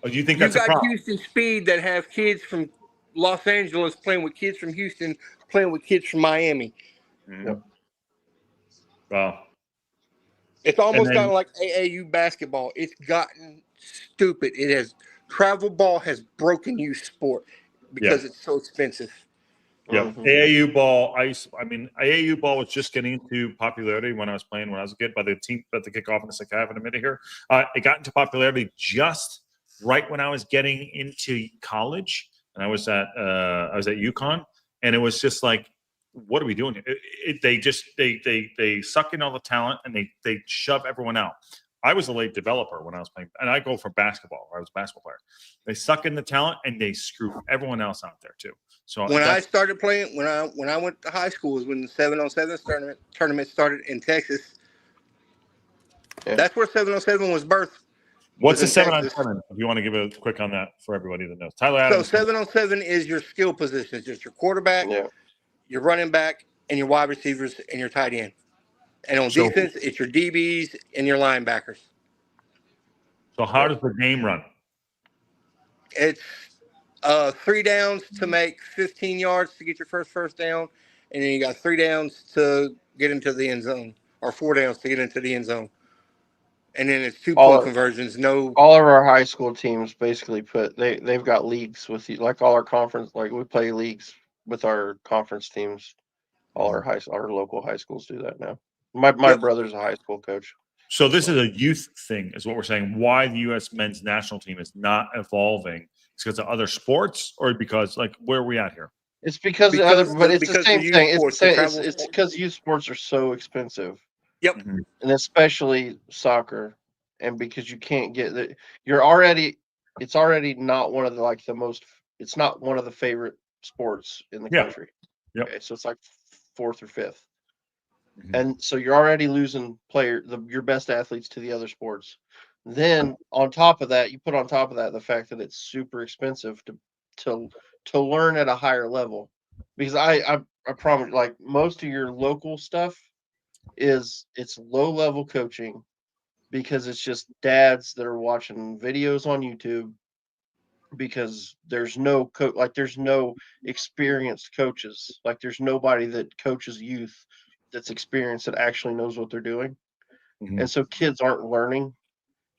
Oh, do you think that's a problem? You've got Houston Speed that have kids from Los Angeles playing with kids from Houston, playing with kids from Miami. Yep. Well, it's almost gotten like AAU basketball. It's gotten stupid. Travel ball has broken you sport because it's so expensive. Yeah, AAU ball. AAU ball was just getting into popularity when I was a kid. By the team at the kickoff in the second half in a minute here, it got into popularity just right when I was getting into college, and I was at UConn, and it was just like, what are we doing here? They suck in all the talent and they shove everyone out. I was a late developer when I was playing, and I go for basketball. I was a basketball player. They suck in the talent, and they screw everyone else out there too. So when I started playing, when I went to high school, was when the 7-on-7 tournament started in Texas. Yeah. That's where 7-on-7 was birthed. What's the 7-on-7? If you want to give a quick on that for everybody that knows, Tyler Adams. So 7-on-7 is your skill positions. It's your quarterback, your running back, and your wide receivers and your tight end. And on defense, it's your DBs and your linebackers. So how does the game run? It's 3 downs to make 15 yards to get your first down, and then you got 3 downs to get into the end zone, or 4 downs to get into the end zone. And then it's 2-point conversions. All of our high school teams basically they've got leagues with you, like all our conference, like we play leagues with our conference teams. All our local high schools do that now. My brother's a high school coach. So this is a youth thing, is what we're saying. Why the U.S. men's national team is not evolving? It's because of other sports, or because, like, where are we at here? It's because it's the same thing. It's because youth sports are so expensive. Yep. Mm-hmm. And especially soccer, and because you can't get that, it's already not one of the it's not one of the favorite sports in the country. Yep. Okay, so it's like 4th or 5th. Mm-hmm. And so you're already losing your best athletes to the other sports. Then on top of that, you put on top of that the fact that it's super expensive to learn at a higher level. Because I promise, like, most of your local stuff it's low level coaching, because it's just dads that are watching videos on YouTube, because there's no there's no experienced coaches. Like, there's nobody that coaches youth that's experienced that actually knows what they're doing. Mm-hmm. And so kids aren't learning.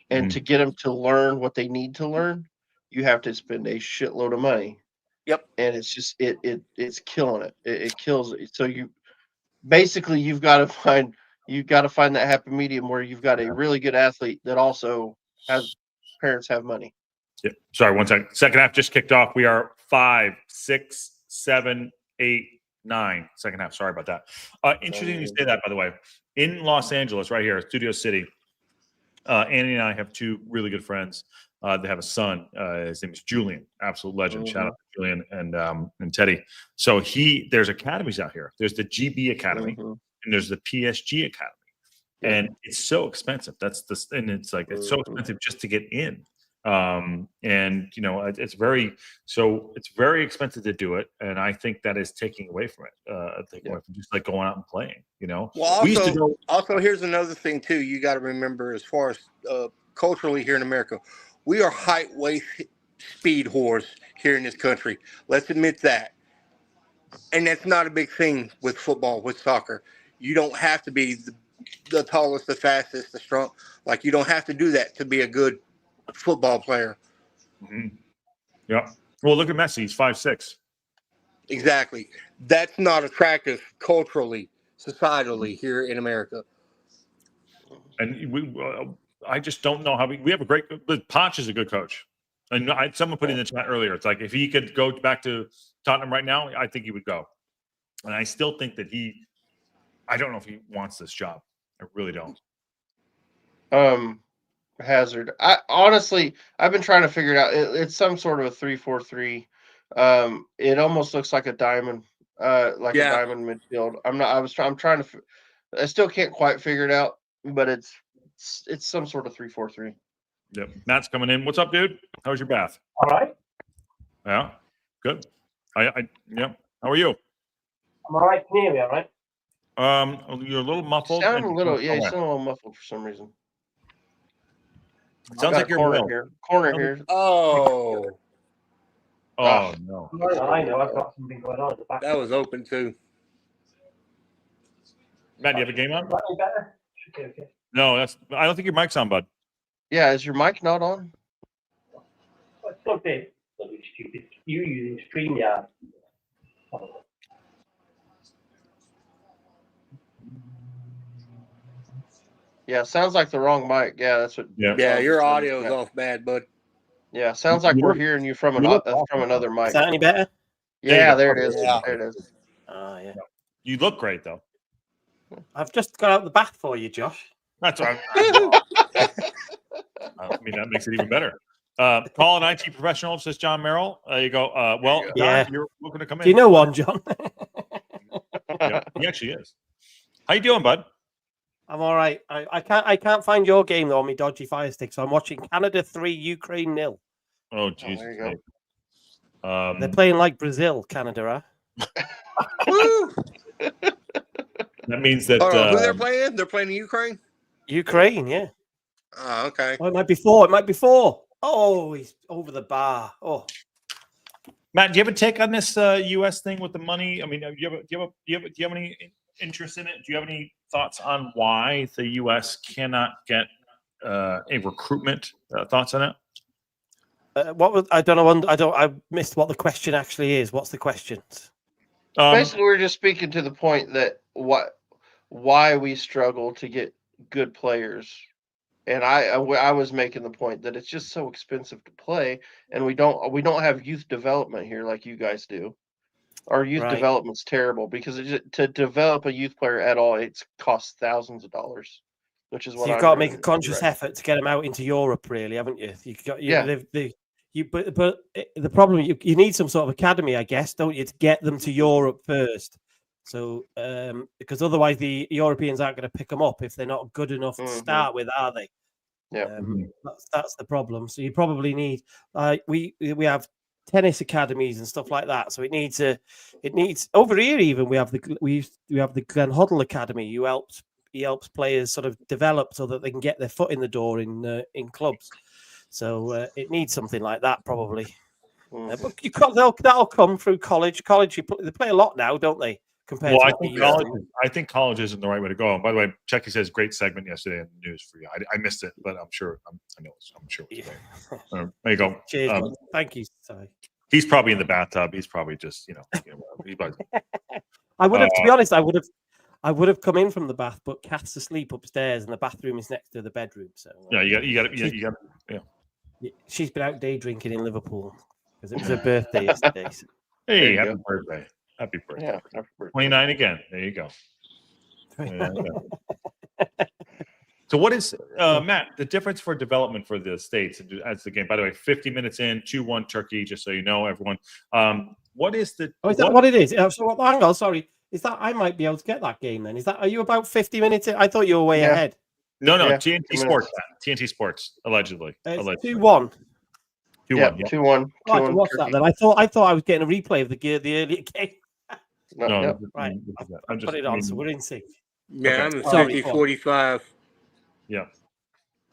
And to get them to learn what they need to learn, you have to spend a shitload of money. Yep. And it's just it's killing it. It kills it. So you've got to find that happy medium where you've got a really good athlete that also has parents have money. Yeah. Sorry, 1 second. Second half just kicked off. We are 5, 6, 7, 8, 9. Second half. Sorry about that. Interesting you say that, by the way. In Los Angeles, right here, Studio City, Annie and I have 2 really good friends. They have a son. His name is Julian, absolute legend. Mm-hmm. Shout out to Julian and Teddy. So there's academies out here. There's the GB Academy, and there's the PSG Academy, and it's so expensive. And it's like it's so expensive just to get in. And it's very expensive to do it, and I think that is taking away from it. Away from just like going out and playing. Well, also here's another thing too. You got to remember, as far as culturally here in America, we are height, weight, speed whores here in this country. Let's admit that. And that's not a big thing with football, with soccer. You don't have to be the tallest, the fastest, the strong. Like, you don't have to do that to be a good football player. Mm-hmm. Yeah. Well, look at Messi. He's 5'6". Exactly. That's not attractive culturally, societally here in America. And I just don't know how we have a great. Poch is a good coach, and someone put in the chat earlier. It's like, if he could go back to Tottenham right now, I think he would go. And I still think that I don't know if he wants this job. I really don't. Hazard. I've been trying to figure it out. It's some sort of a 3-4-3. It almost looks like a diamond, a diamond midfield. I'm trying to. I still can't quite figure it out, but it's some sort of 3-4-3. Yep. Matt's coming in. What's up, dude? How was your bath? All right. Yeah. Good. Yeah. How are you? I'm all right. Can you hear me all right? You're a little muffled. You sound a little muffled for some reason. It sounds like you're corner here. Oh. Oh, no. I know. I've got something going on at the back. That was open too. Matt, do you have a game on? Better? Should be okay. No, I don't think your mic's on, bud. Yeah, is your mic not on? It's plugged in. Bloody stupid. You using StreamYard. Yeah, sounds like the wrong mic. Yeah, that's what. Yeah, your audio is off bad, bud. Yeah, sounds like we're hearing you from another mic. Is that any better? Yeah, there it is. Yeah. There it is. Oh, yeah. You look great, though. I've just got out the bath for you, Josh. That's right. I mean, that makes it even better. Call an IT professional, says John Merrill. You go. Well, John, Yeah. you're welcome to come in. Do you know one, John? Yeah, he actually is. How you doing, bud? I'm all right. I can't find your game though on my dodgy Fire Stick, so I'm watching Canada 3, Ukraine 0. Oh, Jesus. there you go. They're playing like Brazil, Canada, Woo! That means that Hold on, who they're playing? They're playing Ukraine? Ukraine, yeah. Oh, okay. Oh, it might be 4. It might be 4. Oh, he's over the bar. Oh, Matt, do you have a take on this U.S. thing with the money? I mean, do you have any interest in it? Do you have any thoughts on why the U.S. cannot get a recruitment? Thoughts on it? what was I don't know. I missed what the question actually is. What's the question? Basically, we're just speaking to the point that why we struggle to get good players. And I was making the point that it's just so expensive to play, and we don't have youth development here like you guys do. Our youth development's terrible because to develop a youth player at all, it costs thousands of dollars, which is what you've got to make a conscious effort to get them out into Europe, really, haven't you? But the problem you need some sort of academy, I guess, don't you, to get them to Europe first. So because otherwise the Europeans aren't going to pick them up if they're not good enough to start with, are they? Yeah, that's the problem. So you probably need we have tennis academies and stuff like that. So it needs over here even we have the Glenn Hoddle Academy who helps players sort of develop so that they can get their foot in the door in clubs. So it needs something like that probably. But that'll come through college. College they play a lot now, don't they? Well, I think college isn't the right way to go. And by the way, Chucky says great segment yesterday in the news for you. I missed it, but I'm sure I'm sure it was great. There you go. Cheers, thank you. Sorry. He's probably in the bathtub. He's probably just I would have, to be honest, I would have come in from the bath, but Kat's asleep upstairs, and the bathroom is next to the bedroom. So yeah, you got yeah. She's been out day drinking in Liverpool because it was her birthday yesterday. So. Hey, happy birthday. Happy birthday. Yeah, happy birthday. 29 again. There you go. So what is, Matt, the difference for development for the States as the game? By the way, 50 minutes in, 2-1 Turkey, just so you know, everyone. What is the... Oh, is that what it is? So, hang on, sorry. Is that, I might be able to get that game then. Are you about 50 minutes in? I thought you were way ahead. No, TNT Sports. TNT Sports, allegedly. 2-1. 2-1. 2-1. I can watch that then. I thought I was getting a replay of the earlier game. No. Right. I'll put it on, so we're in sync. Yeah, I'm 50-45. Yeah,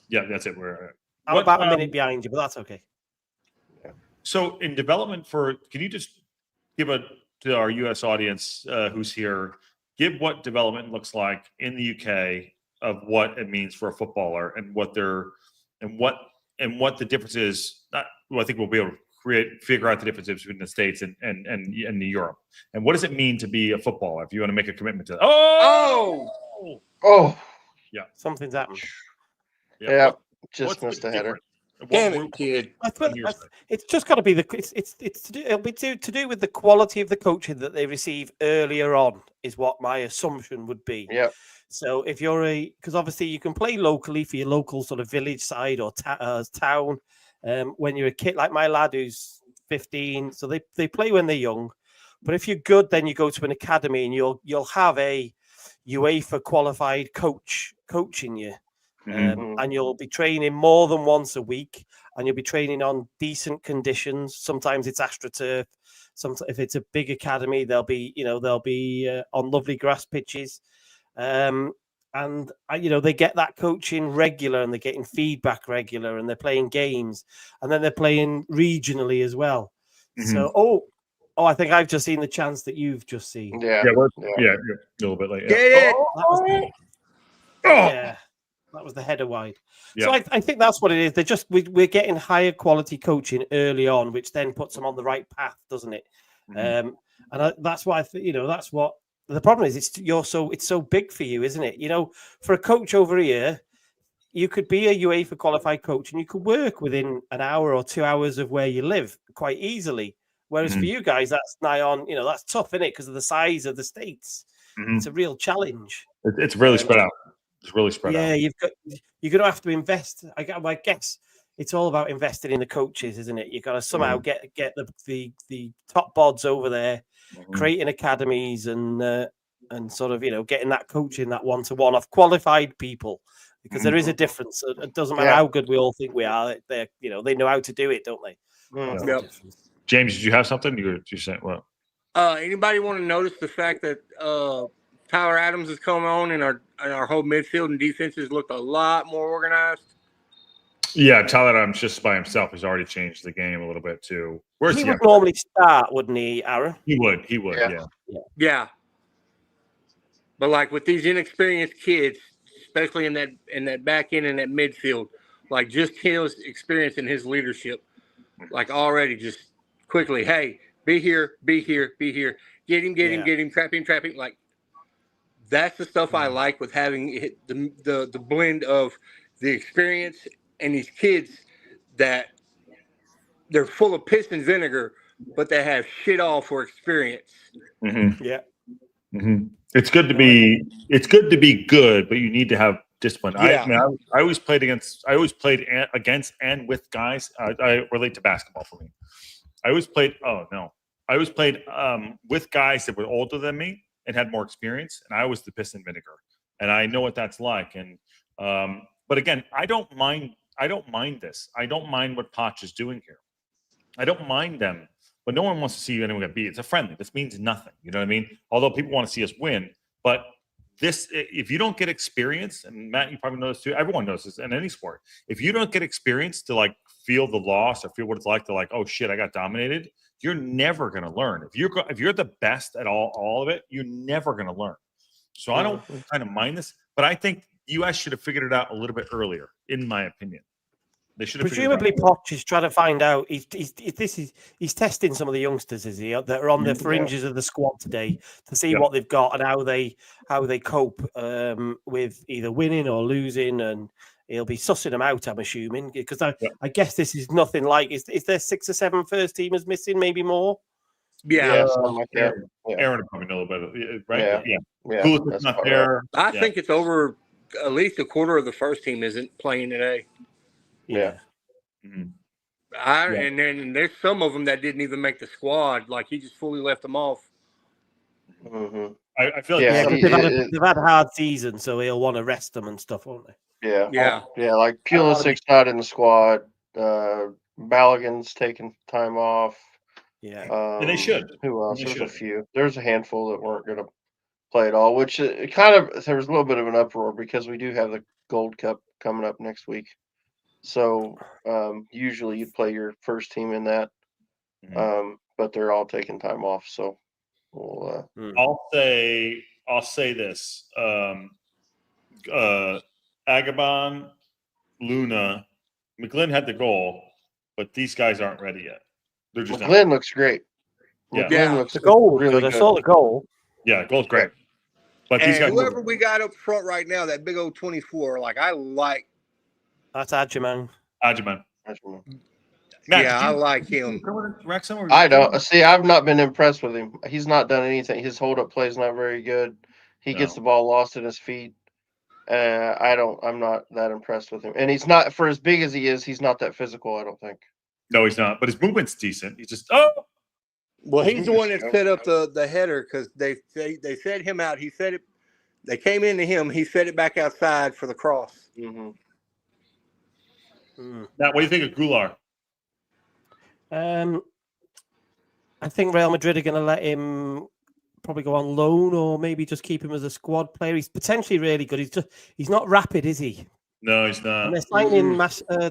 that's it. I'm about a minute behind you, but that's okay. So in development can you just give to our U.S. audience who's here, give what development looks like in the UK of what it means for a footballer and what the difference is. I think we'll be able to figure out the differences between the States and Europe. And what does it mean to be a footballer if you want to make a commitment to that? Oh. Yeah. Something's happened. Yeah. Just missed a header. Damn it, kid. It's just got to be it'll be to do with the quality of the coaching that they receive earlier on is what my assumption would be. Yeah. So if you're because obviously you can play locally for your local sort of village side or town. When you're a kid, like my lad who's 15, so they play when they're young. But if you're good, then you go to an academy and you'll have a UEFA qualified coach coaching you. And you'll be training more than once a week, and you'll be training on decent conditions. Sometimes it's AstroTurf. If it's a big academy, they'll be on lovely grass pitches. And they get that coaching regular, and they're getting feedback regular, and they're playing games, and then they're playing regionally as well. So, I think I've just seen the chance that you've just seen. Yeah, a little bit late. Get it? Yeah. That was the header wide. Yeah. So I think that's what it is. We're getting higher quality coaching early on, which then puts them on the right path, doesn't it? That's why that's what the problem is. It's so big for you, isn't it? For a coach over here, you could be a UEFA qualified coach and you could work within an hour or 2 hours of where you live quite easily. Whereas for you guys, that's nigh on. That's tough, isn't it? Because of the size of the states. It's a real challenge. It's really spread out. It's really spread out. Yeah, you're going to have to invest. I guess it's all about investing in the coaches, isn't it? You've got to somehow get the top bods over there, creating academies and sort of getting that coaching, that one-to-one of qualified people, because there is a difference. It doesn't matter how good we all think we are. They know how to do it, don't they? Yep. James, did you have something? You said what? Anybody want to notice the fact that Tyler Adams has come on and our whole midfield and defenses looked a lot more organized? Yeah, Tyler Adams just by himself has already changed the game a little bit too. Where's he would normally start, wouldn't he, Aaron? He would, yeah. But like with these inexperienced kids, especially in that back end and that midfield, like just his experience and his leadership, like already just quickly, hey, be here, get him, trap him. Like that's the stuff I like with having the blend of the experience and these kids that they're full of piss and vinegar, but they have shit all for experience. Yeah. It's good to be good, but you need to have discipline. Yeah. I always played against and with guys. I relate to basketball for me. I always played with guys that were older than me and had more experience, and I was the piss and vinegar, and I know what that's like. And but again, I don't mind this. I don't mind what Poch is doing here. I don't mind them, but no one wants to see anyone get beat. It's a friendly. This means nothing. You know what I mean? Although people want to see us win, but this, if you don't get experience, and Matt, you probably know this too. Everyone knows this in any sport. If you don't get experience to like feel the loss or feel what it's like to like, oh shit, I got dominated, you're never going to learn. If you're the best at all of it, you're never going to learn. So I don't kind of mind this, but I think US should have figured it out a little bit earlier, in my opinion. They should have. Presumably, Poch is trying to find out. He's testing some of the youngsters, is he? That are on the fringes of the squad today to see what they've got and how they cope with either winning or losing, and he'll be sussing them out. I'm assuming, because I guess this is nothing like. Is there 6 or 7 first teamers missing? Maybe more. Yeah, something like that. Aaron will probably know a little bit, right? Yeah. Coolest not there. I think it's over. At least a quarter of the first team isn't playing today. Yeah. And then there's some of them that didn't even make the squad. Like he just fully left them off. I feel like they've had a hard season, so he'll want to rest them and stuff, won't they? Yeah. Like Pulisic's not in the squad. Balogun's taking time off. Yeah. And they should. Who else? There's a few. There's a handful that weren't going to play at all, which it kind of, there was a little bit of an uproar because we do have the Gold Cup coming up next week. So usually you play your first team in that, but they're all taking time off. So we'll, I'll say this: Agabon, Luna, McGlynn had the goal, but these guys aren't ready yet. They're just McGlynn looks great. Yeah, looks the goal really good. good. I saw the goal. Yeah, goal's great. But and these guys, whoever we got up front right now, that big old 24, like I like. That's Adjaman. Matt, I like him. Wrexham, I don't see. I've not been impressed with him. He's not done anything. His hold-up play is not very good. He gets the ball lost at his feet. I'm not that impressed with him. And he's not, for as big as he is, he's not that physical, I don't think. No, he's not. But his movement's decent. He's just Well, he's the one that set up the header because they set him out. He set it. They came into him. He set it back outside for the cross. Now, what do you think of Goulart? I think Real Madrid are going to let him probably go on loan, or maybe just keep him as a squad player. He's potentially really good. He's not rapid, is he? No, he's not. And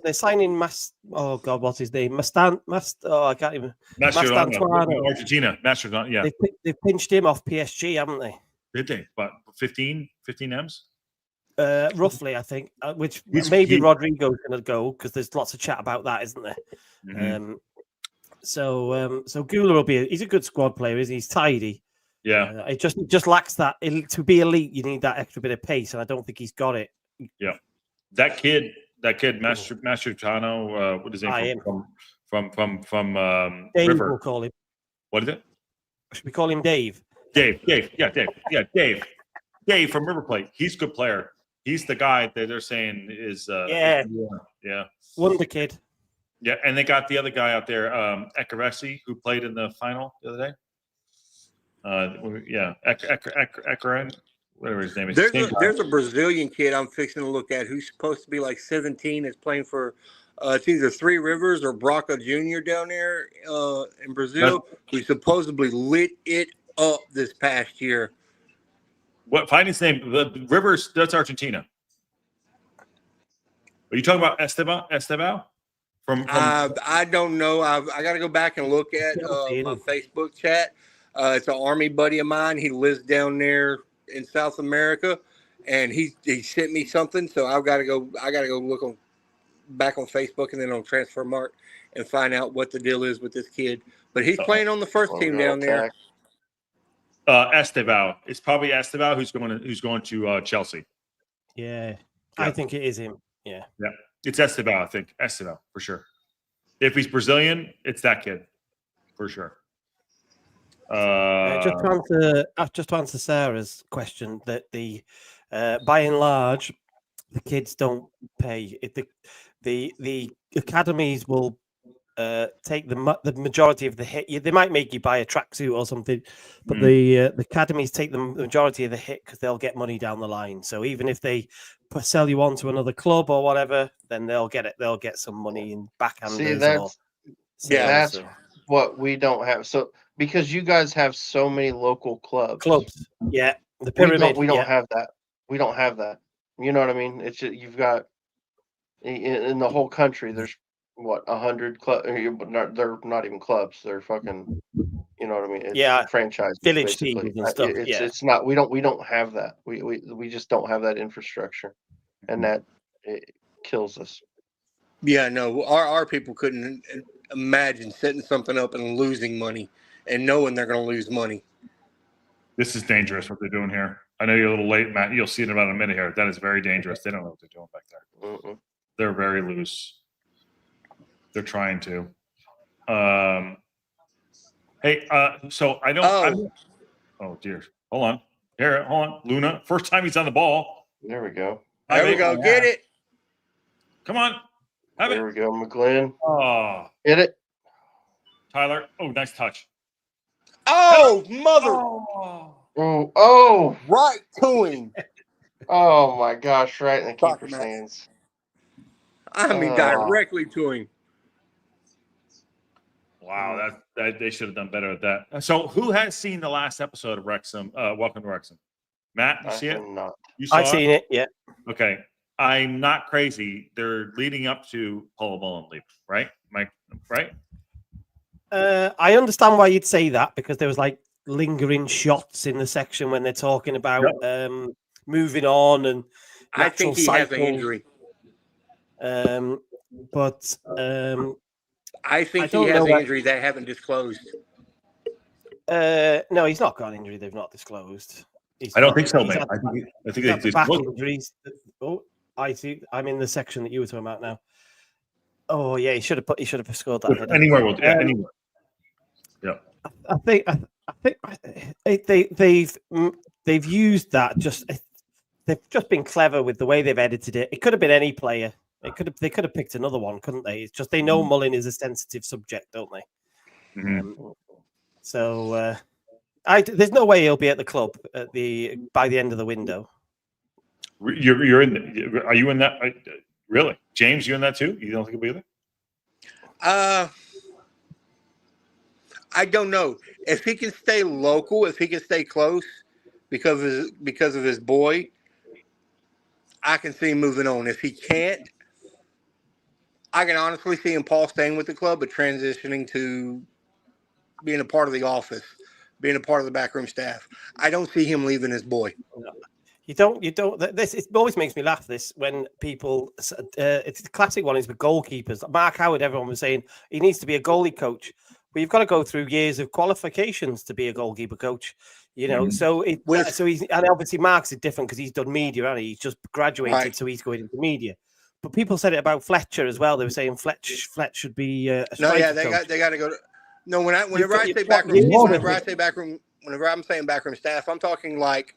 they're signing oh God, what's his name? I can't even. Mascherano. Argentina. Mascherano, yeah. They've pinched him off PSG, haven't they? Did they? But 15 M's? Roughly, I think. Which maybe Rodrigo's going to go because there's lots of chat about that, isn't there? So Goulart he's a good squad player, isn't he? He's tidy. Yeah. It just lacks that. To be elite, you need that extra bit of pace, and I don't think he's got it. Yeah. That kid, Mascherano, what is his name from Dave, River? we'll call him. What is it? Should we call him Dave? Dave. Yeah, Dave. Dave from River Plate. He's a good player. He's the guy that they're saying is Yeah. Wonder Kid. Yeah, and they got the other guy out there, Ekaresi, who played in the final the other day. Ekaran, whatever his name is. There's a Brazilian kid I'm fixing to look at who's supposed to be like 17. Is playing for it's either Three Rivers or Braca Junior down there in Brazil, who supposedly lit it up this past year. What? Find his name. The Rivers. That's Argentina. Are you talking about Estevao? From I don't know. I got to go back and look at my Facebook chat. It's an Army buddy of mine. He lives down there in South America, and he sent me something. So I got to go look back on Facebook and then on Transfermarkt and find out what the deal is with this kid. But he's playing on the first team down there. Estevao. It's probably Estevao who's going to Chelsea. Yeah, I think it is him. Yeah. It's Estevao, I think. Estevao, for sure. If he's Brazilian, it's that kid, for sure. Just to answer Sarah's question, that the by and large, the kids don't pay. The academies will take the majority of the hit. They might make you buy a tracksuit or something, but the academies take the majority of the hit because they'll get money down the line. So even if they sell you on to another club or whatever, then they'll get it. They'll get some money in backhanders. That's what we don't have. So because you guys have so many local clubs, yeah, the pyramid. We don't have that. We don't have that. You know what I mean? It's just, you've got in the whole country. There's 100 clubs. They're not even clubs. They're fucking. You know what I mean? It's franchise village teams and stuff. It's not. We don't have that. We just don't have that infrastructure, and that it kills us. Yeah, no, our people couldn't imagine setting something up and losing money and knowing they're going to lose money. This is dangerous what they're doing here. I know you're a little late, Matt. You'll see it in about a minute here. That is very dangerous. They don't know what they're doing back there. Mm-mm. They're very loose. They're trying to. Hey, so I don't. Oh dear. Hold on. Here, hold on. Luna. First time he's on the ball. There we go. There we go. Get it. Come on. Have there we go, McGlynn. Oh. Hit it. Tyler. Oh, nice touch. Oh, mother. Oh. Right to him. Oh, my gosh. Right in the keeper's hands. I mean, directly to him. Wow, that they should have done better at that. So, who has seen the last episode of Wrexham? Welcome to Wrexham. Matt, you see it? Not. I've seen it. Yeah. Okay, I'm not crazy. They're leading up to Paul Mullen leaving, right? Am I right? I understand why you'd say that because there was like lingering shots in the section when they're talking about moving on and I think he has an injury. But I think he has an injury they haven't disclosed. No, he's not got an injury they've not disclosed. I don't think so, man. I think they back injuries. Oh, I see. I'm in the section that you were talking about now. Oh yeah, he should have scored that. Anywhere will do. Anywhere. Yeah. I think they've used that they've just been clever with the way they've edited it. It could have been any player. They could have picked another one, couldn't they? It's just they know Mullin is a sensitive subject, don't they? Mm-hmm. So there's no way he'll be at the club by the end of the window. You're in. Are you in that? Really, James? You in that too? You don't think he'll be there? I don't know if he can stay local, if he can stay close because of his boy. I can see him moving on. If he can't, I can honestly see him staying with the club, but transitioning to being a part of the office, being a part of the backroom staff. I don't see him leaving his boy. You don't. It always makes me laugh. This when people, it's the classic one is with goalkeepers. Mark Howard, everyone was saying he needs to be a goalie coach, but you've got to go through years of qualifications to be a goalkeeper coach. You know, so he's and obviously Mark's is different because he's done media, and he's just graduated, so he's going into media. But people said it about Fletcher as well. They were saying Fletch should be a no, yeah, they got to go to. No, whenever I say backroom, whenever I'm saying backroom staff, I'm talking like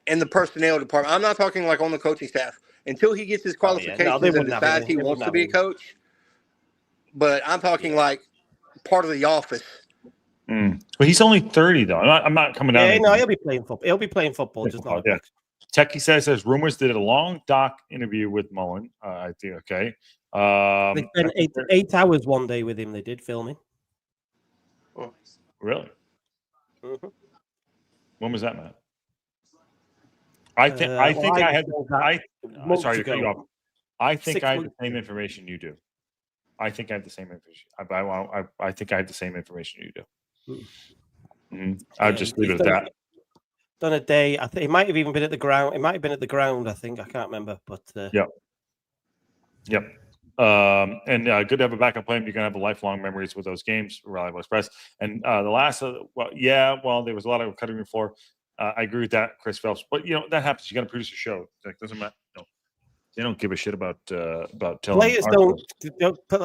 in the personnel department. I'm not talking like on the coaching staff. Until he gets his qualifications they and wouldn't have decides any. he They wants wouldn't to have be a any. coach. But I'm talking like part of the office. But he's only 30 though. I'm not coming down. Yeah, no, he'll be playing football. He'll be playing football, just not. Yeah. Techie says there's rumors did a long doc interview with Mullen. I think okay. They spent 8 hours one day with him. They did filming. Really? Mm-hmm. When was that, Matt? I think I had. Sorry to cut you off. I think I have the same information you do. I think I have the same information. I think I have the same information you do. I'll just leave it at that. Done a day. I think it might have even been at the ground. It might have been at the ground. I think I can't remember, but Yep. And good to have a backup plan. You're gonna have lifelong memories with those games. Reliable Express. And the last, there was a lot of cutting room floor. I agree with that, Chris Phelps. But that happens. You got to produce a show. Like, doesn't matter. No, they don't give a shit about telling.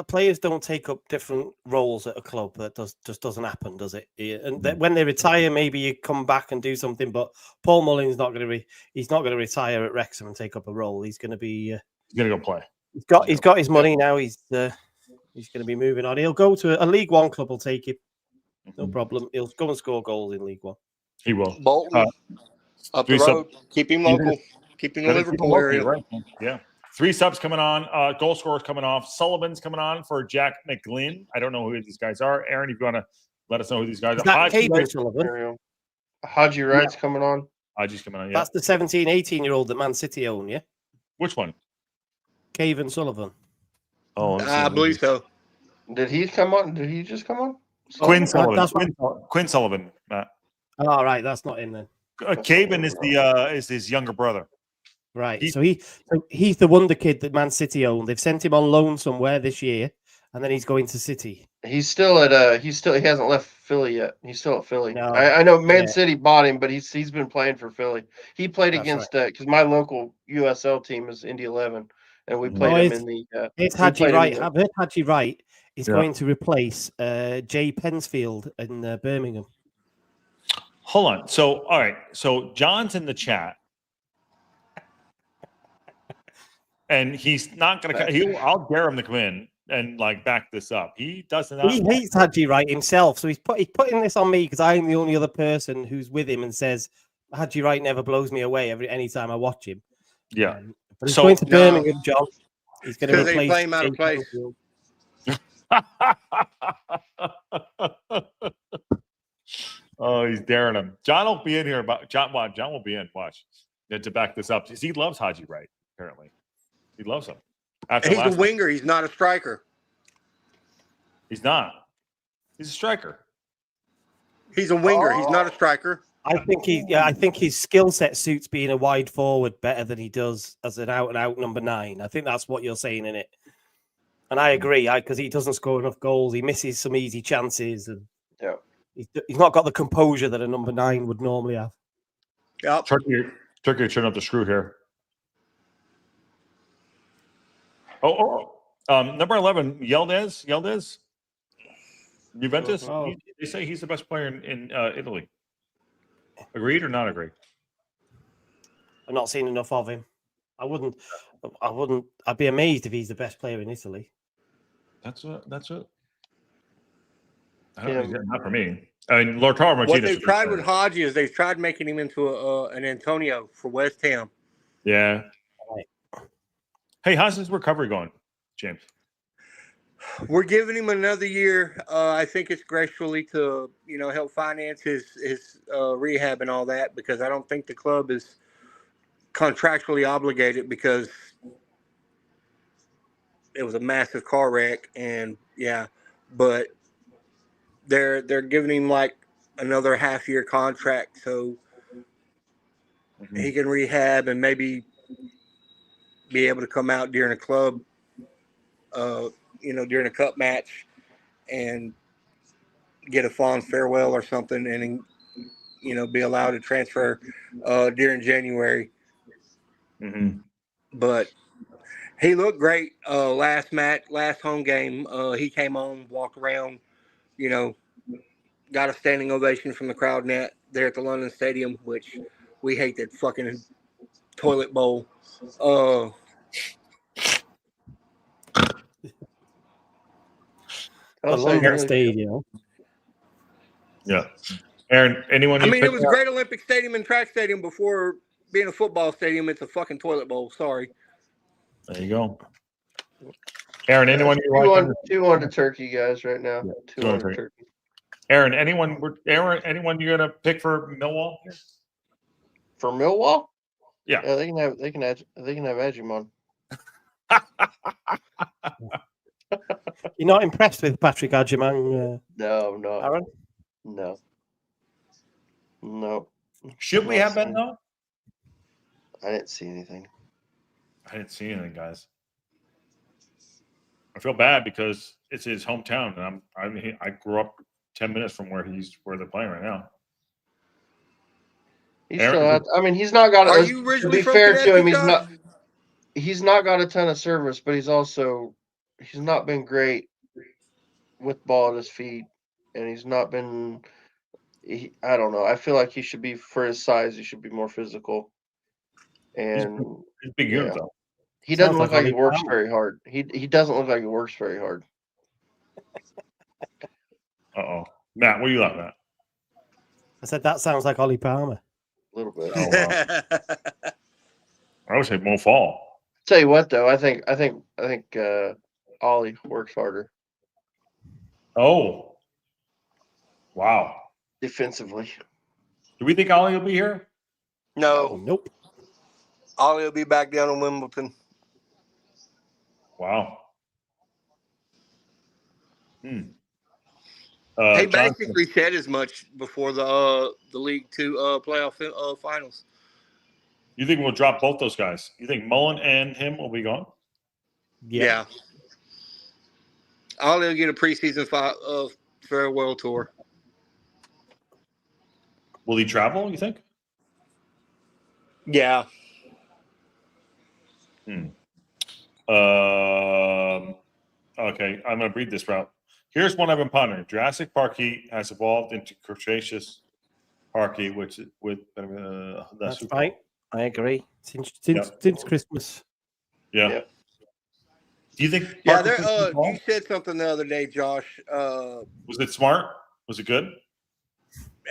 Players don't take up different roles at a club. That just doesn't happen, does it? And when they retire, maybe you come back and do something. But Paul Mullen's not going to he's not going to retire at Wrexham and take up a role. He's going to be. He's going to go play. He's got his money now. He's going to be moving on. He'll go to a League One club. Will take him. No problem. He'll go and score goals in League One. He will. Bolton up the road. Keep him local. Keep him in the Liverpool area. Right? Yeah. 3 subs coming on. Goal scorers coming off. Sullivan's coming on for Jack McGlynn. I don't know who these guys are. Aaron, if you want to let us know who these guys are. Haji Wright's coming on. Haji's coming on. Yeah. That's the 17, 18-year-old that Man City own. Yeah. Which one? Caven Sullivan. Oh, I believe so. Did he come on? Did he just come on? Quinn Sullivan. Quinn Sullivan, Matt. Oh, right, that's not in then. Caven is is his younger brother. Right. So he's the wonder kid that Man City own. They've sent him on loan somewhere this year, and then he's going to City. He's still at he hasn't left Philly yet. He's still at Philly. No. I know Man City bought him, but he's been playing for Philly. He played against because my local USL team is Indy 11, and we played him in the. It's Haji Wright. I've heard Haji Wright is going to replace Jay Pensfield in Birmingham. Hold on. So, all right. So, John's in the chat. And he's not going to – I'll dare him to come in and, back this up. He doesn't – He hates Haji Wright himself. So, he's putting this on me because I'm the only other person who's with him and says Haji Wright never blows me away any time I watch him. Yeah. But he's going to Birmingham, John. He's going to replace – play him out of place. Oh, he's daring him. John will be in here. John will be in. Watch to back this up. He loves Haji Wright. Apparently, he loves him. He's a winger. He's not a striker. He's not. He's a striker. He's a winger. He's not a striker. I think his skill set suits being a wide forward better than he does as an out and out number 9. I think that's what you're saying in it. And I agree, because he doesn't score enough goals. He misses some easy chances, and he's not got the composure that a number 9 would normally have. Yep. Turkey turning up the screw here. Number 11, Yildiz. Juventus. They say he's the best player in Italy. Agreed or not agreed? I've not seen enough of him. I'd be amazed if he's the best player in Italy. That's it. Not for me. I mean, Lautaro Martinez. What they've tried with Haji is they've tried making him into an Antonio for West Ham. Yeah. Right. Hey, how's his recovery going, James? We're giving him another year. I think it's gracefully to help finance his rehab and all that, because I don't think the club is contractually obligated, because it was a massive car wreck, and but they're giving him another half-year contract so he can rehab and maybe be able to come out during a club, during a cup match and get a fond farewell or something, and be allowed to transfer during January. Mm-hmm. But he looked great last home game. He came on, walked around, got a standing ovation from the crowd there at the London Stadium, which We hate that fucking toilet bowl. The Also, London really- Stadium. Yeah. Aaron, anyone? I you mean, it pick was a great Olympic stadium and track stadium before being a football stadium. It's a fucking toilet bowl. Sorry. There you go. Aaron, anyone you like? 2-1 to Turkey, guys, right now. Yeah, 2-1 to 2-1 Turkey. Aaron, anyone you're gonna pick for Millwall? For Millwall? Yeah. They can have Agumon. You're not impressed with Patrick Agumang, No. Aaron? No. Should we have been though? I didn't see anything. I didn't see anything, guys. I feel bad because it's his hometown, and I grew up 10 minutes from where they're playing right now. He's not got. Are To you originally be from fair to him, Connecticut, Josh? he's not got a ton of service, but he's not been great with ball at his feet, and he's not been. I don't know. I feel like he should be, for his size, he should be more physical. And He's big unit though. he doesn't look like he Ollie works Palmer. very hard. He doesn't look like he works very hard. Uh-oh. Matt, what do you like, Matt? I said that sounds like Ollie Palmer. A little bit. Oh, wow. I would say Mo Fall. Tell you what, though, I think Ollie works harder Oh. Wow. defensively. Do we think Ollie will be here? No. Nope. Ollie will be back down in Wimbledon. Wow. He Johnson, basically said as much before the League Two playoff finals. you think we'll drop both those guys? You think Mullen and him will be gone? Yeah. Ollie will get a preseason farewell tour. Will he travel, you think? Yeah. Okay, I'm going to read this route. Here's one I've been pondering. Jurassic Parky has evolved into Cretaceous Parky, which with That's right. I agree. Since Christmas. Yeah. Yeah. Do you think? Yeah, Parky you evolved? said something the other day, Josh. Was it smart? Was it good?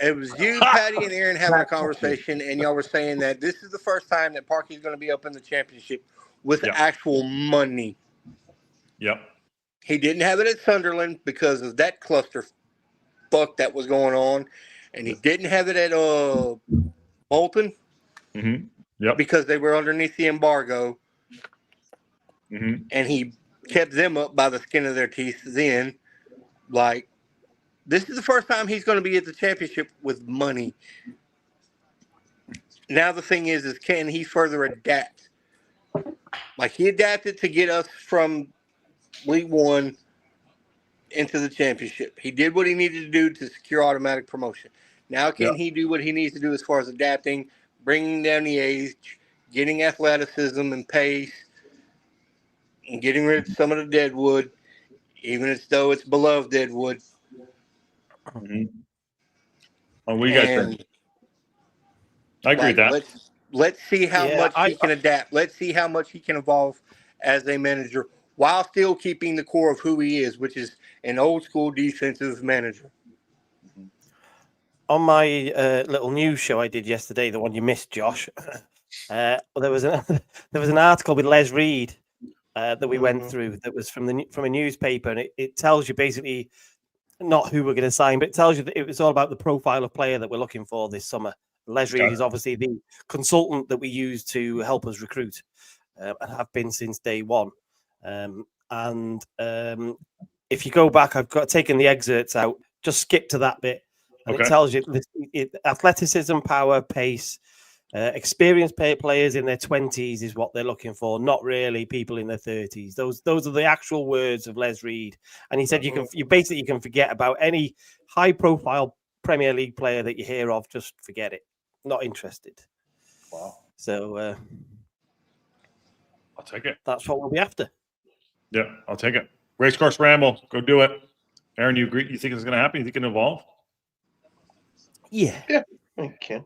It was you, Patty, and Aaron having a conversation, and y'all were saying that this is the first time that Parky's going to be up in the championship with actual money. Yep. He didn't have it at Sunderland because of that cluster fuck that was going on, and he didn't have it at Bolton Mm-hmm. Yep. because they were underneath the embargo, Mm-hmm. and he kept them up by the skin of their teeth. Then, like, this is the first time he's going to be at the championship with money. Now the thing is can he further adapt? Like, he adapted to get us from League One into the championship. He did what he needed to do to secure automatic promotion. Now can he do what he needs to do as far as adapting, bringing down the age, getting athleticism and pace, and getting rid of some of the deadwood, even as though it's beloved deadwood. Mm-hmm. Oh, what do you guys think? I agree with that. Let's see how much he can adapt. Let's see how much he can evolve as a manager while still keeping the core of who he is, which is an old school defensive manager. On my little news show I did yesterday, the one you missed, Josh, there was an article with Les Reed that we went through that was from a newspaper, and it tells you basically not who we're going to sign, but it tells you that it was all about the profile of player that we're looking for this summer. Les Reed is obviously the consultant that we use to help us recruit and have been since day one. If you go back, I've taken the excerpts out, just skip to that bit. And it tells you athleticism, power, pace, experienced players in their 20s is what they're looking for, not really people in their 30s. Those are the actual words of Les Reed. And he said you can forget about any high profile Premier League player that you hear of, just forget it. Not interested. Wow. So I'll take it. That's what we'll be after. Yeah, I'll take it. Racecourse Ramble, go do it. Aaron, you agree? You think it's going to happen? You think it can evolve? Yeah. Okay.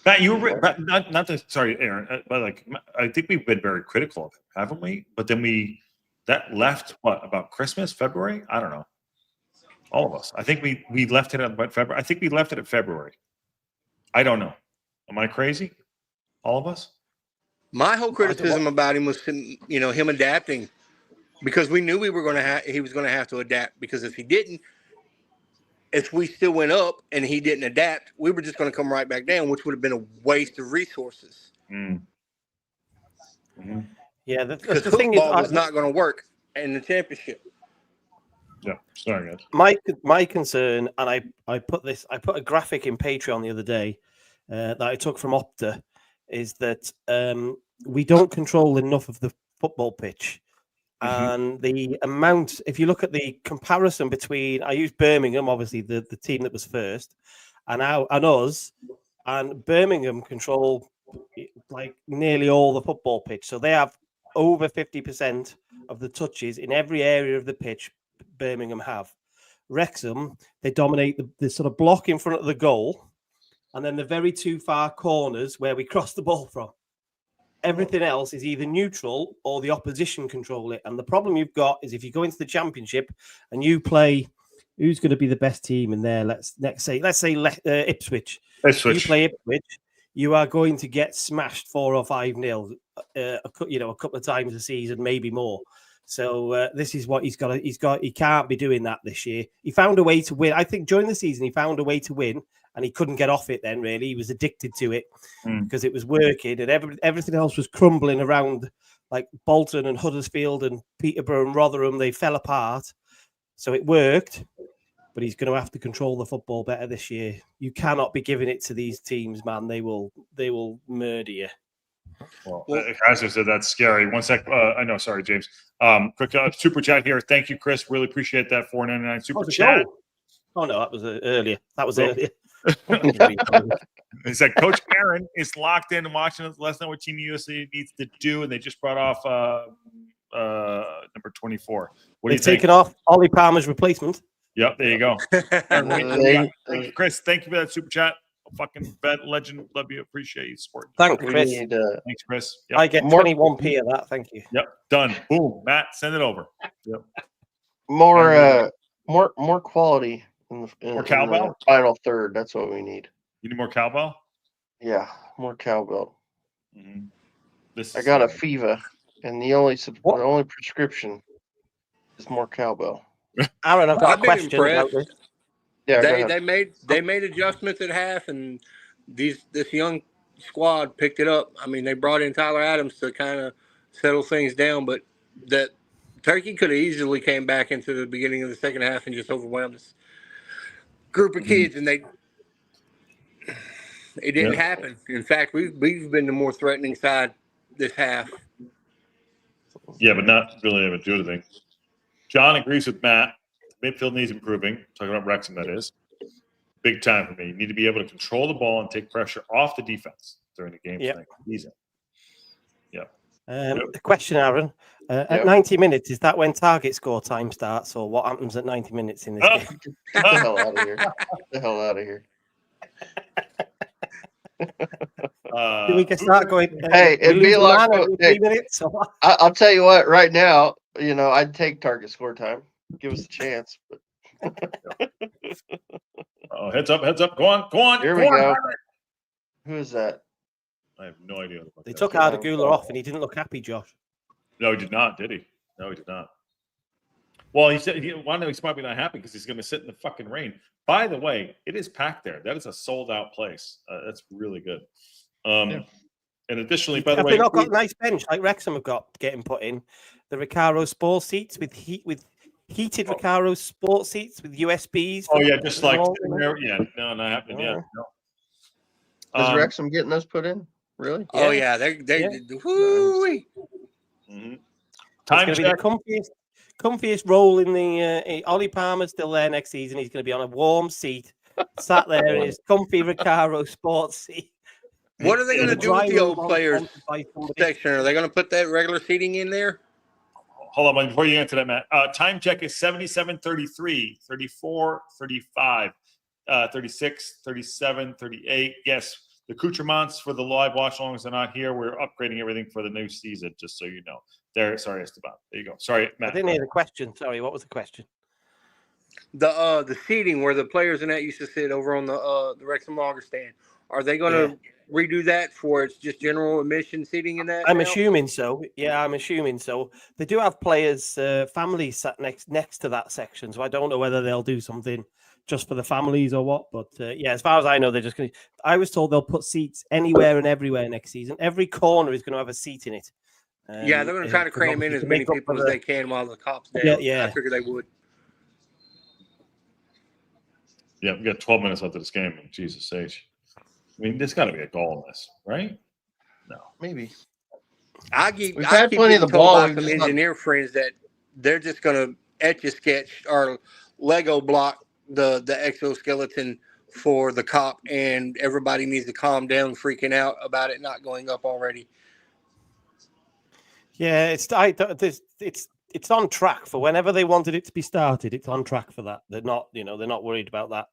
Matt, you were not to, sorry, Aaron, but like I think we've been very critical of him, haven't we? But then that left about Christmas, February? I don't know. All of us. I think we left it at about February. I think we left it at February. I don't know. Am I crazy? All of us? My whole criticism about him was him adapting, because we knew he was going to have to adapt, because if he didn't, if we still went up and he didn't adapt, we were just going to come right back down, which would have been a waste of resources. Mm-hmm. Yeah, because the thing is, was not going to work in the championship. Yeah, sorry guys. My concern, and I put a graphic in Patreon the other day that I took from Opta, is that we don't control enough of the football pitch. And the amount, if you look at the comparison between, I used Birmingham, obviously the team that was first, and us, and Birmingham control like nearly all the football pitch. So they have over 50% of the touches in every area of the pitch. Birmingham have. Wrexham, they dominate the sort of block in front of the goal, and then the very two far corners where we cross the ball from. Everything else is either neutral or the opposition control it. And the problem you've got is if you go into the championship and you play, who's going to be the best team in there? Let's say Ipswich. You play Ipswich, you are going to get smashed 4 or 5-0, a couple of times a season, maybe more. So this is what he can't be doing that this year. He found a way to win. I think during the season he found a way to win, and he couldn't get off it then, really. He was addicted to it because it was working, and everything else was crumbling around, like Bolton and Huddersfield and Peterborough and Rotherham. They fell apart. So it worked, but he's going to have to control the football better this year. You cannot be giving it to these teams, man. They will murder you. Well, Kaiser said that's scary. One sec. I know. Sorry, James. Quick super chat here. Thank you, Chris. Really appreciate that. $4.99 super chat. Oh no, that was earlier. Earlier. He said Coach Aaron is locked in and watching us. Let us know what Team USA needs to do, and they just brought off number 24. What do you think? Taken off Ollie Palmer's replacement. Yep, there you go. Thank you, Chris. Thank you for that super chat. Fucking bet legend. Love you. Appreciate you supporting. Thanks, Chris. Thanks, Chris. Yep. I get 21p of that. Thank you. Yep. Done. Boom. Matt, send it over. Yep. More quality in more cowbell? The final third. That's what we need. You need more cowbell? Yeah, more cowbell. Mm-hmm. I got a fever, and the only prescription is more cowbell. Aaron, I've got a question about this. Yeah, they made adjustments at half, and this young squad picked it up. I mean, they brought in Tyler Adams to kind of settle things down, but that Turkey could have easily came back into the beginning of the second half and just overwhelmed this group of kids, and it didn't happen. In fact, we've been the more threatening side this half. Yeah, but not really able to do anything. John agrees with Matt. Midfield needs improving. Talking about Wrexham, that is. Big time for me. You need to be able to control the ball and take pressure off the defense during the game. Yeah. The question, Aaron. At 90 minutes, is that when target score time starts, or what happens at 90 minutes in this game? Get the hell out of here. Get the hell out of here. Do we can start going? Hey, it'd be like 3 minutes. I'll tell you what. Right now, I'd take target score time. Give us a chance. But... Oh, heads up! Go on! Here we go. Who is that? I have no idea. They took Ardagula off, and he didn't look happy, Josh. No, he did not. Did he? No, he did not. Well, he said he's probably not happy because he's going to sit in the fucking rain. By the way, it is packed there. That is a sold-out place. That's really good. And additionally, by the way, they've not got a nice bench like Wrexham have got getting put in. The Recaro Sport seats with heated Recaro Sport seats with USBs. Oh yeah, just like there. Yeah, no, not happening yet. No. Is Wrexham getting us put in? Really? Oh yeah, they woo-wee. Mm-hmm. Time check. The comfiest role in the Ollie Palmer's still there next season. He's going to be on a warm seat, sat there in his comfy Recaro Sports seat. What are they going to do with the old players section? Are they going to put that regular seating in there? Hold on, before you answer that, Matt. Time check is 77:33, 34, 35, 36, 37, 38. Yes, The accoutrements for the live watch alongs are not here. We're upgrading everything for the new season, just so you know. There, sorry, Esteban. There you go. Sorry, Matt. I didn't hear the question. Sorry, what was the question? The seating where the players in that used to sit over on the Wrexham Lager stand. Are they going to redo that for it's just general admission seating in that? I'm now? assuming so. Yeah, I'm assuming so. They do have players' families sat next to that section, so I don't know whether they'll do something just for the families or what. But yeah, as far as I know, they're just going to. I was told they'll put seats anywhere and everywhere next season. Every corner is going to have a seat in it. Yeah, they're going to try to cram in as many people as they can while the cop's down. Yeah, yeah. I figured they would. Yeah, we got 12 minutes left of this game. Jesus H. I mean, there's got to be a goal in this, right? No, Maybe. We've had plenty of the ball. By some engineer friends that they're just going to etch a sketch or Lego block the exoskeleton for the cop, and everybody needs to calm down, freaking out about it not going up already. Yeah, it's on track for whenever they wanted it to be started. It's on track for that. They're not worried about that.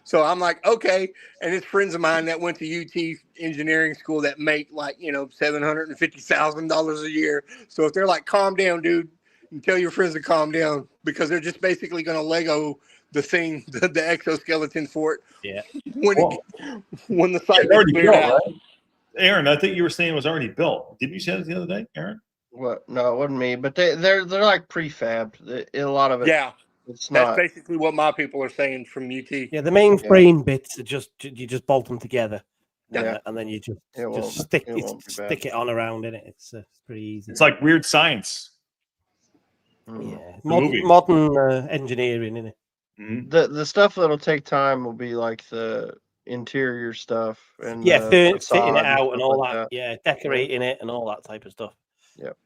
So I'm like, okay. And it's friends of mine that went to UT engineering school that make like, $750,000 a year. So if they're like, calm down, dude, and tell your friends to calm down, because they're just basically going to Lego the thing, the exoskeleton for it. Yeah. When the site already cleared built, out. right? Aaron, I think you were saying it was already built. Didn't you say that the other day, Aaron? What? No, it wasn't me. But they're like prefabbed. A lot of it. Yeah. It's That's not. basically what my people are saying from UT. Yeah, the main frame bits are you just bolt them together, Yeah. and then you just stick it on around in it. It's pretty easy. It's like weird science. Yeah, movie. modern engineering in it. Mm-hmm. The stuff that'll take time will be like the interior stuff and fitting facade it out and all like that. Yeah, decorating it and all that type of stuff. Yep.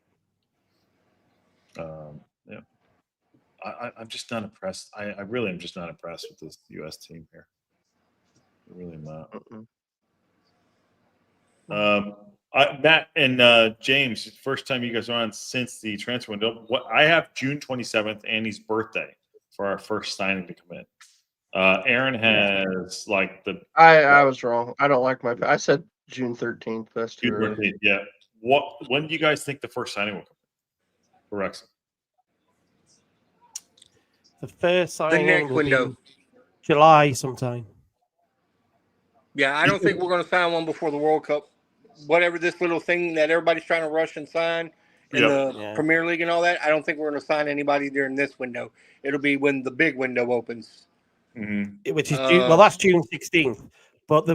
Yeah. I'm just not impressed. I really am just not impressed with this U.S. team here. I really am not. Matt and James, first time you guys are on since the transfer window. I have June 27th, Annie's birthday, for our first signing to come in. Aaron has like the. I was wrong. I don't like I said June 13th. That's too June 13th, yeah. When do you guys think the first signing will come in for Wrexham? The first signing The next will window. be July sometime. Yeah, I don't think we're going to sign one before the World Cup. Whatever this little thing that everybody's trying to rush and sign in the Premier League and all that, I don't think we're going to sign anybody during this window. It'll be when the big window opens. Mm-hmm. Which is that's June 16th. But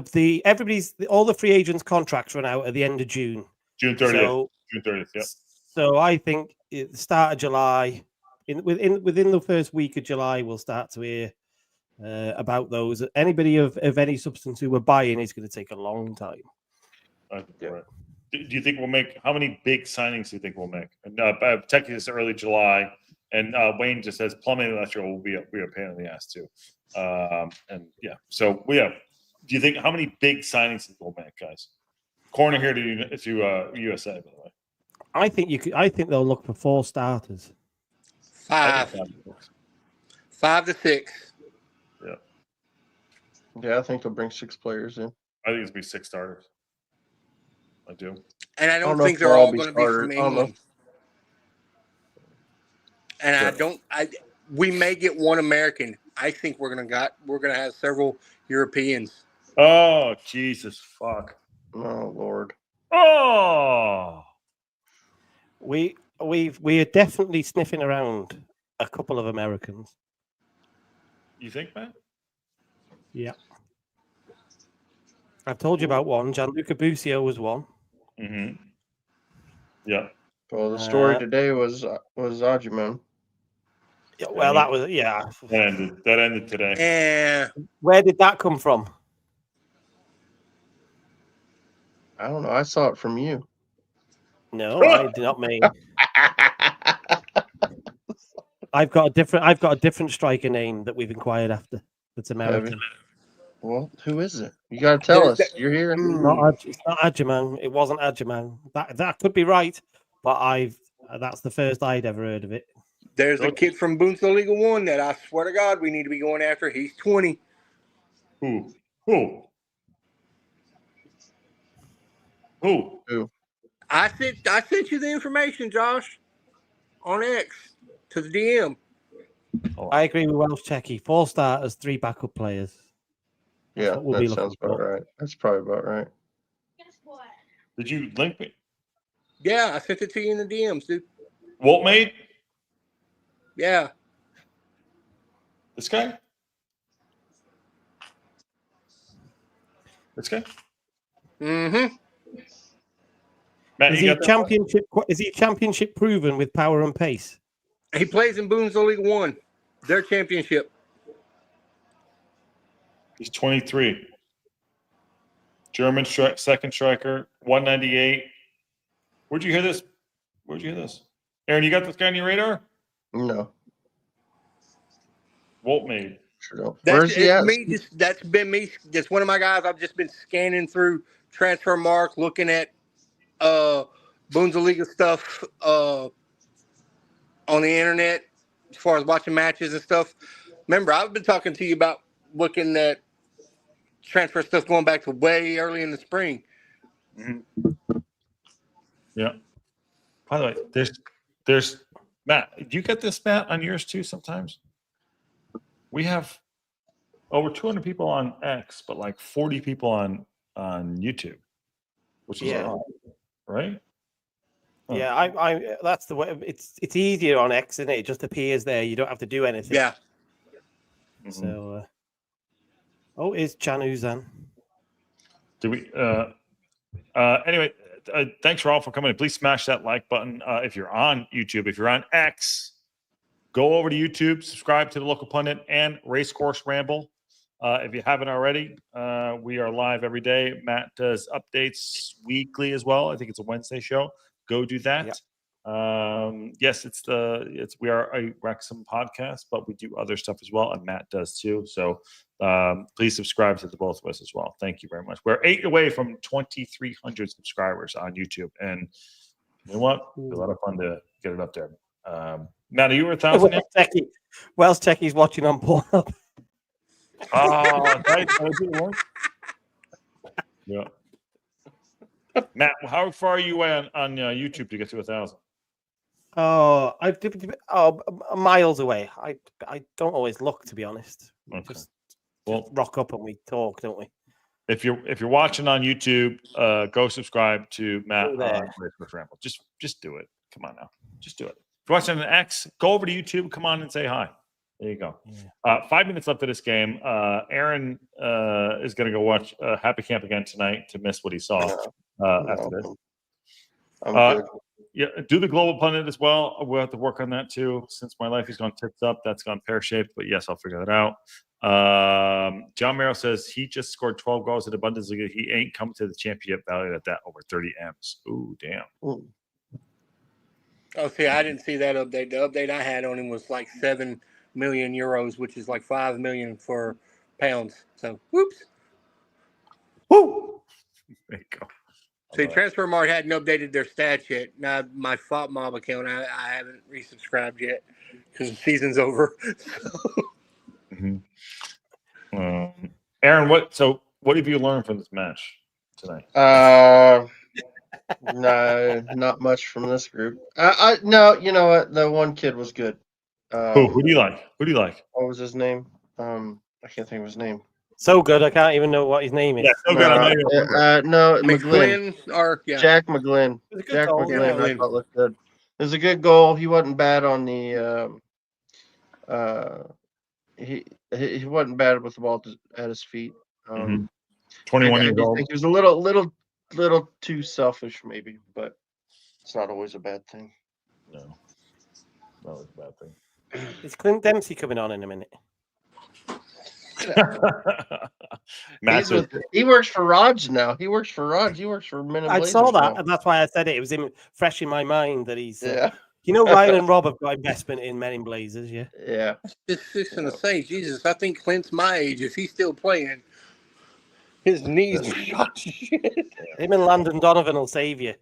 all the free agents' contracts run out at the end of June. June 30th. So, June 30th. Yeah. So I think at the start of July, within the first week of July, we'll start to hear about those. Anybody of any substance who we're buying is going to take a long time. Right. Do you think we'll make? How many big signings do you think we'll make? And technically, it's early July, and Wayne just says plumbing and electrical will be a pain in the ass too. And yeah, so we have. Do you think how many big signings we'll make, guys? Corner here to USA, by the way. I think they'll look for 4 starters. 5 to 6. Yeah. Yeah, I think they'll bring 6 players in. I think it's gonna be 6 starters. I do. And I don't think they're all going to be from England. And we may get one American. I think we're gonna have several Europeans. Oh Jesus fuck! Oh Lord! Oh, we are definitely sniffing around a couple of Americans. You think, Matt? Yeah. I've told you about one. Gianluca Busio was one. Mm-hmm. Yeah. Well, the story today was Ajimon. Yeah, well, that was That ended today. And where did that come from? I don't know. I saw it from you. No, I did not mean. I've got a different striker name that we've inquired after. That's American. Well, who is it? You got to tell us. You're here. It's not Ajimon. It wasn't Ajimon. That could be right, but that's the first I'd ever heard of it. There's a kid from Bundesliga 1 that I swear to God we need to be going after. He's 20. Who? Who? I sent you the information, Josh, on X to the DM. I agree with Welsh Techie. 4 starters, 3 backup players. That's Yeah, what we'll that be sounds looking about for. right. That's probably about right. Did you link me? Yeah, I sent it to you in the DMs, dude. Woltmade? Yeah. This guy? This guy? Mm-hmm. Matt, Is you he got that? championship? Is he championship proven with power and pace? He plays in Bundesliga 1, their championship. He's 23. German second striker, 198. Where'd you hear this? Aaron, you got this guy on your radar? No, Woltmade. sure don't. Where's he at? That's been me. That's one of my guys. I've just been scanning through Transfer Mark, looking at Bundesliga stuff on the internet as far as watching matches and stuff. Remember, I've been talking to you about looking at transfer stuff going back to way early in the spring. Mm-hmm. Yeah. By the way, there's Matt. Do you get this, Matt, on yours too? Sometimes we have over 200 people on X, but like 40 people on YouTube, which is a lot, right? Huh. Yeah, I that's the way. It's easier on X, isn't it? It just appears there. You don't have to do anything. Yeah. Mm-hmm. So, is Chan Uzan? Do we? Anyway, thanks for all for coming in. Please smash that like button if you're on YouTube. If you're on X, go over to YouTube, subscribe to the Local Pundit and Racecourse Ramble. If you haven't already, we are live every day. Matt does updates weekly as well. I think it's a Wednesday show. Go do that. Yep. Yes, we are a Wrexham podcast, but we do other stuff as well, and Matt does too. So please subscribe to the both of us as well. Thank you very much. We're 8 away from 2,300 subscribers on YouTube, and you know what? It's a lot of fun to get it up there. Matt, are you 1,000? Welsh Techie's watching on Pornhub. Oh, right. Yeah. Matt, how far are you on YouTube to get to 1,000? Miles away. I don't always look, to be honest. Okay. Just rock up and we talk, don't we? If you're watching on YouTube, go subscribe to Matt on Racecourse Ramble. Just do it. Come on now, just do it. If you're watching on X, go over to YouTube. Come on and say hi. There you go. Yeah. 5 minutes left of this game. Aaron is going to go watch Happy Camp again tonight to miss what he saw after this. I'm good. Yeah, do the Global Pundit as well. We'll have to work on that too. Since my life has gone tits up, that's gone pear-shaped. But yes, I'll figure that out. John Merrill says he just scored 12 goals in the Bundesliga. He ain't come to the championship valued at that over 30 M's. Ooh, damn. Ooh. Oh, see, I didn't see that update. The update I had on him was like 7 million euros, which is like 5 million for pounds. So, whoops. Woo! There you go. See, Transfermarkt hadn't updated their stats yet. Now, my FOTMob account, I haven't resubscribed yet because the season's over. Aaron, what have you learned from this match tonight? No, not much from this group. No, you know what? The one kid was good. Who do you like? What was his name? I can't think of his name. So good, I can't even know what his name is. Yeah, so good. No, McGlynn. Jack McGlynn. Jack McGlynn. I thought looked good. It was a good goal. He wasn't bad on the. He wasn't bad with the ball at his feet. 21 years old. I think he was a little too selfish, maybe, but it's not always a bad thing. No, not always a bad thing. Is Clint Dempsey coming on in a minute? He works for Raj now. He works for Raj. He works for Men in I Blazers saw that, now. and that's why I said it. It was fresh in my mind that he's. Yeah. You know, Ryan and Rob have got investment in Men in Blazers, yeah. Yeah. Just gonna say, Jesus, I think Clint's my age. If he's still playing, his knees are shot to shit. Him and Landon Donovan will save you.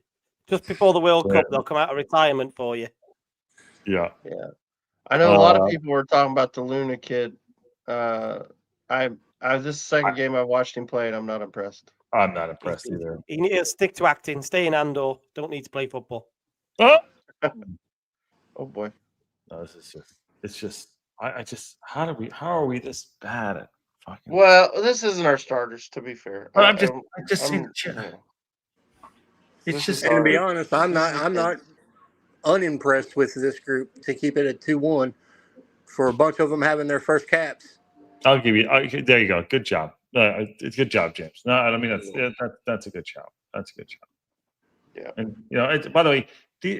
Just before the World Cup, they'll come out of retirement for you. Yeah. I know a lot of people were talking about the Luna kid. I This second game I watched him play, and I'm not impressed. I'm not impressed either. He needs to stick to acting, stay in Andor. Don't need to play football. Oh, Oh boy. no, this is just. It's just. I just. How are we this bad at fucking? Well, this isn't our starters, to be fair. But I'm just saying. I'm- It's just. And to be honest, I'm not unimpressed with this group to keep it at 2-1 for a bunch of them having their first caps. I'll give you. There you go. Good job. It's good job, James. No, I mean that's a good job. That's a good job. Yeah. And by the way,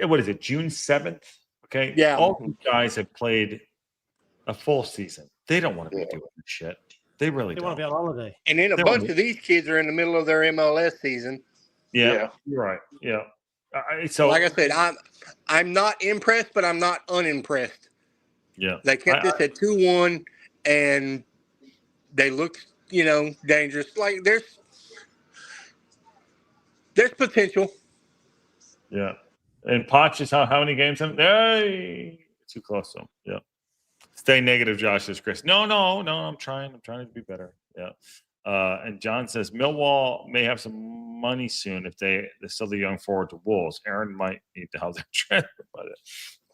what is it? June 7th. Okay. Yeah. All these guys have played a full season. They don't want to be Yeah. doing this shit. They really They don't. want to be on holiday. And then a They're bunch on- of these kids are in the middle of their MLS season. Yeah. You're right. Yeah. So Like I said, I'm not impressed, but I'm not unimpressed. yeah. They kept this at 2-1, and they looked, dangerous. Like there's potential. Yeah. And Poch is how many games? Hey, too close to him. Yeah. Stay negative, Josh, says Chris. No. I'm trying to be better. Yeah. And John says Millwall may have some money soon if they sell the young forward to Wolves. Aaron might need to help their transfer. But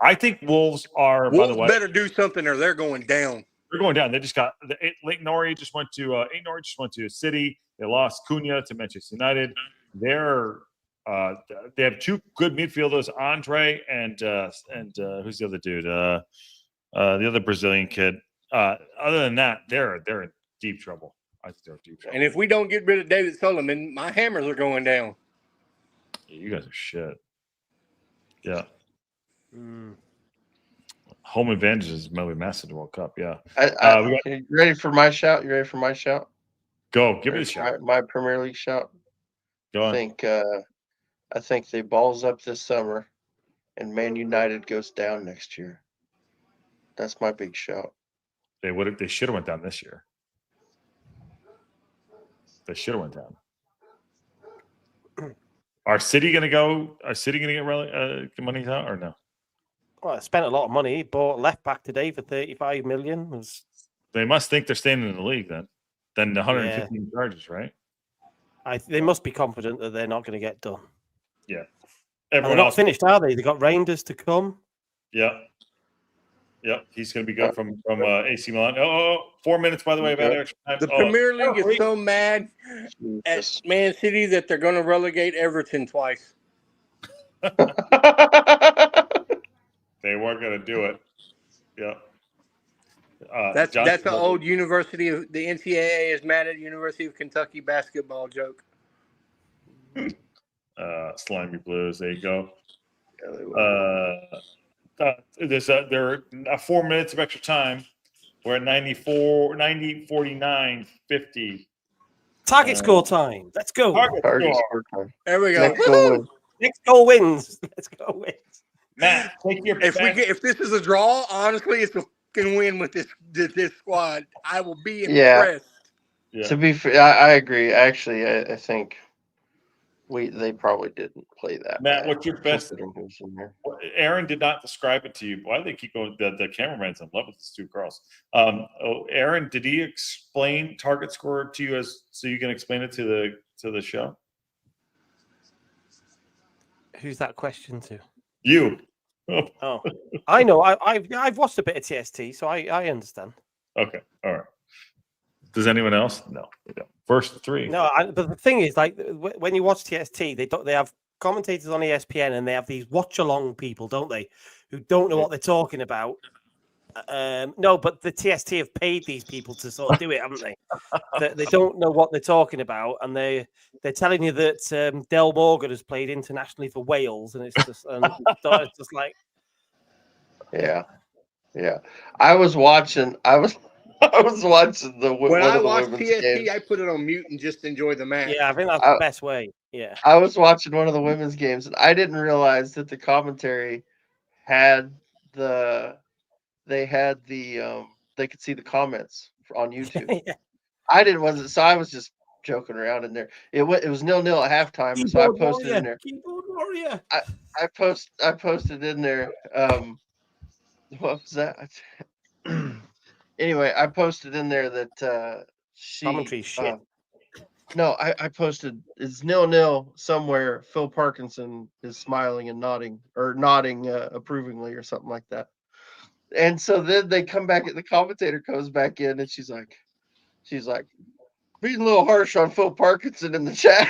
I think Wolves are. Wolves by the way, better do something, or they're going down. they're going down. They just got Lake Norrie just went to City. They lost Cunha to Manchester United. They have two good midfielders, Andre and who's the other dude? The other Brazilian kid. Other than that, they're in deep trouble. I think they're in deep trouble. And if we don't get rid of David Sullivan, my Hammers are going down. Yeah, you guys are shit. Yeah. Mm. Home advantage is maybe massive in the World Cup. Yeah. You ready for my shout? You ready for my shout? Go. Give it a shot. My Premier League shout. Go on. I think they balls up this summer, and Man United goes down next year. That's my big shout. They should have went down this year. They should have went down. Are City going to get money out or no? Well, I spent a lot of money. Bought left back today for 35 million. They must think they're staying in the league then. Then the 115 charges, right? They must be confident that they're not going to get done. Yeah. And they're not finished, are they? They got Reinders to come. Yeah. Yep, he's going to be good from AC Milan. 4 minutes, by the way, about extra time. The Premier League is so mad at Man City that they're going to relegate Everton twice. They weren't going to do it. Yeah. That's an old University of the NCAA is mad at University of Kentucky basketball joke. Slimy Blues. There you go. Yeah, they will. There are 4 minutes of extra time. We're at 49, 50. Target score time. Let's go. Target score time. There we go. Next goal wins. Next goal wins. Let's go wins. Matt, take your If this is a draw, honestly, it's a fucking win with this squad. I will be Yeah. impressed. Yeah. To be fair, I agree. Actually, I think they probably didn't play that. Matt, bad, what's your best? considering who's in there. Aaron did not describe it to you. Why do they keep going? The cameraman's in love with these two girls. Aaron, did he explain target score to you so you can explain it to the show? Who's that question to? You. Oh, I know. I've watched a bit of TST, so I understand. Okay. All right. Does anyone else? No, they don't. First three. No, but the thing is, like when you watch TST, they have commentators on ESPN, and they have these watch-along people, don't they, who don't know what they're talking about. No, but the TST have paid these people to sort of do it, haven't they? They don't know what they're talking about, and they're telling you that Del Morgan has played internationally for Wales, and it's just like, Yeah. I was watching the When I watch women's TST, games. I put it on mute and just enjoy the match. yeah, I think that's the best way. Yeah. I was watching one of the women's games, and I didn't realize that the commentary had they could see the comments on YouTube. Yeah. So I was just joking around in there. It was 0-0 at halftime, so I posted in there. Keyboard warrior. I posted in there. What was that? Anyway, I posted in there that Commentary shit. No, I posted it's 0-0 somewhere. Phil Parkinson is smiling and nodding approvingly or something like that. And so then they come back, the commentator comes back in, and she's like, being a little harsh on Phil Parkinson in the chat.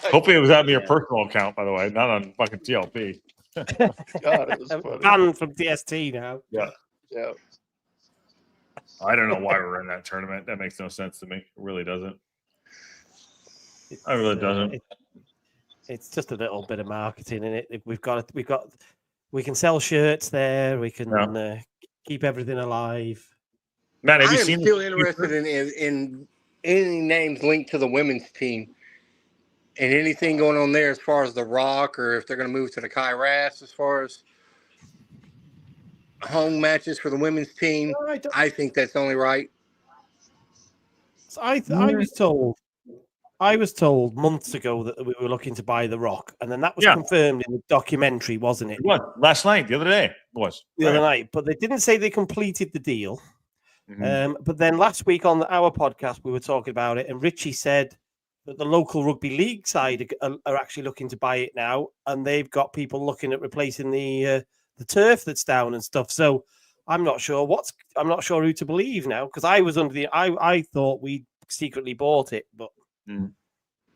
Hopefully it was on your personal account, by the way, not on fucking TLP. God, it was funny. Banned from DST now. Yeah. I don't know why we're in that tournament. That makes no sense to me. It really doesn't. It really doesn't. It's just a little bit of marketing in it. We can sell shirts there. We can keep everything alive. Matt, have you I'm seen? still interested in any names linked to the women's team and anything going on there as far as The Rock, or if they're going to move to the Kai Rass as far as home matches for the women's team. I think that's only right. So I was told months ago that we were looking to buy The Rock, and then that was confirmed in the documentary, wasn't it? It was last night, the other day. It was the other night, but they didn't say they completed the deal. But then last week on our podcast, we were talking about it, and Richie said that the local rugby league side are actually looking to buy it now, and they've got people looking at replacing the turf that's down and stuff. So I'm not sure who to believe now, because I was under I thought we secretly bought it, but.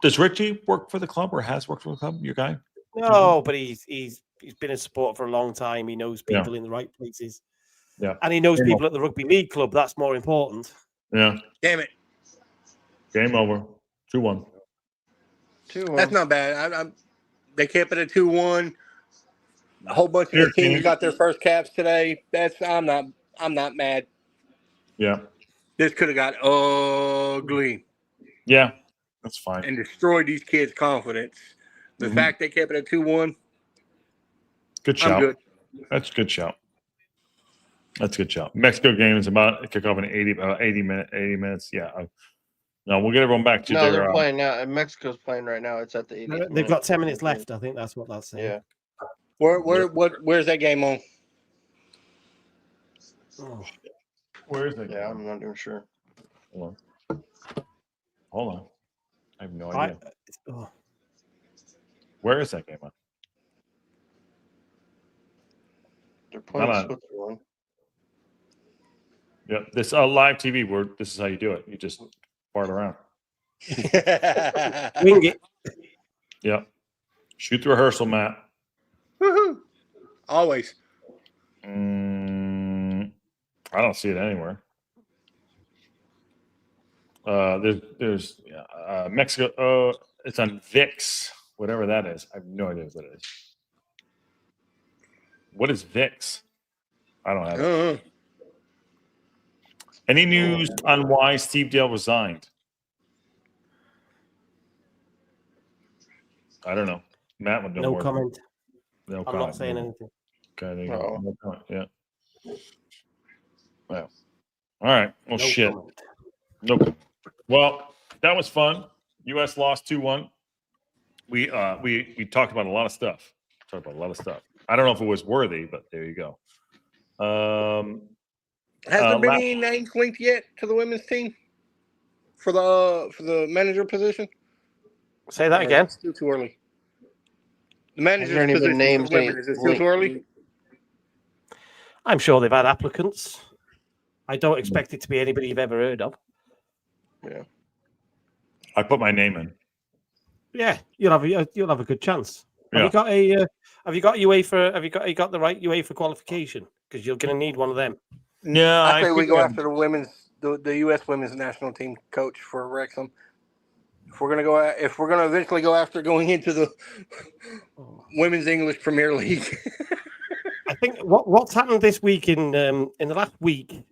Does Richie work for the club or has worked for the club? Your guy? No, but he's been a supporter for a long time. He knows people in the right places. Yeah, and he knows people at the rugby league club. That's more important. Yeah. Damn it. Game over. 2-1. 2-1. That's not bad. They kept it at 2-1. A whole bunch of the teams got their first caps today. I'm not mad. Yeah. This could have got ugly. Yeah, that's fine. And destroyed these kids' confidence. The fact they kept it at 2-1. Good shout. I'm good. That's a good shout. That's a good shout. Mexico game is about to kick off in 80 minutes. Yeah. No, we'll get everyone back to their. They're playing now. Mexico's playing right now. It's at the 80. They've got 10 minutes left. I think that's what that's saying. Yeah. Where's that game on? Oh. Where is it? Yeah, I'm not even sure. Hold on. I have no idea. Where is that game on? They're playing Switzerland. Yeah, this live TV. This is how you do it. You just fart around. Wing it. Yeah. Shoot the rehearsal, Matt. Woohoo! Always. I don't see it anywhere. There's Mexico. It's on VIX, whatever that is. I have no idea what it is. What is VIX? I don't have it. Any news on why Steve Dale resigned? I don't know. Matt would know No more. comment. No I'm comment. not saying anything. Okay, there you go. No comment. Yeah. Well. All right. Well, shit. Comment. Nope. Well, that was fun. U.S. lost 2-1. We talked about a lot of stuff. I don't know if it was worthy, but there you go. Has there been any names linked yet to the women's team for the manager position? Say that again. It's still too early. The manager's Any position names for women, is it still too early? I'm sure they've had applicants. I don't expect it to be anybody you've ever heard of. Yeah. I put my name in. Yeah, you'll have a good chance. Yeah. Have you got UEFA? Have you got the right UEFA qualification? Because you're going to need one of them. No, I say we go after the U.S. women's national team coach for Wrexham. If we're gonna eventually go after going into the women's English Premier League. I think what's happened this week in the last week,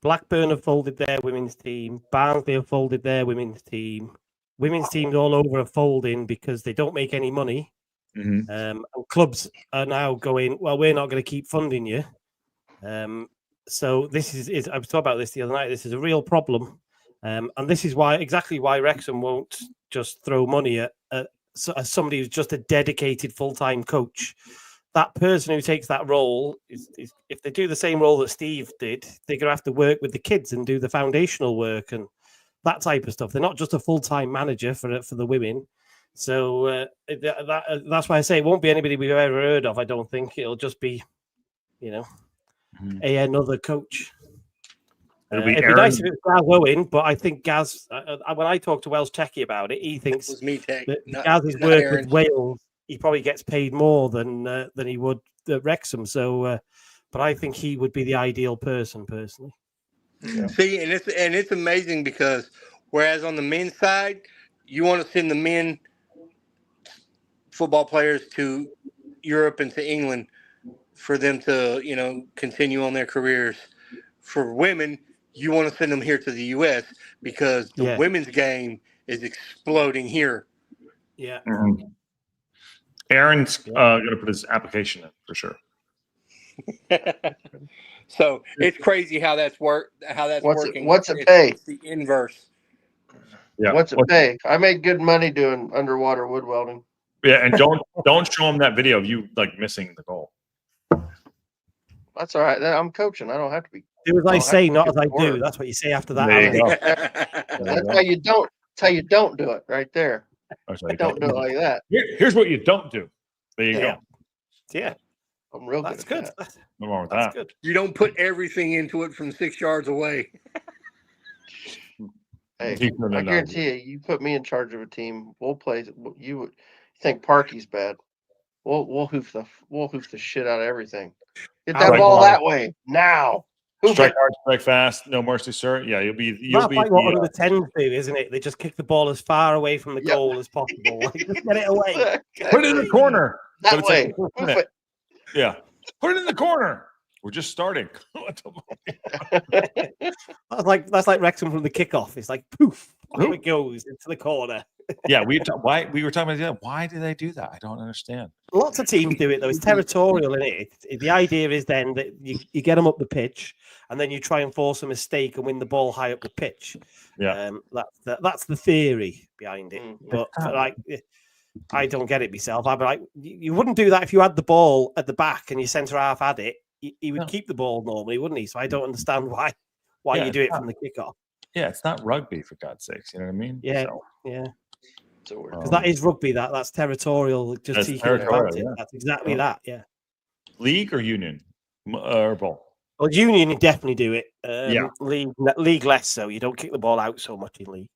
Blackburn have folded their women's team, Barnsley have folded their women's team. Women's teams all over are folding because they don't make any money. And clubs are now going, well, we're not going to keep funding you. So this is I was talking about this the other night. This is a real problem. And this is exactly why Wrexham won't just throw money at somebody who's just a dedicated full-time coach. that person who takes that role is if they do the same role that Steve did, they're going to have to work with the kids and do the foundational work and that type of stuff. They're not just a full-time manager for the women. So that's why I say it won't be anybody we've ever heard of. I don't think it'll just be, another coach. It'd be it'd be nice if it was Gaz Owen, but I think Gaz, when I talked to Welsh Techie about it, he thinks It was me, Tech. that Not Gaz's work Aaron. with Wales, he probably gets paid more than he would at Wrexham. So, but I think he would be the ideal person, personally. Yeah. See, and it's amazing because whereas on the men's side, you want to send the men football players to Europe and to England for them to, continue on their careers. For women, you want to send them here to the U.S. because the women's game is exploding here. Yeah. Mm-hmm. Aaron's going to put his application in for sure. So it's crazy how that's working. What's it pay? It's the inverse. Yeah. What's it pay? I made good money doing underwater wood welding. Yeah, and don't show him that video of you like missing the goal. That's all right. I'm coaching. I don't have to be. Do as I say, not as I do. That's what you say after that. There you go. That's how you don't. That's how you don't do it. Right there. Don't do it like that. Here's what you don't do. There you go. Yeah. I'm real That's good. good. No wrong with That's that. good. You don't put everything into it from 6 yards away. Hey, I guarantee you put me in charge of a team. We'll play. You think Parky's bad? We'll hoof the shit out of everything. Get that ball that way now. Strike hard, strike fast, no mercy, sir. Yeah, you'll be. That's like what under the 10s do, isn't it? They just kick the ball as far away from the goal as possible. Like, just get it away. Put it in the corner. That way. Yeah, put it in the corner. We're just starting. That's like Wrexham from the kickoff. It's like poof, off it goes into the corner. Yeah, we were talking about that. Why do they do that? I don't understand. Lots of teams do it though. It's territorial, isn't it? The idea is then that you get them up the pitch, and then you try and force a mistake and win the ball high up the pitch. Yeah, that's the theory behind it. But like, I don't get it myself. I'd be like, you wouldn't do that if you had the ball at the back and your centre half had it. He would keep the ball normally, wouldn't he? So I don't understand why you do it from the kickoff. Yeah, it's not rugby for God's sakes. You know what I mean? Yeah, because that is rugby. That's territorial. Just that's territorial. Yeah. That's exactly that. Yeah. League or union or both? Well, union you definitely do it. League less so. You don't kick the ball out so much in league.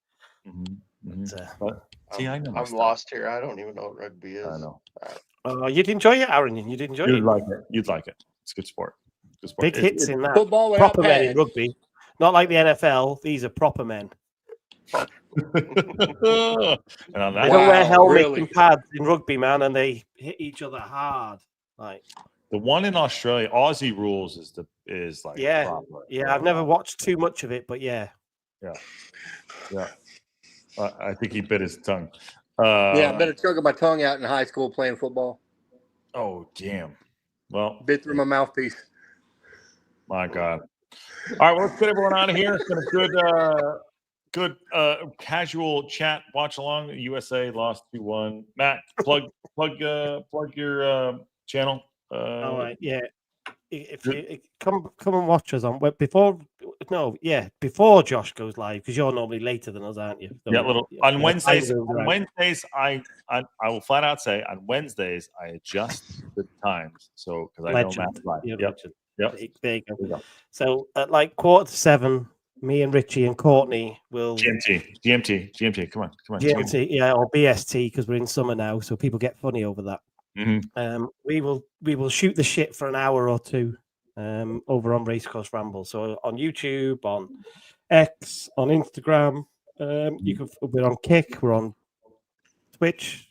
But, see, I know. I'm lost here. I don't even know what rugby is. I know. You'd enjoy it, Aaron. You'd enjoy it. You'd like it. It's a good sport. Big hits in that. Football proper men in rugby. Not like the NFL. These are proper men. And on that, they don't wear helmets and pads in rugby, man, and they hit each other hard. Like the one in Australia, Aussie rules is like proper. Yeah. I've never watched too much of it, but yeah. I think he bit his tongue. I better choke my tongue out in high school playing football. Oh damn! Well, bit through my mouthpiece. My God! All right, well, let's get everyone out of here. It's been a good casual chat. Watch along. USA lost 2-1. Matt, plug your channel. All right, yeah. If you come and watch us on before Josh goes live, because you're normally later than us, aren't you? On Wednesdays. On Wednesdays, I will flat out say on Wednesdays I adjust the times because I know Matt's live. Yep. There you go. So at like 6:45, me and Richie and Courtney will GMT. Come on. GMT, or BST, because we're in summer now, so people get funny over that. Mm-hmm. We will shoot the shit for an hour or two over on Racecourse Ramble. So on YouTube, on X, on Instagram, we're on Kick, we're on Twitch,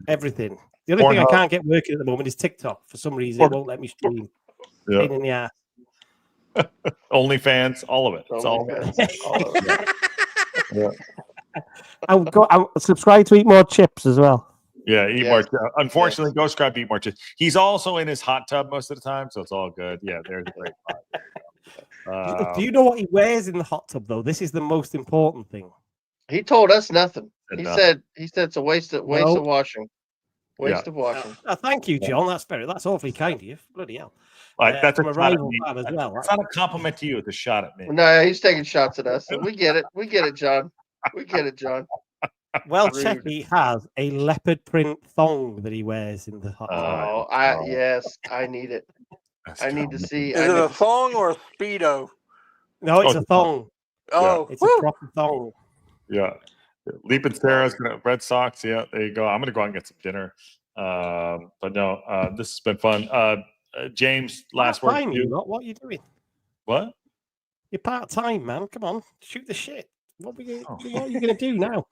everything. The only thing I can't get working at the moment is TikTok. For some reason, it won't let me stream. Pain in the ass. OnlyFans, all of it. It's all I'll subscribe to Eat More Chips as well. Yeah, eat more. Unfortunately, go subscribe to Eat More Chips. He's also in his hot tub most of the time, so it's all good. Yeah, there's a great spot. Do you know what he wears in the hot tub, though? This is the most important thing. He told us nothing. He said it's a waste of washing. Waste of watching. Thank you, John. That's awfully kind of you. Bloody hell. Like that's from a a shot at rival me. fan as well. It's not a compliment to you. It's a shot at me. No, he's taking shots at us. We get it. We get it, John. We get it, John. Well, Rude. Checky has a leopard print thong that he wears in the hot tub. Oh, yes, I need it. That's I need to terrible. see. Is it a thong or a Speedo? No, it's Oh, a thong. Oh, It's a proper thong. Yeah. Leap and Sarah's gonna Red Sox. Yeah, there you go. I'm gonna go out and get some dinner. But no, this has been fun. James, last word. Time, you lot. What are you doing? What? You're part time, man. Come on, shoot the shit. What are you going to do now?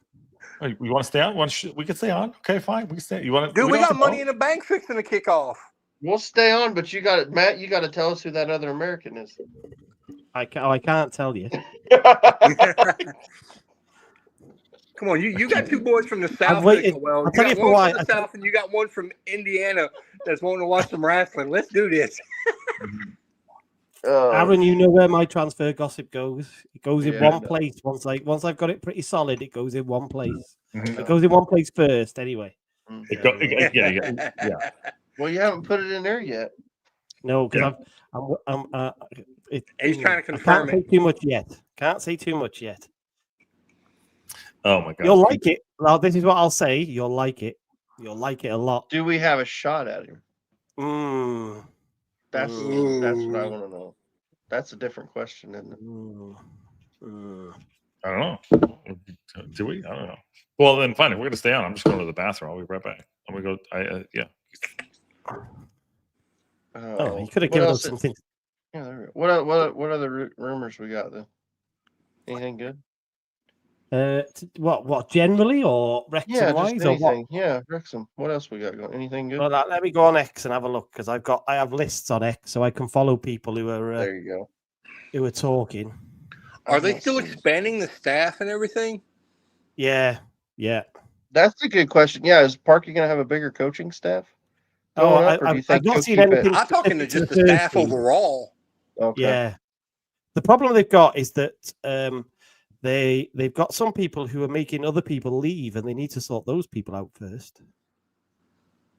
Oh, you want to stay on? We can stay on. Okay, fine. We can stay. You want to? dude, we got money in the bank fixing the kickoff. We'll stay on, but you got it, Matt. You got to tell us who that other American is. I can't tell you. Come on, you got two boys from the south. waiting. Well, I'll tell you got for one why. from the south, and you got one from Indiana that's wanting to watch some wrestling. Let's do this. Aaron, you know where my transfer gossip goes. It goes in Yeah, one place. Once I've got it pretty solid, it goes in one place. Mhm. It goes in one place first, anyway. Yeah. Well, you haven't put it in there yet. No, because He's trying to I confirm can't it. say too much yet. Can't say too much yet. Oh my god. You'll like it. Well, this is what I'll say. You'll like it. You'll like it a lot. Do we have a shot at him? That's what I want to know. That's a different question, isn't it? I don't know. Do we? I don't know. Well, then fine. If we're gonna stay on, I'm just going to the bathroom. I'll be right back. I'm gonna go. Yeah. Oh, you could have given us something. Yeah. There we go. What other rumors we got then? Anything good? What generally or Wrexham Yeah, just wise or anything. what? Yeah, Wrexham. What else we got going? Anything good? Well, let me go on X and have a look because I have lists on X so I can follow people who are There you go. who are talking. Are they still expanding the staff and everything? Yeah. That's a good question. Yeah, is Parky going to have a bigger coaching staff? I've not seen anything. I'm talking to specific just the staff team. overall. Okay. Yeah. The problem they've got is that they've got some people who are making other people leave, and they need to sort those people out first.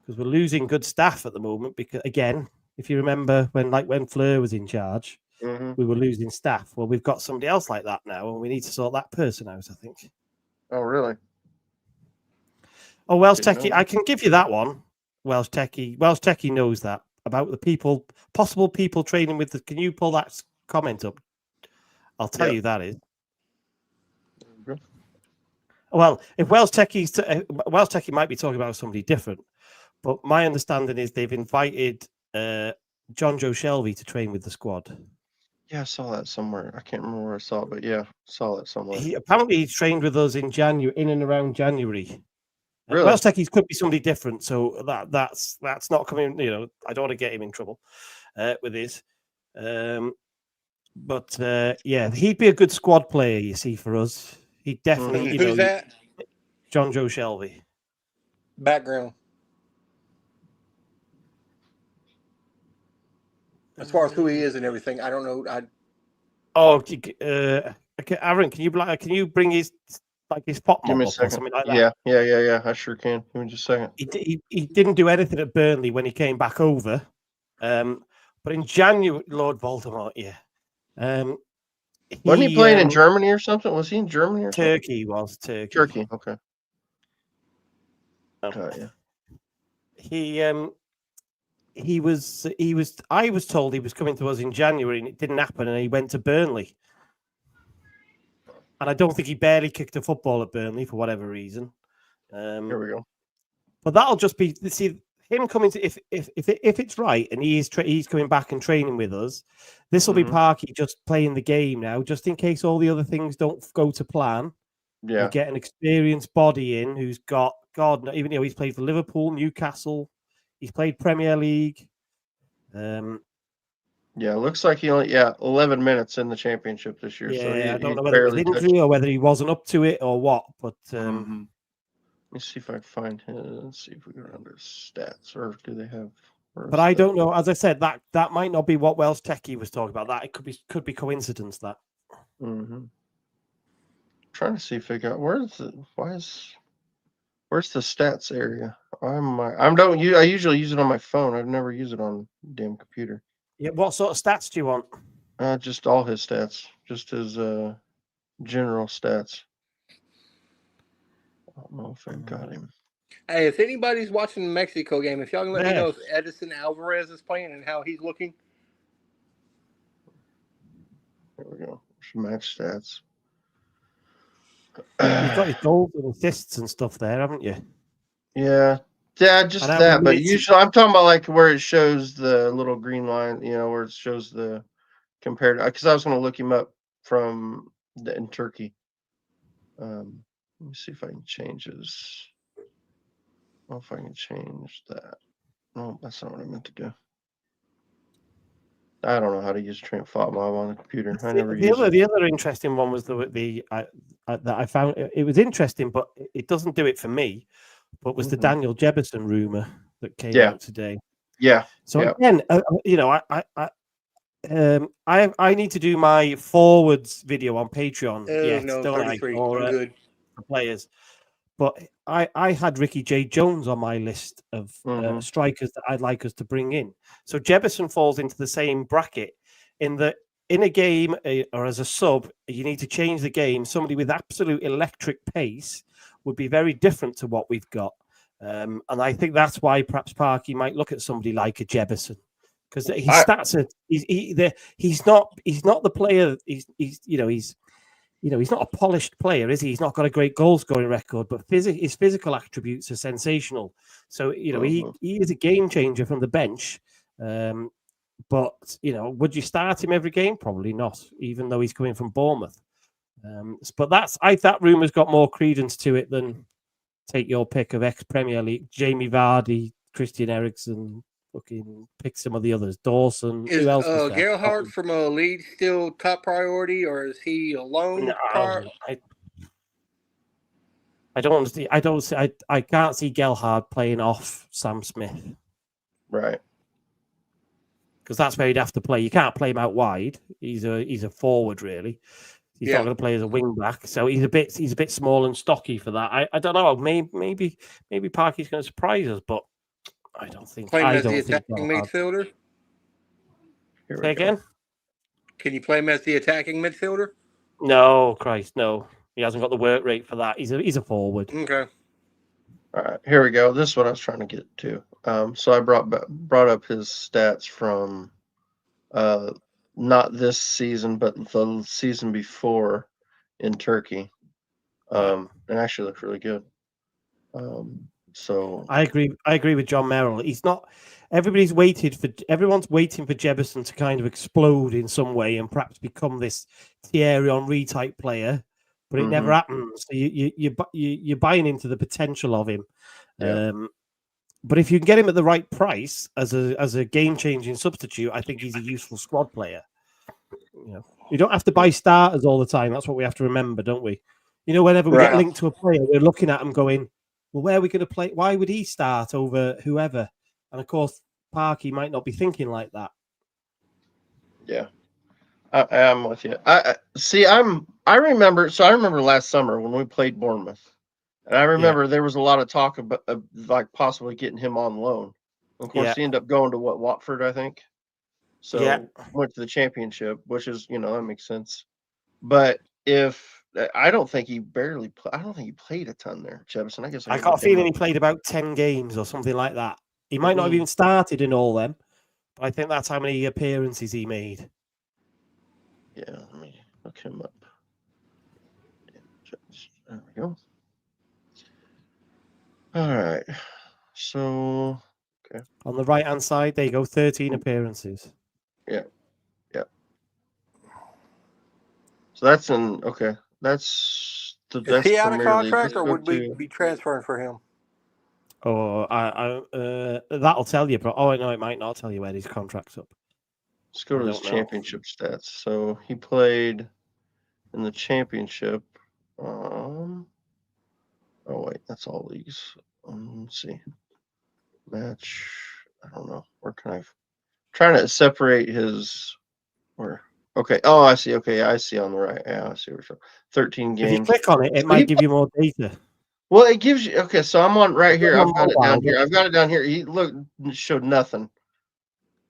Because we're losing good staff at the moment. Because again, if you remember when Fleur was in charge, we were losing staff. Well, we've got somebody else like that now, and we need to sort that person out, I think. Oh, really? Oh, Welsh Techie, I can give you that one. Welsh Techie knows that about the possible people training with the. Can you pull that comment up? I'll tell you that is. Well, if Welsh Techie might be talking about somebody different, but my understanding is they've invited John Joe Shelby to train with the squad. Yeah, I saw that somewhere. I can't remember where I saw it, but yeah, saw it somewhere. He trained with us in and around January. Really? Welsh Techies could be somebody different, so that's not coming. I don't want to get him in trouble with his. But yeah, he'd be a good squad player. You see, for us, he definitely. Who's that? John Joe Shelby. Background. As far as who he is and everything, I don't know. Okay, Aaron, can you bring his pop Give me a up or second. something like that? Yeah. I sure can. Give me just a second. He didn't do anything at Burnley when he came back over, but in January, Lord Voldemort, yeah. Wasn't he playing in Germany or something? Was he in Germany or Turkey? something? Turkey. Turkey. Okay. Yeah. He was. I was told he was coming to us in January, and it didn't happen, and he went to Burnley. And I don't think he barely kicked a football at Burnley for whatever reason. Here we go. But that'll just be him coming to if it's right, and he's coming back and training with us. This will be Parky just playing the game now, just in case all the other things don't go to plan. Yeah, we get an experienced body in who's got even he's played for Liverpool, Newcastle, he's played Premier League. Yeah, looks like he only 11 minutes in the championship this year. Yeah, so I don't know whether it was injury or whether he wasn't up to it or what. But let me see if I can find his. Let's see if we can run his stats, or do they have? But I don't know. As I said, that might not be what Welsh Techie was talking about. That it could be coincidence. That. Trying to see if I got where's Where's the stats area? I usually use it on my phone. I've never used it on damn computer. Yeah, what sort of stats do you want? Just all his stats, just his general stats. I don't know if I got him. Hey, if anybody's watching the Mexico game, if y'all can let me Yeah. know if Edison Alvarez is playing and how he's looking. There we go. Match stats. You've got your goals and assists and stuff there, haven't you? Yeah, just And how that. But many- usually, I'm talking about like where it shows the little green line. Where it shows the compared. Because I was going to look him up from in Turkey. Let me see if I can change his. I don't know if I can change that. No, that's not what I meant to do. I don't know how to use Trent FOTMob on the computer. I never use it. The other interesting one was that I found it was interesting, but it doesn't do it for me. But was the Daniel Jebison rumor that came out today? Yeah. So again, I need to do my forwards video on Patreon. No, don't 33. I? Or, I'm good. Players. But I had Ricky J. Jones on my list of strikers that I'd like us to bring in. So Jebison falls into the same bracket in that in a game or as a sub, you need to change the game. Somebody with absolute electric pace would be very different to what we've got. And I think that's why perhaps Parky might look at somebody like a Jebison. Because his stats are he's not the player. He's not a polished player, is he? He's not got a great goal scoring record, but his physical attributes are sensational. So he is a game changer from the bench. But would you start him every game? Probably not, even though he's coming from Bournemouth. But that rumor's got more credence to it than take your pick of ex-Premier League, Jamie Vardy, Christian Eriksen. Fucking pick some of the others. Dawson. Is who else was there? Gerhardt from Leeds still top priority, or is he alone? No, I don't understand. I can't see Gerhardt playing off Sam Smith. Right. Because that's where he'd have to play. You can't play him out wide. He's a forward, really. He's not going to play as a wing back, so he's a bit small and stocky for that. I don't know. Maybe Parky's going to surprise us, but I don't think. Play him as the attacking midfielder. Say again. Can you play him as the attacking midfielder? No, Christ, no. He hasn't got the work rate for that. He's a forward. Okay. All right, here we go. This is what I was trying to get to. So I brought up his stats from not this season, but the season before in Turkey. And actually looked really good. So I agree with John Merrill. He's not. Everyone's waiting for Jebison to kind of explode in some way and perhaps become this Thierry Henry type player, but it never happens. So you're buying into the potential of him. Yeah. But if you can get him at the right price as a game changing substitute, I think he's a useful squad player. You don't have to buy starters all the time. That's what we have to remember, don't we? Whenever we get linked to a player, we're looking at him going, well, where are we going to play? Why would he start over whoever? And of course, Parky might not be thinking like that. Yeah, I'm with you. I remember last summer when we played Bournemouth, and I remember there was a lot of talk about like possibly getting him on loan. Of course, he ended up going to Watford, I think. So went to the Championship, which is that makes sense. But I don't think he played a ton there, Jebison. I guess I got a feeling he played about 10 games or something like that. He might not have even started in all them, but I think that's how many appearances he made. Yeah, let me look him up. There we go. All right. So, okay. On the right-hand side, there you go, 13 appearances. Yeah. So that's That's Is he out of Premier contract, League. or would we be transferring for him? Oh, that'll tell you. But no, it might not tell you where his contract's up. Let's go to his championship stats. So he played in the championship. Oh wait, that's all leagues. Let's see. Match. I don't know. Where can I? Trying to separate his. Where? Okay. Oh, I see. Okay, I see on the right. Yeah, I see. 13 games. If you click on it, it might give you more data. Well, it gives you okay. So I'm on right here. on I've got it mobile, down here. but- I've got it down here. He showed nothing.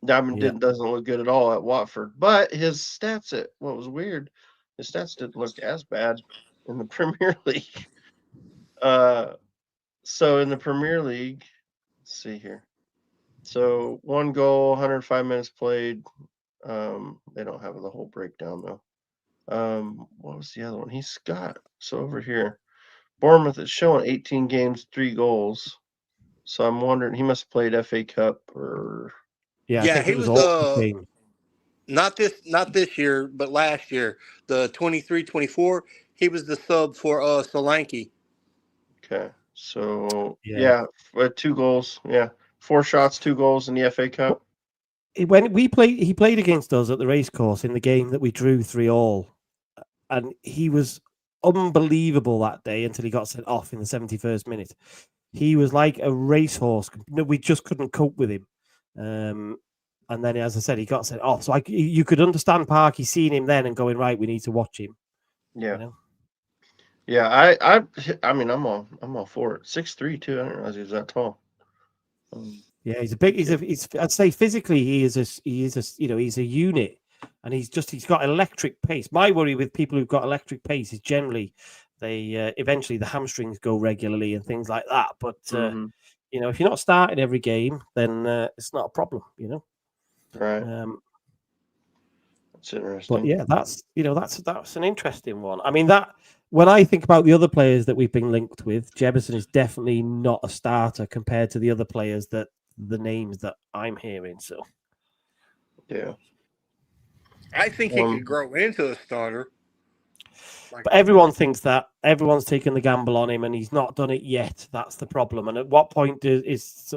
Diamond Yeah. doesn't look good at all at Watford, but his stats what was weird, his stats didn't look as bad in the Premier League. So in the Premier League, let's see here. So 1 goal, 105 minutes played. They don't have the whole breakdown though. What was the other one? He's got so over here. Bournemouth is showing 18 games, 3 goals. So I'm wondering he must have played FA Cup or Yeah, I Yeah, think he it was was all game. not this year, but last year, the 23-24, he was the sub for Solanke. okay. So Yeah. 2 goals. Yeah. 4 shots, 2 goals in the FA Cup. When he played against us at the racecourse in the game that we drew 3-3, and he was unbelievable that day until he got sent off in the 71st minute. He was like a racehorse. No, we just couldn't cope with him. And then, as I said, he got sent off. So you could understand Parky seeing him then and going, right, we need to watch him. Yeah. You know? Yeah, I mean I'm all for it. 6'3" too. I didn't realize he was that tall. Yeah, I'd say physically he's a unit, and he's got electric pace. My worry with people who've got electric pace is generally they eventually the hamstrings go regularly and things like that. But if you're not starting every game, then it's not a problem. Right. That's interesting. But yeah, that's an interesting one. I mean, that when I think about the other players that we've been linked with, Jebison is definitely not a starter compared to the other players the names that I'm hearing. So yeah, I think he could grow into a starter. But everyone thinks that. Everyone's taken the gamble on him, and he's not done it yet. That's the problem. And at what point he's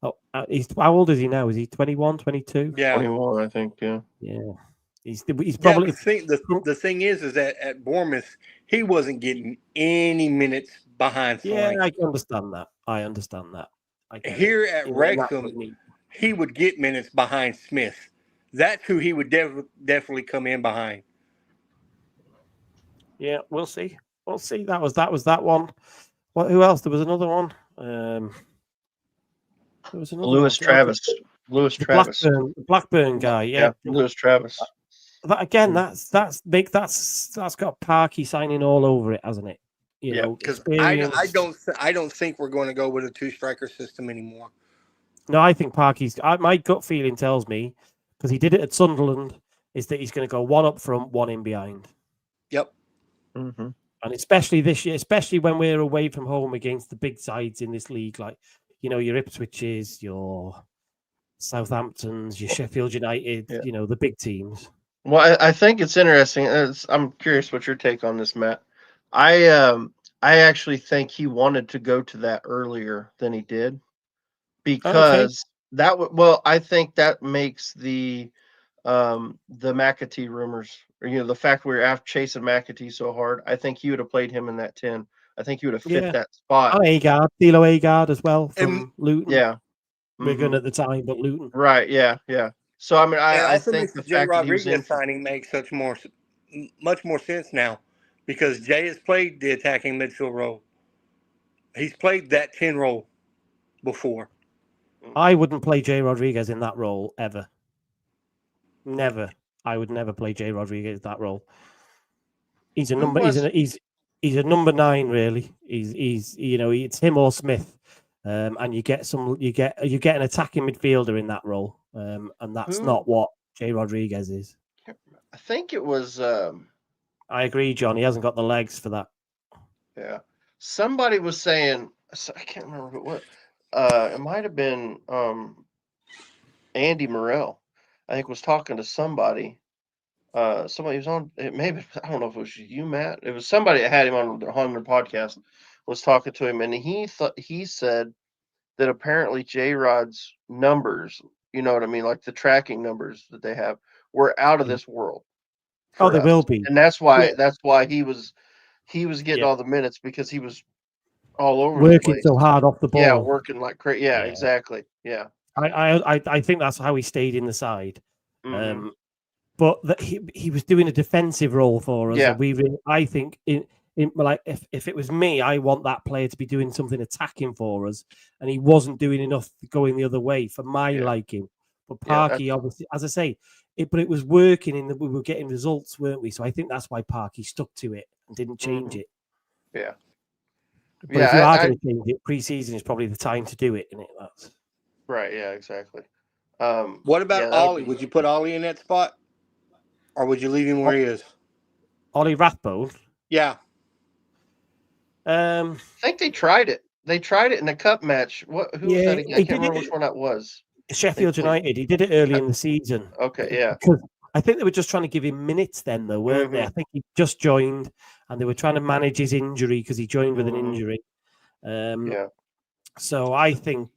how old is he now? Is he 21, 22? Yeah, 21, I think. Yeah. Yeah. He's probably the thing is that at Bournemouth he wasn't getting any minutes behind Solanke. I can understand that. I understand that. Here at Wrexham, he would get minutes behind Smith. That's who he would definitely come in behind. Yeah, we'll see. We'll see. That was that one. Who else? There was another one. There was another Lewis Travis. Lewis Travis. Blackburn guy. Yeah. Lewis Travis. That again, that's got Parky signing all over it, hasn't it? Because I don't think we're going to go with a 2-striker system anymore. No, I think Parky's. My gut feeling tells me, because he did it at Sunderland, is that he's going to go one up front, one in behind. Yep. Mm-hmm. And especially this year, especially when we're away from home against the big sides in this league, like your Ipswiches, your Southamptons, your Sheffield United, the big teams. Well, I think it's interesting. I'm curious what your take on this, Matt. I actually think he wanted to go to that earlier than he did because I think that makes the McAtee rumors, or the fact we were chasing McAtee so hard. I think he would have played him in that 10. I think he would have fit that spot. Thilo Agard as well from Luton. Yeah, Wigan at the time, but Luton. Right. Yeah. So I mean, I think the Jay fact that he was Rodriguez signing makes much more sense now, because Jay has played the attacking midfield role. He's played that 10 role before. I wouldn't play Jay Rodriguez in that role ever. Never. I would never play Jay Rodriguez that role. He's a number. He's a number 9, really. He's it's him or Smith, and you get an attacking midfielder in that role, and that's not what Jay Rodriguez is. I think it was. I agree, John. He hasn't got the legs for that. Yeah, somebody was saying. I can't remember who it was. It might have been Andy Morrell. I think was talking to somebody. Somebody was on. It maybe I don't know if it was you, Matt. It was somebody that had him on their podcast. Was talking to him, and he said that apparently J-Rod's numbers, you know what I mean, like the tracking numbers that they have, were out of this world. Oh, they will be, and that's why he was getting all the minutes, because he was all over working the place. so hard off the ball. Yeah, working like crazy. Yeah, exactly. Yeah. I think that's how he stayed in the side. Mm-hmm. But that he was doing a defensive role for us. Yeah. I think like if it was me, I want that player to be doing something attacking for us, and he wasn't doing enough going the other way for my liking. But Parky, obviously, as I say, but it was working we were getting results, weren't we? So I think that's why Parky stuck to it and didn't change it. Yeah. But if you are going to change it, pre-season is probably the time to do it, isn't it? That's right. Yeah, exactly. What about Ollie? Would you put Ollie in that spot? Or would you leave him where he is? Ollie Rathbone? Yeah. I think they tried it. They tried it in a cup match. Who was that again? I can't remember which one that was. Sheffield United. He did it early in the season. Okay, yeah. I think they were just trying to give him minutes then, though, weren't they? I think he just joined, and they were trying to manage his injury because he joined with an injury. So I think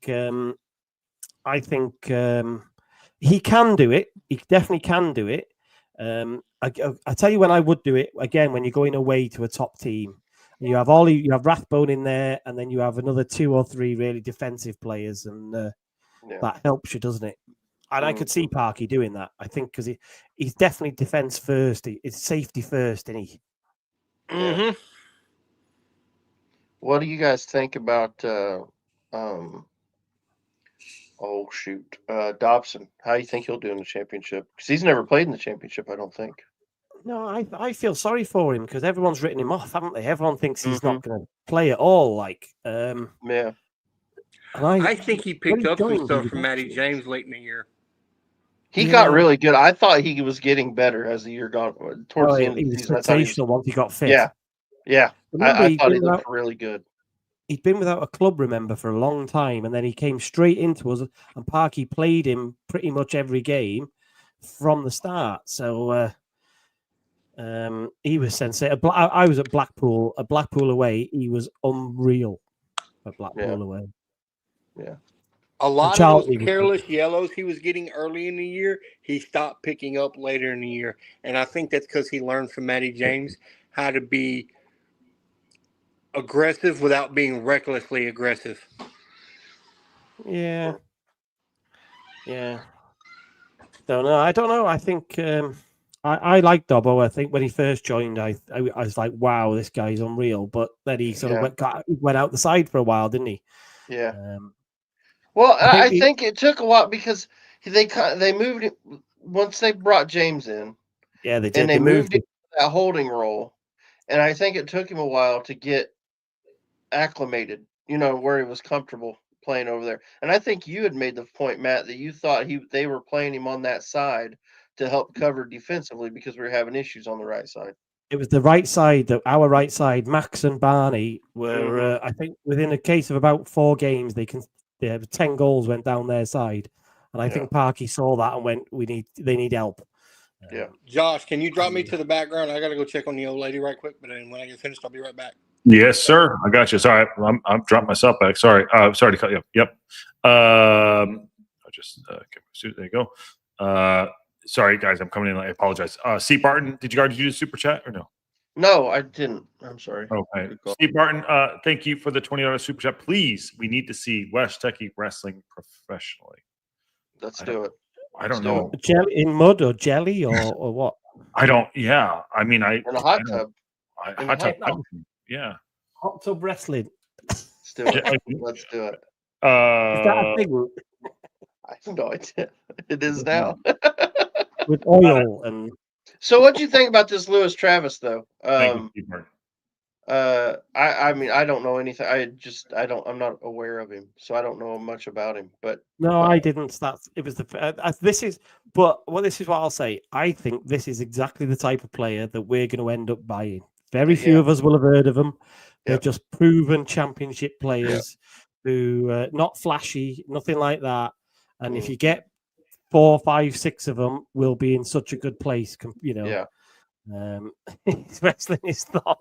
he can do it. He definitely can do it. I tell you when I would do it again when you're going away to a top team. You have Ollie, you have Rathbone in there, and then you have another 2 or 3 really defensive players, and that helps you, doesn't it? And I could see Parky doing that. I think because he's definitely defense first. It's safety first, isn't he? Yeah. What do you guys think about? Dobson. How do you think he'll do in the championship? Because he's never played in the championship, I don't think. No, I feel sorry for him because everyone's written him off, haven't they? Everyone thinks he's not going to play at all. Yeah. And I think he picked up some stuff from Matty James late in the year. He got really good. I thought he was getting better as the year gone towards the end of the season. Sensational once he got fit. Yeah. I thought he looked really good. He'd been without a club, remember, for a long time, and then he came straight into us, and Parky played him pretty much every game from the start. So he was sensational. I was at Blackpool away. He was unreal at Blackpool away. Yeah. A lot of those careless yellows he was getting early in the year, he stopped picking up later in the year. And I think that's because he learned from Matty James how to be aggressive without being recklessly aggressive. Yeah. Don't know. I don't know. I think I like Dobbo. I think when he first joined, I was like, wow, this guy's unreal. But then he sort of went out the side for a while, didn't he? Yeah. Well, I think it took a while because they moved it once they brought James in. Yeah, they did. And they moved him to that holding role. And I think it took him a while to get acclimated, where he was comfortable playing over there. And I think you had made the point, Matt, that you thought they were playing him on that side to help cover defensively because we were having issues on the right side. It was the right side, our right side. Max and Barney were, I think, within a case of about 4 games, they 10 goals went down their side, and I think Parky saw that and went, they need help. Yeah. Josh, can you drop me to the background? I got to go check on the old lady right quick, but then when I get finished, I'll be right back. Yes, sir. I got you. Sorry, I'm dropping myself back. Sorry. Sorry to cut you up. Yep. I'll just there you go. Sorry, guys. I'm coming in. I apologize. C. Barton, did you already do the super chat or no? No, I didn't. I'm sorry. Okay. Steve Barton, thank you for the $20 super chat. Please, we need to see West Techie wrestling professionally. Let's do it. I don't know. Jelly in mud or jelly or what? I don't. Yeah. I mean, in a hot tub. Hot tub. Yeah. Hot tub wrestling. Let's do it. Let's do it. Is that a thing? I have no idea. It is now. With oil and. So, what do you think about this Lewis Travis, though? Thank you, Steve. I mean, I don't know anything. I'm not aware of him, so I don't know much about him. But no, I didn't. It was this is what I'll say. I think this is exactly the type of player that we're going to end up buying. Very few of us will have heard of them. They're just proven championship players who not flashy, nothing like that. And if you get 4, 5, 6 of them, we'll be in such a good place. He's wrestling his thumb.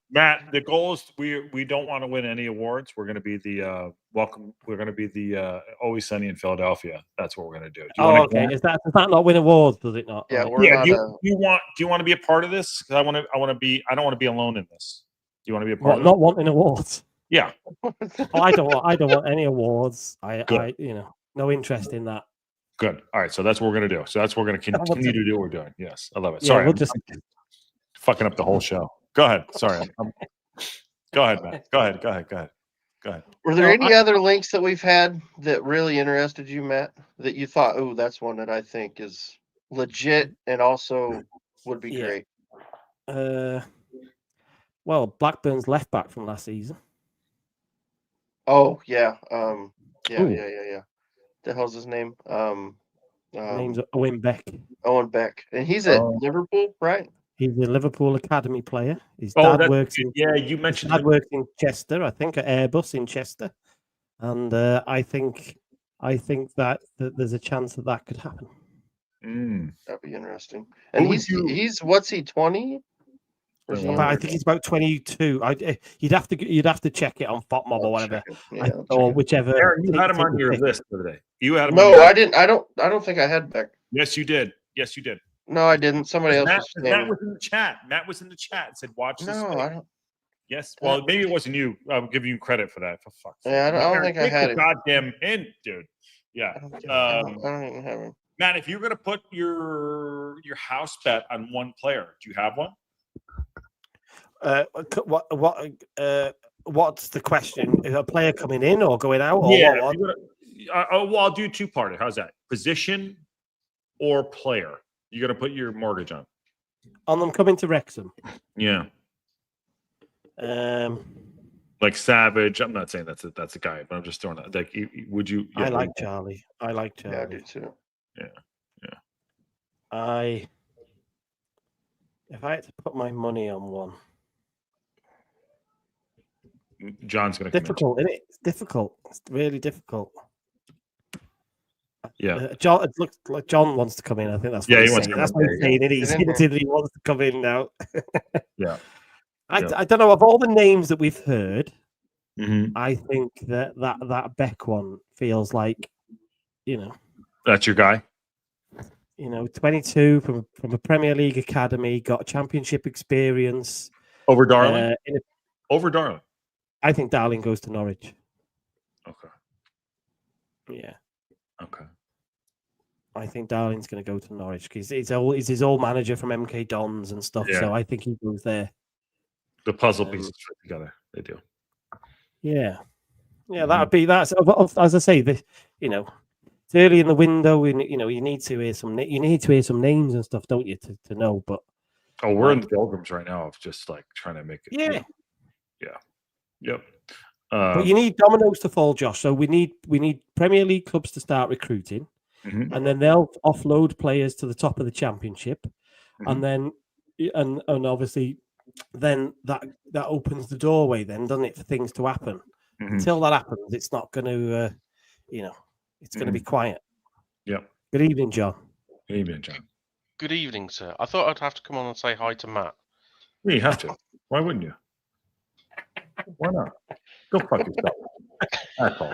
Matt, the goal is we don't want to win any awards. We're going to be the welcome. We're going to be the Always Sunny in Philadelphia. That's what we're going to do. Okay. Does that not win awards? Does it not? Yeah. Do you want to be a part of this? Because I want to be. I don't want to be alone in this. Do you want to be a part of it? Not wanting awards. Yeah. I don't want any awards. I no interest in that. Good. All right. So that's what we're going to do. So that's what we're going to continue to do what we're doing. Yes. I love it. Yeah, Sorry. we'll I'm fucking up the whole show. Go ahead. Sorry. Go ahead, Matt. Go ahead. Were there any other links that we've had that really interested you, Matt, that you thought, oh, that's one that I think is legit and also would be great? Well, Blackburn's left back from last season. Oh, yeah. Yeah. The hell's his name? Name's Owen Beck. Owen Beck. And he's at Liverpool, right? He's a Liverpool academy player. His Oh, dad works in you mentioned dad works in Chester, I think, at Airbus in Chester. And I think that there's a chance that could happen. That'd be interesting. And he's what's he, 20? I think he's about 22. You'd have to check it on FOTMob or whatever, or whichever. Aaron, you had him on your list for the day. You had him. No, I didn't. I don't think I had Beck. Yes, you did. No, I didn't. Somebody else Matt was in the chat. Matt was in the chat. Said, "Watch this." No, I don't. Yes. Well, maybe it wasn't you. I'll give you credit for that. For fuck's sake. Yeah, I don't think I had it. Goddamn hint, dude. Yeah. I don't even have him. Matt, if you're gonna put your house bet on one player, do you have one? What's the question? Is a player coming in or going out? Or Yeah. what? Well, I'll do two-parter. How's that? Position or player? You got to put your mortgage on them coming to Wrexham. Yeah. Like Savage. I'm not saying that's a guy, but I'm just throwing that. Like, would you? Yeah, I like Charlie. Yeah, I do too. Yeah. If I had to put my money on one, John's going to difficult, isn't it? It's difficult. It's really difficult. Yeah. John. It looks like John wants to come in. I think that's he wants to come in. That's what he's saying. He's hinted that he wants to come in now. Yeah. I don't know, of all the names that we've heard, Mm-hmm. I think that Beck one feels like, That's your guy. 22 from a Premier League academy, got championship experience. Over Darling? Over Darling. I think Darling goes to Norwich. Okay. Yeah. Okay. I think Darling's going to go to Norwich because he's his old manager from MK Dons and stuff. Yeah. So I think he goes there. The puzzle pieces fit together. They do. Yeah. Yeah, that's as I say, it's early in the window. You need to hear some names and stuff, don't you, to know? But we're in the doldrums right now of just like trying to make it. Yeah. Yeah. Yep. But you need dominoes to fall, Josh. So we need Premier League clubs to start recruiting, and then they'll offload players to the top of the championship, and then and obviously then that opens the doorway, then, doesn't it, for things to happen? Until that happens, it's not going to, it's going to be quiet. Yep. Good evening, John. Good evening, John. Good evening, sir. I thought I'd have to come on and say hi to Matt. Yeah, you have to. Why wouldn't you? Why not? Go fuck yourself. That's all.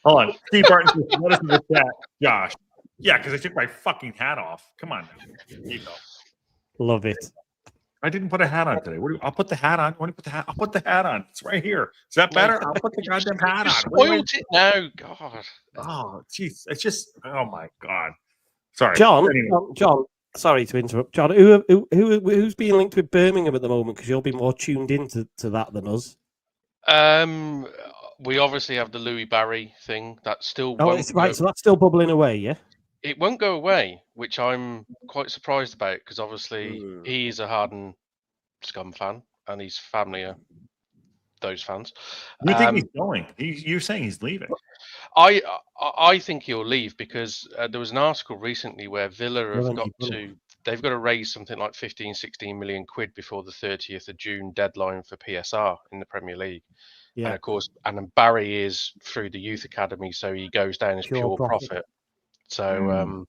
Hold on. Steve Barton says, what is in the chat? Josh. Yeah, because I took my fucking hat off. Come on. Here you go. Love it. I didn't put a hat on today. I'll put the hat on. When you put the hat, I'll put the hat on. It's right here. Is that better? I'll put the goddamn hat on. Spoiled it now, God. Oh, jeez. It's just. Oh my God. Sorry, John. Anyway. John. Sorry to interrupt, John. Who's being linked with Birmingham at the moment? Because you'll be more tuned into that than us. We obviously have the Louis Barry thing. That still. Oh, it's right. So that's still bubbling away, yeah. It won't go away, which I'm quite surprised about because obviously he's a Harden Scum fan and his family are those fans. You think he's going? You're saying he's leaving? I think he'll leave because there was an article recently where Villa they've got to raise something like 15-16 million quid before the 30th of June deadline for PSR in the Premier League. Yeah. And of course, Barry is through the youth academy, so he goes down as pure profit. So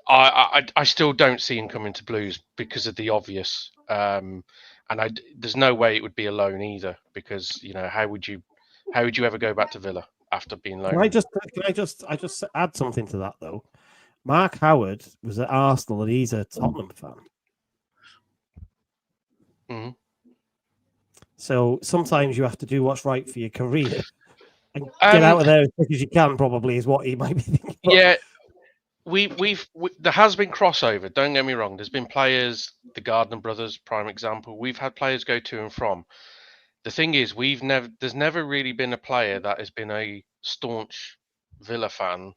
I still don't see him coming to Blues because of the obvious. And there's no way it would be a loan either because how would you ever go back to Villa after being loaned? Can I just add something to that though? Mark Howard was at Arsenal and he's a Tottenham fan. Mm-hmm. So sometimes you have to do what's right for your career and get out of there as quick as you can. Probably is what he might be thinking. Yeah. there has been crossover. Don't get me wrong. There's been players, the Gardner brothers, prime example. We've had players go to and from. The thing is, there's never really been a player that has been a staunch Villa fan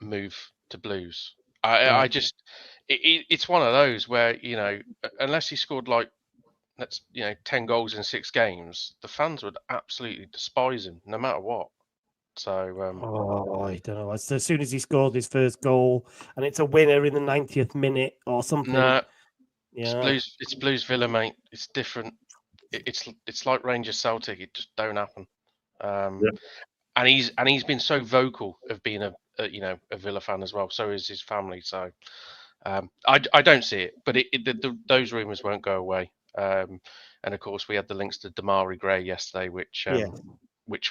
move to Blues. I just, it's one of those where, you know, unless he scored like, 10 goals in 6 games, the fans would absolutely despise him no matter what. So, I don't know. As soon as he scored his first goal, and it's a winner in the 90th minute or something. no, Yeah. it's Blues Villa, mate. It's different. It's like Rangers Celtic. It just don't happen. And he's been so vocal of being a Villa fan as well. So is his family. So I don't see it, but those rumours won't go away. And of course, we had the links to Damari Gray yesterday, which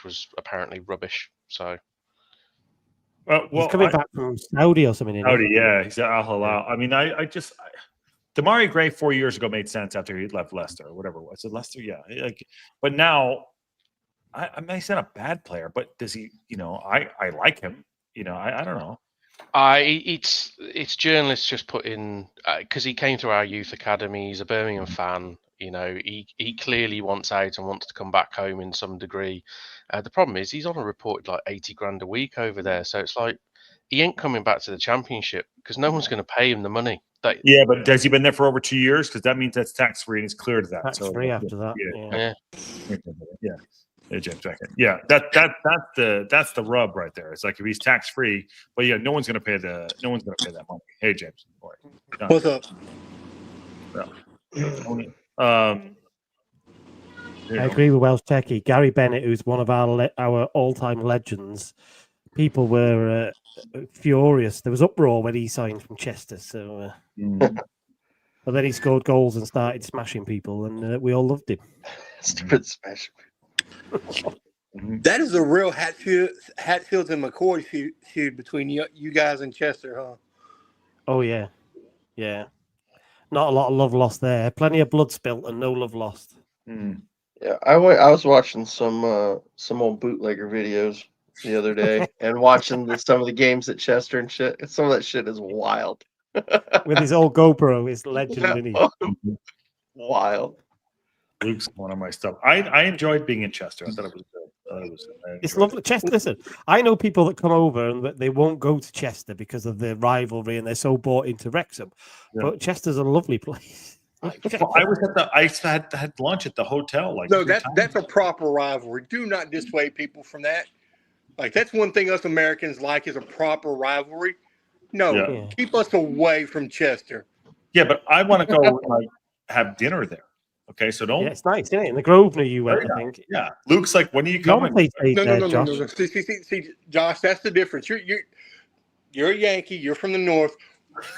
was apparently rubbish. So, he's coming back from Saudi or something. Saudi, yeah, he's at Al Hilal. I mean, Damari Gray 4 years ago made sense after he left Leicester or whatever it was. Leicester, yeah. But now, I mean, he's not a bad player, but does he? You know, I like him. You know, I don't know. It's journalists just put in because he came through our youth academy. He's a Birmingham fan. You know, he clearly wants out and wants to come back home in some degree. The problem is he's on a reported like 80 grand a week over there. So it's like he ain't coming back to the Championship because no one's going to pay him the money. Yeah, but has he been there for over 2 years? Because that means that's tax free and it's cleared that. Tax free after that. Yeah. Hey, James, back in. Yeah, that's the rub right there. It's like if he's tax free, but yeah, no one's gonna pay that money. Hey, James, boy, What's up? I agree with Welsh Techie. Gary Bennett, who's one of our all-time legends. People were furious. There was uproar when he signed from Chester. So, but then he scored goals and started smashing people, and we all loved him. Stupid smashing. That is a real Hatfields and McCoy feud between you guys and Chester, huh? Oh yeah. Not a lot of love lost there. Plenty of blood spilt and no love lost. Yeah, I was watching some old bootlegger videos the other day and watching some of the games at Chester and shit. Some of that shit is wild. With his old GoPro, his legend, isn't he? Wild. Luke's one of my stuff. I enjoyed being in Chester. I thought it was good. It's lovely. Chester, listen, I know people that come over and they won't go to Chester because of the rivalry and they're so bought into Wrexham. Yeah. But Chester's a lovely place. I had lunch at the hotel. That's a proper rivalry. Do not dissuade people from that. Like that's one thing us Americans like is a proper rivalry. No, keep us away from Chester. Yeah, but I want to go have dinner there. Okay, so don't. Yeah, it's nice, isn't it? In the Grosvenor, you went, I think. Yeah, Luke's like, when are you coming? No. See, Josh, that's the difference. You're a Yankee. You're from the North.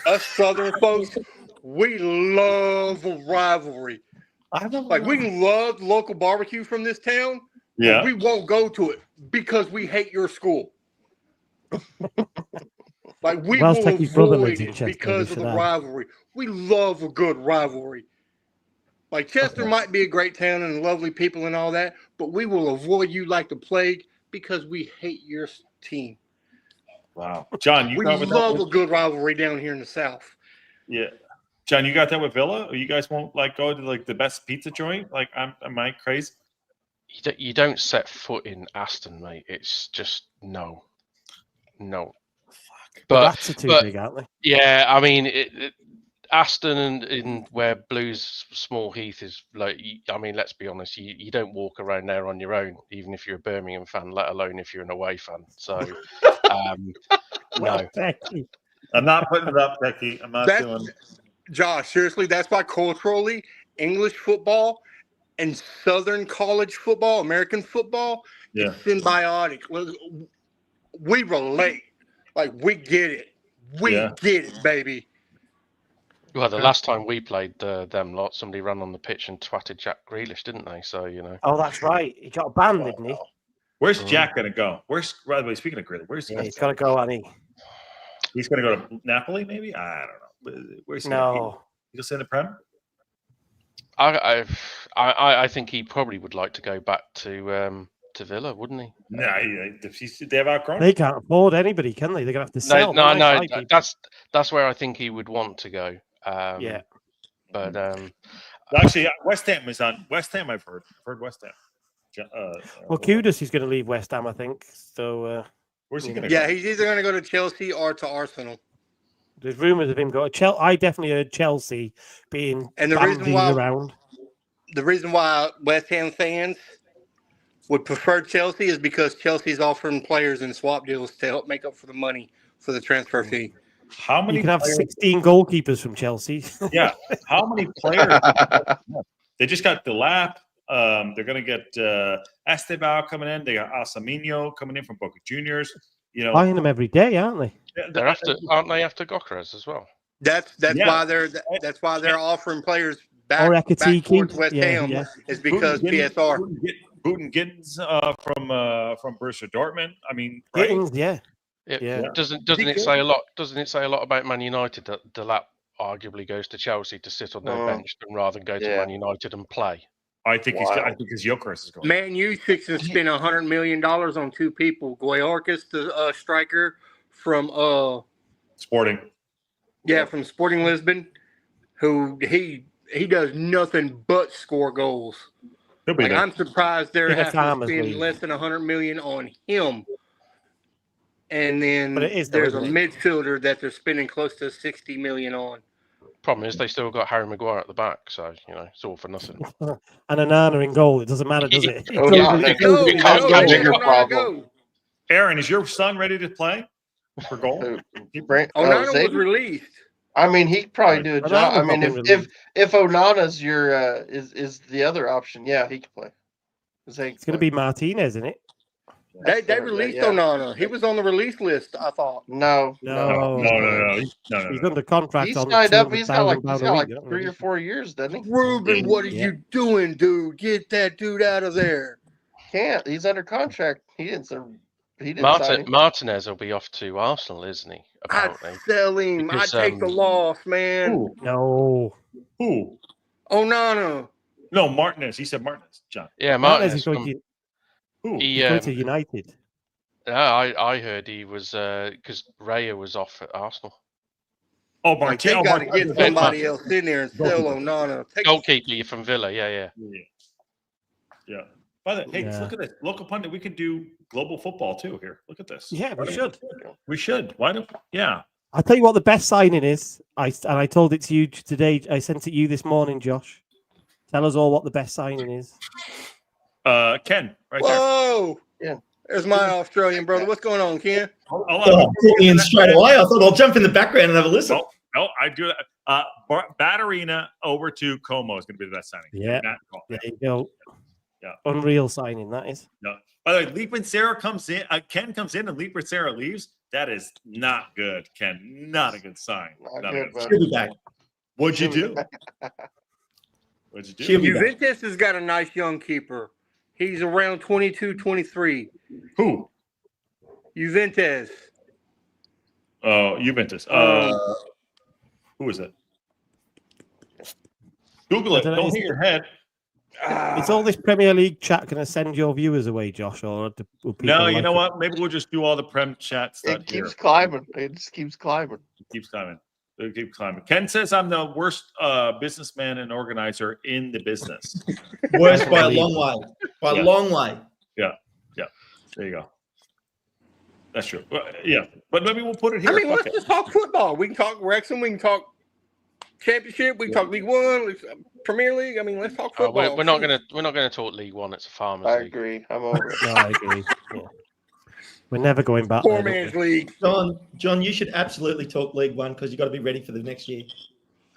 Us Southern folks, we love a rivalry. We love local barbecue from this town. Yeah, we won't go to it because we hate your school. We will avoid it because of the rivalry. We love a good rivalry. Chester might be a great town and lovely people and all that, but we will avoid you like the plague because we hate your team. Wow. John, we love a good rivalry down here in the South. Yeah. John, you got that with Villa? Or you guys won't go to the best pizza joint? Am I crazy? You don't set foot in Aston, mate. It's just no. Fuck. But that's too big, aren't they? Yeah, I mean Aston and in where Blues Small Heath is let's be honest, you don't walk around there on your own, even if you're a Birmingham fan, let alone if you're an away fan. So, no. I'm not putting it up, Becky. I'm not doing. Josh, seriously, that's why culturally, English football and Southern college football, American football, is symbiotic. We relate, we get it. We get it, baby. Well, the last time we played them lot, somebody ran on the pitch and twatted Jack Grealish, didn't they? So, Oh, that's right. He got banned, didn't he? Where's Jack going to go? By the way, speaking of Grealish, he's got to go, hasn't he? He's going to go to Napoli, maybe? I don't know. Where's he No. He'll stay in the Prem? I think he probably would like to go back to to Villa, wouldn't he? No, they have outgrown. They can't afford anybody, can they? They're gonna have to sell. No. That's where I think he would want to go. Yeah. But Actually, West Ham is on. West Ham, I've heard West Ham. Well, Kudus is going to leave West Ham, I think. So where's he going to Yeah, go? he's either going to go to Chelsea or to Arsenal. there's rumours of him going. I definitely heard Chelsea being And the reason bandied why around. the reason why West Ham fans would prefer Chelsea is because Chelsea's offering players in swap deals to help make up for the money for the transfer fee. How many? You can have players, 16 goalkeepers from Chelsea. Yeah. How many players? They just got Delap. They're going to get Estebao coming in. They got Alsamino coming in from Boca Juniors. You know, Buying them every day, aren't they? aren't they after Gokras as well? That's Yeah. why they're offering players back Or Ekatike. towards West Yeah, Ham yeah. is because PSR. Booten Gittins from Borussia Dortmund. I mean, right? Gittins, yeah. Doesn't it say a lot? Doesn't it say a lot about Man United that Delap arguably goes to Chelsea to sit on their bench rather than go to Man United and play? I think his Jokeris is going. Man U fixing to spend $100 million on two people. Goyorkis, the striker from Sporting. Yeah, from Sporting Lisbon, who he does nothing but score goals. He'll be Like, there. I'm surprised they're In a having to farmer's spend league. less than $100 million on him. And then But it is though, there's a isn't it? midfielder that they're spending close to $60 million on. Problem is they still got Harry Maguire at the back, so it's all for nothing. And a Nana in goal. It doesn't matter, does it? Oh, It's no, only- no. It costs a bigger Onana problem. go. Aaron, is your son ready to play for goal? Onana was Zayden? released. I mean, he could probably do a Onana's job. I not mean, been if Onana's your is the other option, yeah, he could play. It's going to be Martinez, isn't it? They released Onana. He was on the release list, I thought. No. He's under contract. He's on signed up. He's got like £200,000 a week, 3 or 4 years, doesn't he? Ruben, what are you doing, dude? Get that dude out of there. Can't. He's under contract. He didn't sign him. Martinez will be off to Arsenal, isn't he? I'd Apparently. sell him. Because, I'd take the loss, man. No. Who? Onana. No, Martinez. He said Martinez. John. Yeah, Martinez Martinez. is going to, Who? he's going to United. I heard he was because Raya was off at Arsenal. Oh, Like, Martinez. they got to get somebody else in there and sell Onana. Goalkeeper from Villa, yeah. By the way, hey, look at this. Local pundit. We could do global football too here. Look at this. Yeah, we should. We should. Why don't? Yeah. I'll tell you what the best signing is. I told it to you today. I sent it you this morning, Josh. Tell us all what the best signing is. Ken, right Whoa! Yeah. There's my Australian brother. What's going on, Ken? there. Hold on. Oh, put me in straight away. I thought I'll jump in the background and have a listen. No, I do that. Batterina over to Como is going to be the best signing. Yeah. There you go. Yeah. Unreal signing, that is. Yeah. By the way, Lee Sarah comes in. Ken comes in and Lee Sarah leaves. That is not good, Ken. Not a good sign. Not good, She'll be back. What'd you do? What'd you do? She'll be back. Juventus has got a nice young keeper. He's around 22, 23. Who? Juventus. Oh, Juventus. Who is it? Google it. I don't know. Don't hit your head. Is all this Premier League chat going to send your viewers away, Josh? Or will people No, you like know it? what? Maybe we'll just do all the Prem chat stuff It here. keeps climbing. It just keeps climbing. It keeps climbing. It keeps climbing. Ken says I'm the worst businessman and organizer in the business. Worst by a long way. By a long way. There you go. That's true. Yeah, but maybe we'll put it here. I mean, Fuck let's it. just talk football. We can talk Wrexham. We can talk Championship. We can talk League One, Premier League. I mean, let's talk football. We're not gonna talk League One. It's a farmers I league. agree. I'm over it. No, I agree. Yeah. We're never going back. Poor there, man's league. John, you should absolutely talk League One because you've got to be ready for the next year.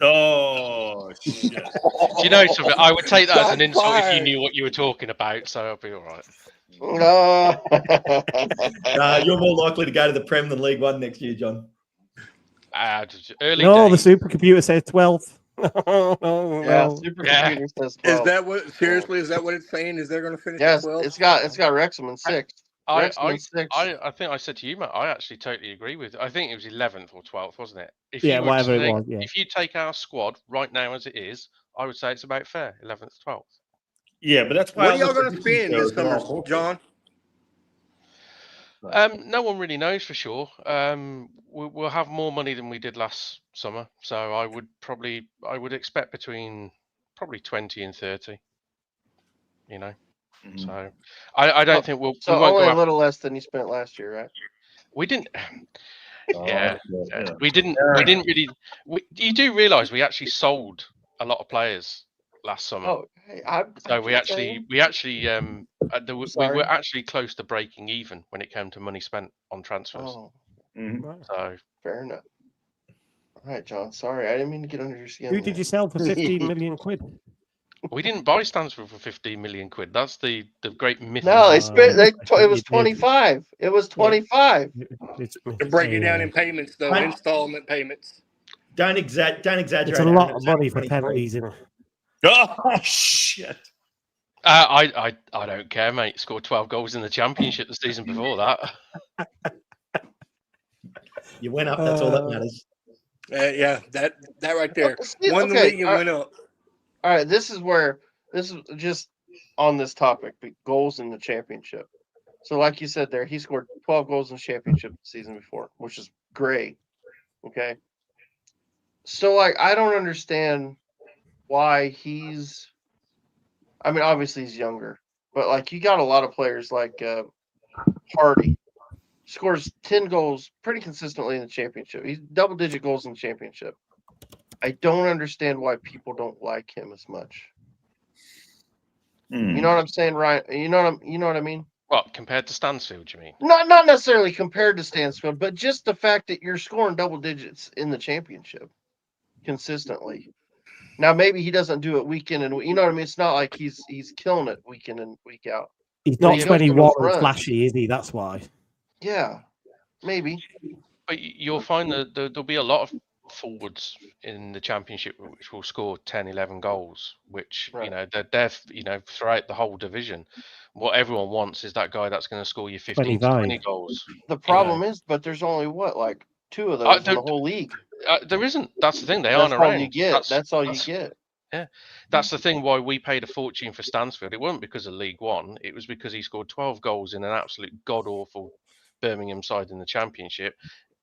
Oh shit! Do you know something? I would take that as an Shots insult if you fired. knew what you were talking about, so I'll be all right. No. You're more likely to go to the Prem than League One next year, John. Early No, the days. supercomputer says 12th. Yeah, No. supercomputer says 12. Is that what? Seriously, is that what it's saying? Is they're going to finish? Yes, at 12? it's got Wrexham in 6. Wrexham in 6. I think I said to you, Matt, I actually totally agree with. I think it was 11th or 12th, wasn't it? If Yeah, you were whatever to it take- was, yeah. If you take our squad right now as it is, I would say it's about fair, 11th, 12th. Yeah, but that's why What are y'all going to spend this summer, John? No one really knows for sure. We'll have more money than we did last summer, so I would expect between probably 20 and 30. You know, so I don't think we won't only go a little less than you spent last year, right? We didn't. We didn't really. You do realise we actually sold a lot of players last summer. Oh, hey, so we were actually close to breaking even when it came to money spent on transfers. Oh, so fair enough. All right, John. Sorry, I didn't mean to get under your skin. Who did you sell for 15 million quid? We didn't buy Stansfield for 15 million quid. That's the great myth. No, they spent. It was 25. It was 25. To break it down in payments, though, installment payments. Don't exaggerate. It's a lot of money for penalties, isn't it? Oh shit! I don't care, mate. Scored 12 goals in the championship the season before that. You went up. That's all that matters. Yeah, that right there. See, Won the league and went up. All right, this is just on this topic, but goals in the championship. So, like you said there, he scored 12 goals in the championship the season before, which is great. Okay. So, like, I don't understand why he's. I mean, obviously he's younger, but like you got a lot of players like Hardy, scores 10 goals pretty consistently in the championship. He's double-digit goals in the championship. I don't understand why people don't like him as much. You know what I'm saying, Ryan? You know what I mean? What, compared to Stansfield, you mean? Not necessarily compared to Stansfield, but just the fact that you're scoring double digits in the championship consistently. Now maybe he doesn't do it week in and week. You know what I mean? It's not like he's killing it week in and week out. He's not 21 and flashy, is he? That's why. Yeah, maybe. But you'll find that there'll be a lot of forwards in the championship which will score 10, 11 goals, which they're throughout the whole division. What everyone wants is that guy that's going to score you 15 to 20 goals. The problem is, but there's only like 2 of those in the whole league. There isn't. That's the thing. They aren't around. That's all you get. Yeah, that's the thing. Why we paid a fortune for Stansfield. It wasn't because of League One. It was because he scored 12 goals in an absolute god awful Birmingham side in the championship.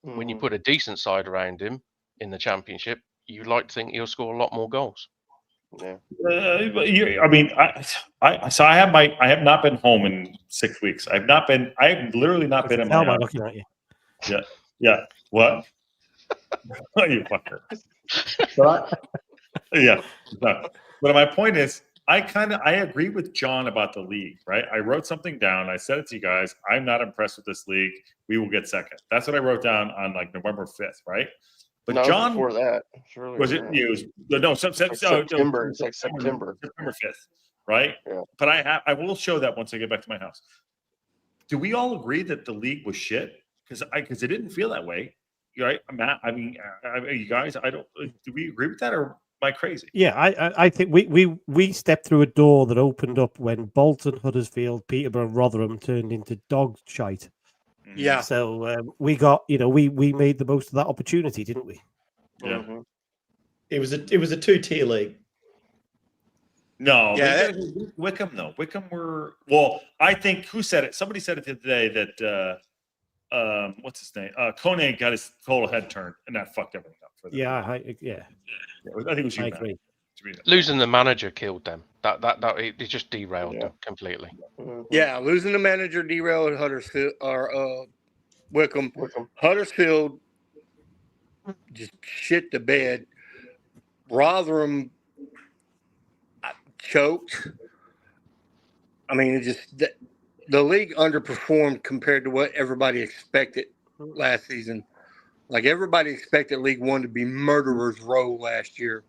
When you put a decent side around him in the championship, you'd like to think he'll score a lot more goals. Yeah. I have not been home in 6 weeks. I have literally not been in my house. Looking at you. Yeah. What? You fucker. Yeah. No. But my point is, I agree with John about the league, right? I wrote something down. I said it to you guys. I'm not impressed with this league. We will get second. That's what I wrote down on like November 5th, right? But no, John, before that, was it news? No, September. It's like September 5th, right? Yeah. But I will show that once I get back to my house. Do we all agree that the league was shit? Because it didn't feel that way, right? Matt, you guys, do we agree with that, or am I crazy? Yeah, I think we stepped through a door that opened up when Bolton, Huddersfield, Peterborough, and Rotherham turned into dog shite. Yeah. So we got, we made the most of that opportunity, didn't we? Yeah. Mm-hmm. It was a 2-tier league. No, yeah. Wickham though. Wickham were I think who said it? Somebody said it today that what's his name? Koenig got his whole head turned, and that fucked everything up for them. Yeah, I think it was you. I agree. Losing the manager killed them. That it just derailed them completely. Yeah, losing the manager derailed Huddersfield or Wickham. Huddersfield just shit the bed. Rotherham choked. I mean, the league underperformed compared to what everybody expected last season. Like everybody expected League One to be murderer's row last year.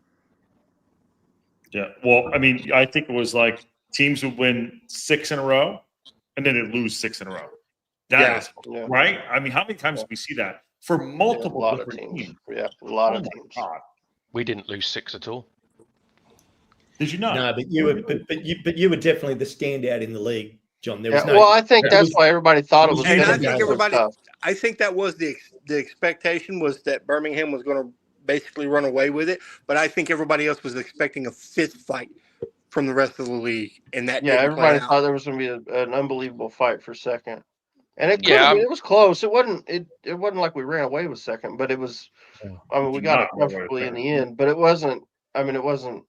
Yeah. Well, I mean, I think it was like teams would win 6 in a row and then they'd lose 6 in a row. That is right. I mean, how many times do we see that for multiple different teams? Yeah, a lot of teams. God. We didn't lose 6 at all. Did you not? No, but you were definitely the standout in the league, John. There was I think that's why everybody thought it was. And I think that was the expectation was that Birmingham was going to basically run away with it, but I think everybody else was expecting a fist fight from the rest of the league, and that Yeah, didn't play everybody out. thought there was going to be an unbelievable fight for second, and it could Yeah, have been. It was close. It wasn't like we ran away with second, but it was. I mean, we got it Not run away with comfortably in second. the end, but it wasn't. I mean, it wasn't.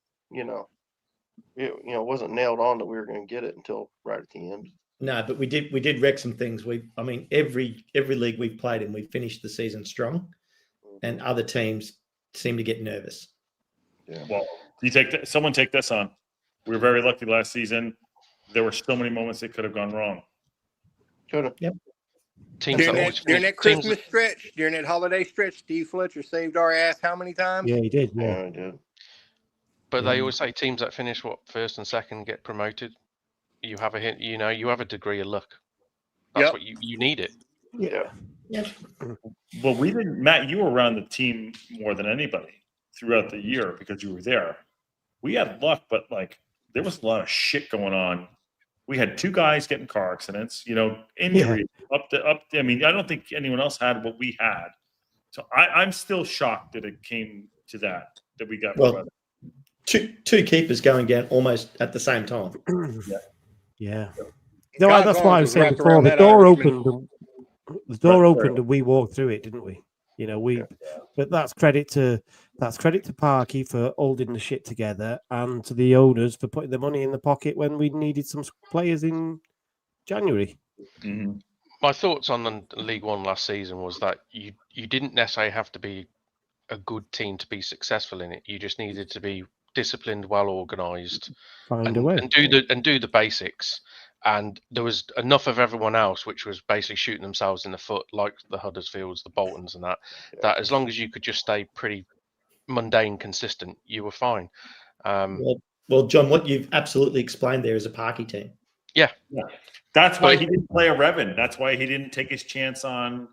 It wasn't nailed on that we were going to get it until right at the end. No, but we did wreck some things. I mean, every league we've played in, we finished the season strong, and other teams seem to get nervous. Yeah. Well, someone take this on. We were very lucky last season. There were so many moments that could have gone wrong. Could have. Yep. Teams During that always that finish- Christmas stretch, during that holiday stretch, Steve Fletcher saved our ass how many times? Yeah, he did. Yeah. Yeah, I did. But they Yeah. always say teams that finish first and second get promoted. You have a hint, you have a degree of luck. That's Yep. what you need it. Yeah. Well, we didn't. Matt, you were around the team more than anybody throughout the year because you were there. We had luck, but like there was a lot of shit going on. We had 2 guys getting car accidents, injuries up. I mean, I don't think anyone else had what we had. So I'm still shocked that it came to that we got. Well, two keepers going down almost at the same time. Yeah. No, God's that's why I arms was was saying wrapped before. around The that door Irishman. opened. The door Right, opened, and we walked through it, didn't we? But that's credit to Parky for holding the shit together, and to the owners for putting the money in the pocket when we needed some players in January. Mm-hmm. My thoughts on the League One last season was that you didn't necessarily have to be a good team to be successful in it. You just needed to be disciplined, well organised, Find a way. and do the basics. And there was enough of everyone else, which was basically shooting themselves in the foot, like the Huddersfields, the Boltons, and that as long as you could just stay pretty mundane, consistent, you were fine. Well, John, what you've absolutely explained there is a Parky team. Yeah. That's why he didn't play a Revan. That's why he didn't take his chance on,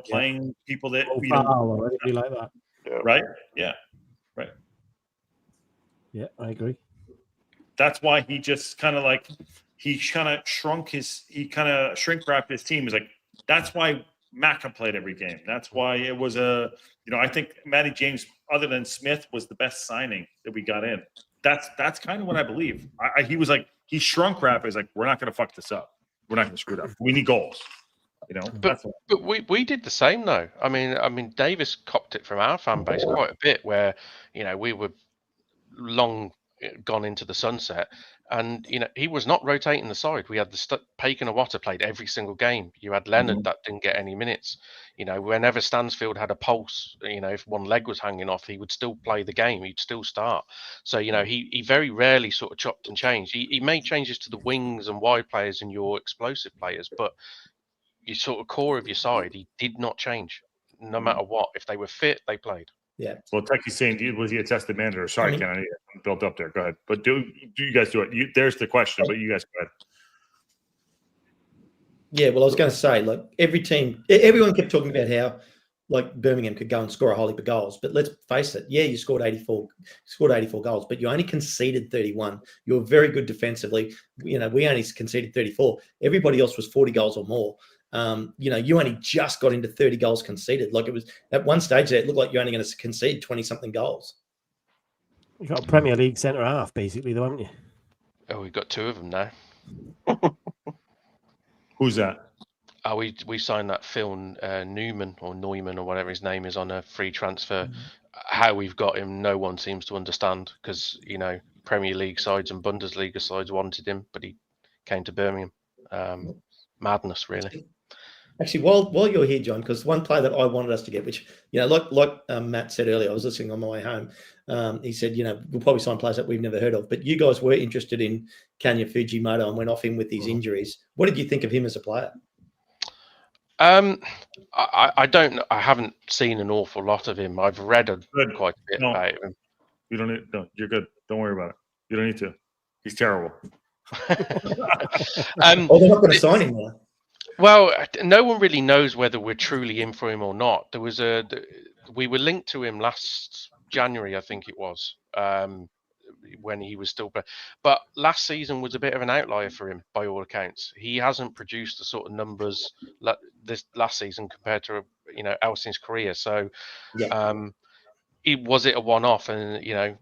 playing people that or anything like that. right? Yeah. Right. Yeah, I agree. That's why he just kind of shrink wrapped his team. He's like, that's why Macca played every game. That's why it was I think Matty James, other than Smith, was the best signing that we got in. That's kind of what I believe. He was like, he shrunk wrap. He's like, we're not going to fuck this up. We're not going to screw it up. We need goals. But we did the same though. I mean, Davis copped it from our fan base quite a bit, where we were long gone into the sunset, and he was not rotating the side. We had Pagan and Water played every single game. You had Leonard that didn't get any minutes. Whenever Stansfield had a pulse, if one leg was hanging off, he would still play the game. He'd still start. So he very rarely sort of chopped and changed. He made changes to the wings and wide players and your explosive players, but your sort of core of your side, he did not change, no matter what. If they were fit, they played. Yeah. Well, Techie's saying, was he a tested manager? Sorry, Ken, I built up there. Go ahead. But do you guys do it? There's the question, but you guys go ahead. Yeah, well, I was going to say, like, everyone kept talking about how, like, Birmingham could go and score a whole heap of goals. But let's face it, you scored 84 goals, but you only conceded 31. You were very good defensively. We only conceded 34. Everybody else was 40 goals or more. You only just got into 30 goals conceded. Like, it was at one stage there, it looked like you're only going to concede 20-something goals. You got a Premier League centre half, basically, though, haven't you? Oh, we've got 2 of them now. Who's that? We signed that Phil Neumann or whatever his name is on a free transfer. How we've got him, no one seems to understand, because Premier League sides and Bundesliga sides wanted him, but he came to Birmingham. Madness, really. Actually, while you're here, John, because one player that I wanted us to get, which like Matt said earlier, I was listening on my way home. He said, we'll probably sign players that we've never heard of, but you guys were interested in Kanya Fujimoto and went off him with his injuries. What did you think of him as a player? I don't know. I haven't seen an awful lot of him. I've read quite a bit about him. You don't need. No, you're good. Don't worry about it. You don't need to. He's terrible. They're not going to sign him now. Well, no one really knows whether we're truly in for him or not. We were linked to him last January, I think it was, when he was still playing. But last season was a bit of an outlier for him, by all accounts. He hasn't produced the sort of numbers this last season compared to else in his career. So, was it a one-off? And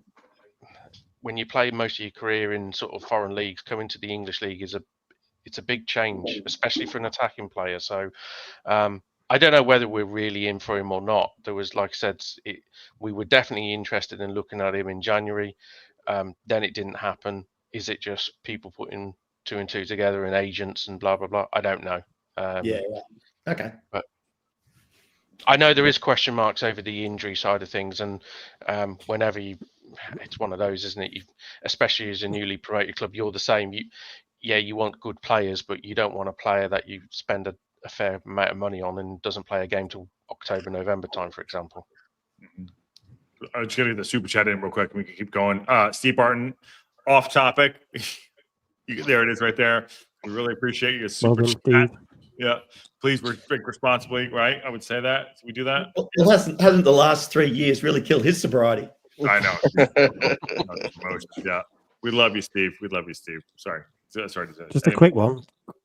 when you play most of your career in sort of foreign leagues, coming to the English league it's a big change, especially for an attacking player. So I don't know whether we're really in for him or not. There was, like I said, we were definitely interested in looking at him in January. Then it didn't happen. Is it just people putting 2 and 2 together and agents and blah, blah, blah? I don't know. Okay. But I know there is question marks over the injury side of things. And whenever it's one of those, isn't it? Especially as a newly promoted club, you're the same. You want good players, but you don't want a player that you spend a fair amount of money on and doesn't play a game till October, November time, for example. I'm just gonna get the super chat in real quick and we can keep going. Steve Barton, off topic. There it is right there. We really appreciate your super chat. Steve. Yeah. Please drink responsibly, right? I would say that. We do that. Well, hasn't the last 3 years really killed his sobriety? I know. Yeah. We love you, Steve. We love you, Steve. Sorry to say. Just a quick one.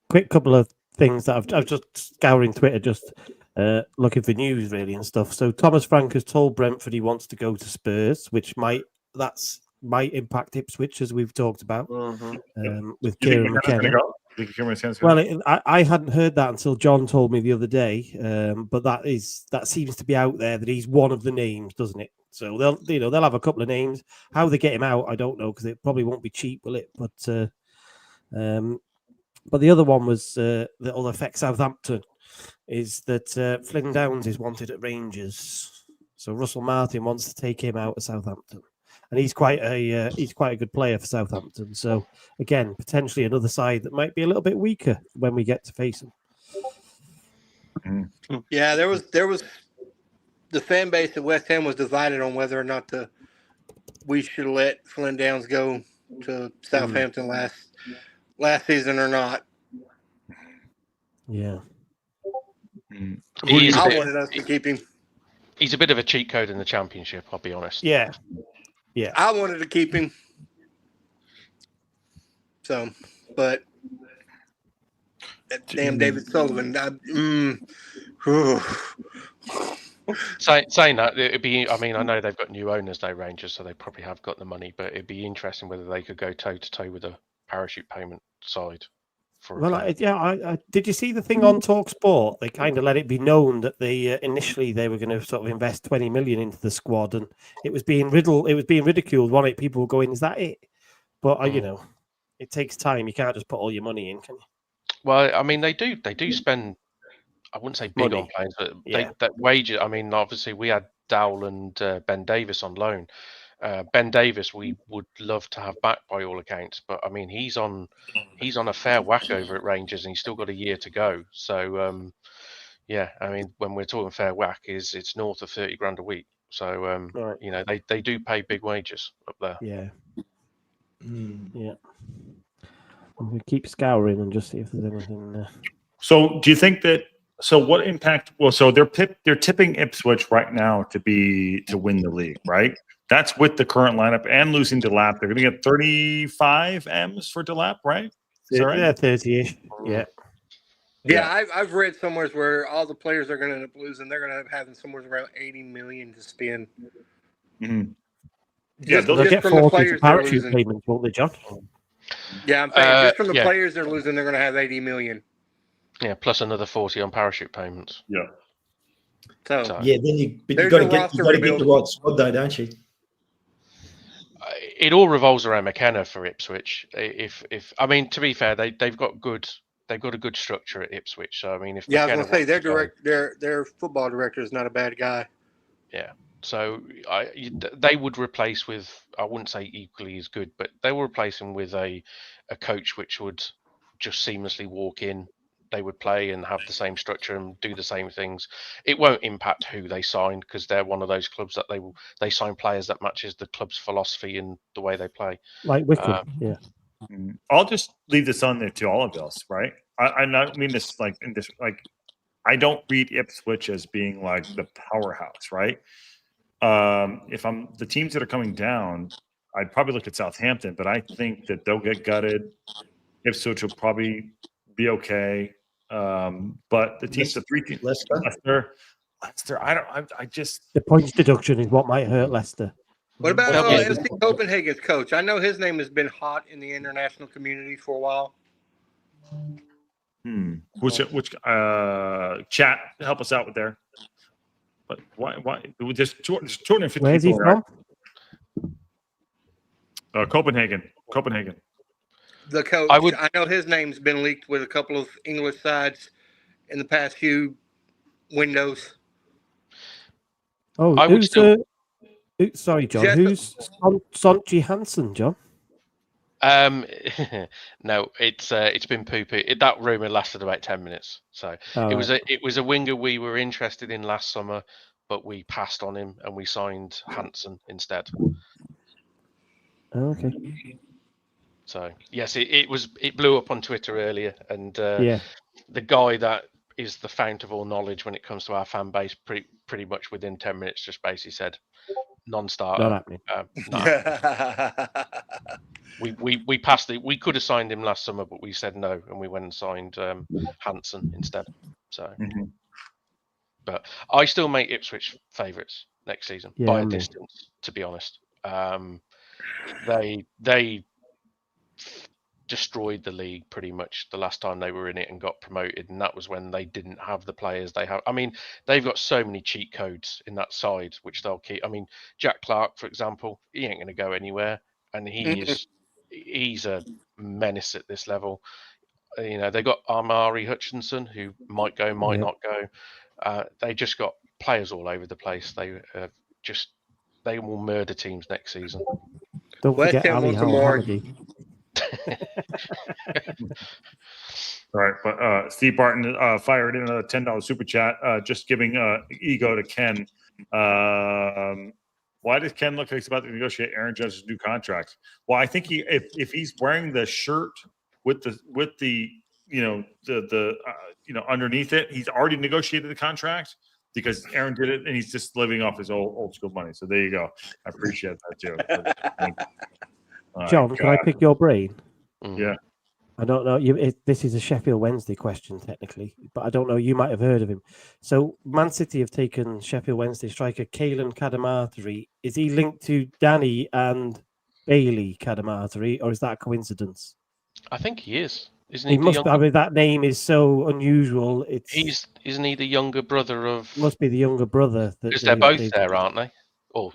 Quick couple of things that I've just scouring Twitter, just looking for news really and stuff. So Thomas Frank has told Brentford he wants to go to Spurs, which might impact Ipswich, as we've talked about with Kieran McKenna. Well, I hadn't heard that until John told me the other day. But that seems to be out there that he's one of the names, doesn't it? So they'll have a couple of names. How they get him out, I don't know, because it probably won't be cheap, will it? But the other one was that will affect Southampton is that Flynn Downs is wanted at Rangers. So Russell Martin wants to take him out of Southampton. And he's quite a good player for Southampton. So again, potentially another side that might be a little bit weaker when we get to face them. Yeah, there was the fan base at West Ham was divided on whether or not we should let Flynn Downs go to Southampton last season or not. Yeah. I wanted us to keep him. He's a bit of a cheat code in the Championship, I'll be honest. Yeah. I wanted to keep him. So, but that damn David Sullivan. Saying that, it'd be. I mean, I know they've got new owners, though, Rangers, so they probably have got the money. But it'd be interesting whether they could go toe to toe with a parachute payment side. Did you see the thing on Talk Sport? They kind of let it be known that they initially they were going to sort of invest 20 million into the squad, and it was being ridiculed. One it people were going, "Is that it?" But it takes time. You can't just put all your money in, can you? Well, I mean, they do spend. I wouldn't say big on players, but that wages. I mean, obviously we had Dowell and Ben Davis on loan. Ben Davis, we would love to have back by all accounts, but I mean, he's on a fair whack over at Rangers, and he's still got a year to go. So, I mean, when we're talking fair whack, it's north of 30 grand a week. So, right. They do pay big wages up there. Yeah, yeah. We keep scouring and just see if there's anything. So, do you think that? So, what impact? Well, so they're tipping Ipswich right now to win the league, right? That's with the current lineup and losing Delap. They're going to get 35 M's for Delap, right? Is that right? Yeah, 30-ish. Yeah. Yeah, I've read somewhere where all the players are going to end up losing. They're going to end up having somewhere around 80 million to spend. Mm-hmm. Yeah, they'll get 40 parachute payments, won't they, John? Yeah, I'm saying just from the players they're losing, they're going to have 80 million. Yeah, plus another 40 on parachute payments. Yeah. So then you've got to get the right squad, though, don't you? It all revolves around McKenna for Ipswich. If I mean, to be fair, they've got a good structure at Ipswich. So I mean, if I was going to say their football director is not a bad guy. Yeah. So they would replace with, I wouldn't say equally as good, but they will replace him with a coach which would just seamlessly walk in. They would play and have the same structure and do the same things. It won't impact who they sign because they're one of those clubs that they sign players that matches the club's philosophy and the way they play. Like Wickham, yeah. I'll just leave this on there to all of us, right? I don't mean this like in this like. I don't read Ipswich as being like the powerhouse, right? If I'm the teams that are coming down, I'd probably look at Southampton, but I think that they'll get gutted. Ipswich will probably be okay. But the teams, the three teams, Leicester. I just the points deduction is what might hurt Leicester. What about They'll be- FC Copenhagen's coach? I know his name has been hot in the international community for a while. Which chat help us out with there. But why there's 250 Where's he people, right? from? Copenhagen. The coach, I know his name's been leaked with a couple of English sides in the past few windows. Oh, I would still. Sorry, John. Jessup. Who's Sonchi Hansen, John? No, it's been poo-poo. That rumor lasted about 10 minutes. So it was a winger we were interested in last summer, but we passed on him and we signed Hansen instead. Oh, okay. So yes, it blew up on Twitter earlier, and Yeah. the guy that is the fount of all knowledge when it comes to our fan base, pretty much within 10 minutes, just basically said non-starter. Not happening. We passed it. We could have signed him last summer, but we said no, and we went and signed Hansen instead. So, but I still make Ipswich favourites next season by a distance. To be honest, they destroyed the league pretty much the last time they were in it and got promoted, and that was when they didn't have the players they have. I mean, they've got so many cheat codes in that side which they'll keep. I mean, Jack Clark, for example, he ain't going to go anywhere, and he's a menace at this level. You know, they got Amari Hutchinson, who might go, might not go. They just got players all over the place. They will murder teams next season. Don't forget Ali Hamadi. All right, but Steve Barton fired in a $10 super chat, just giving ego to Ken. Why does Ken look like he's about to negotiate Aaron Judge's new contract? Well, I think if he's wearing the shirt with the underneath it, he's already negotiated the contract because Aaron did it, and he's just living off his old school money. So there you go. I appreciate that too. John, can I pick your brain? Yeah. I don't know. This is a Sheffield Wednesday question, technically, but I don't know. You might have heard of him. So, Man City have taken Sheffield Wednesday striker Kalen Kadamatari. Is he linked to Danny and Bailey Kadamatari, or is that a coincidence? I think he is. Isn't he? He must. I mean, that name is so unusual. Isn't he the younger brother of? Must be the younger brother. Because they're both there, aren't they?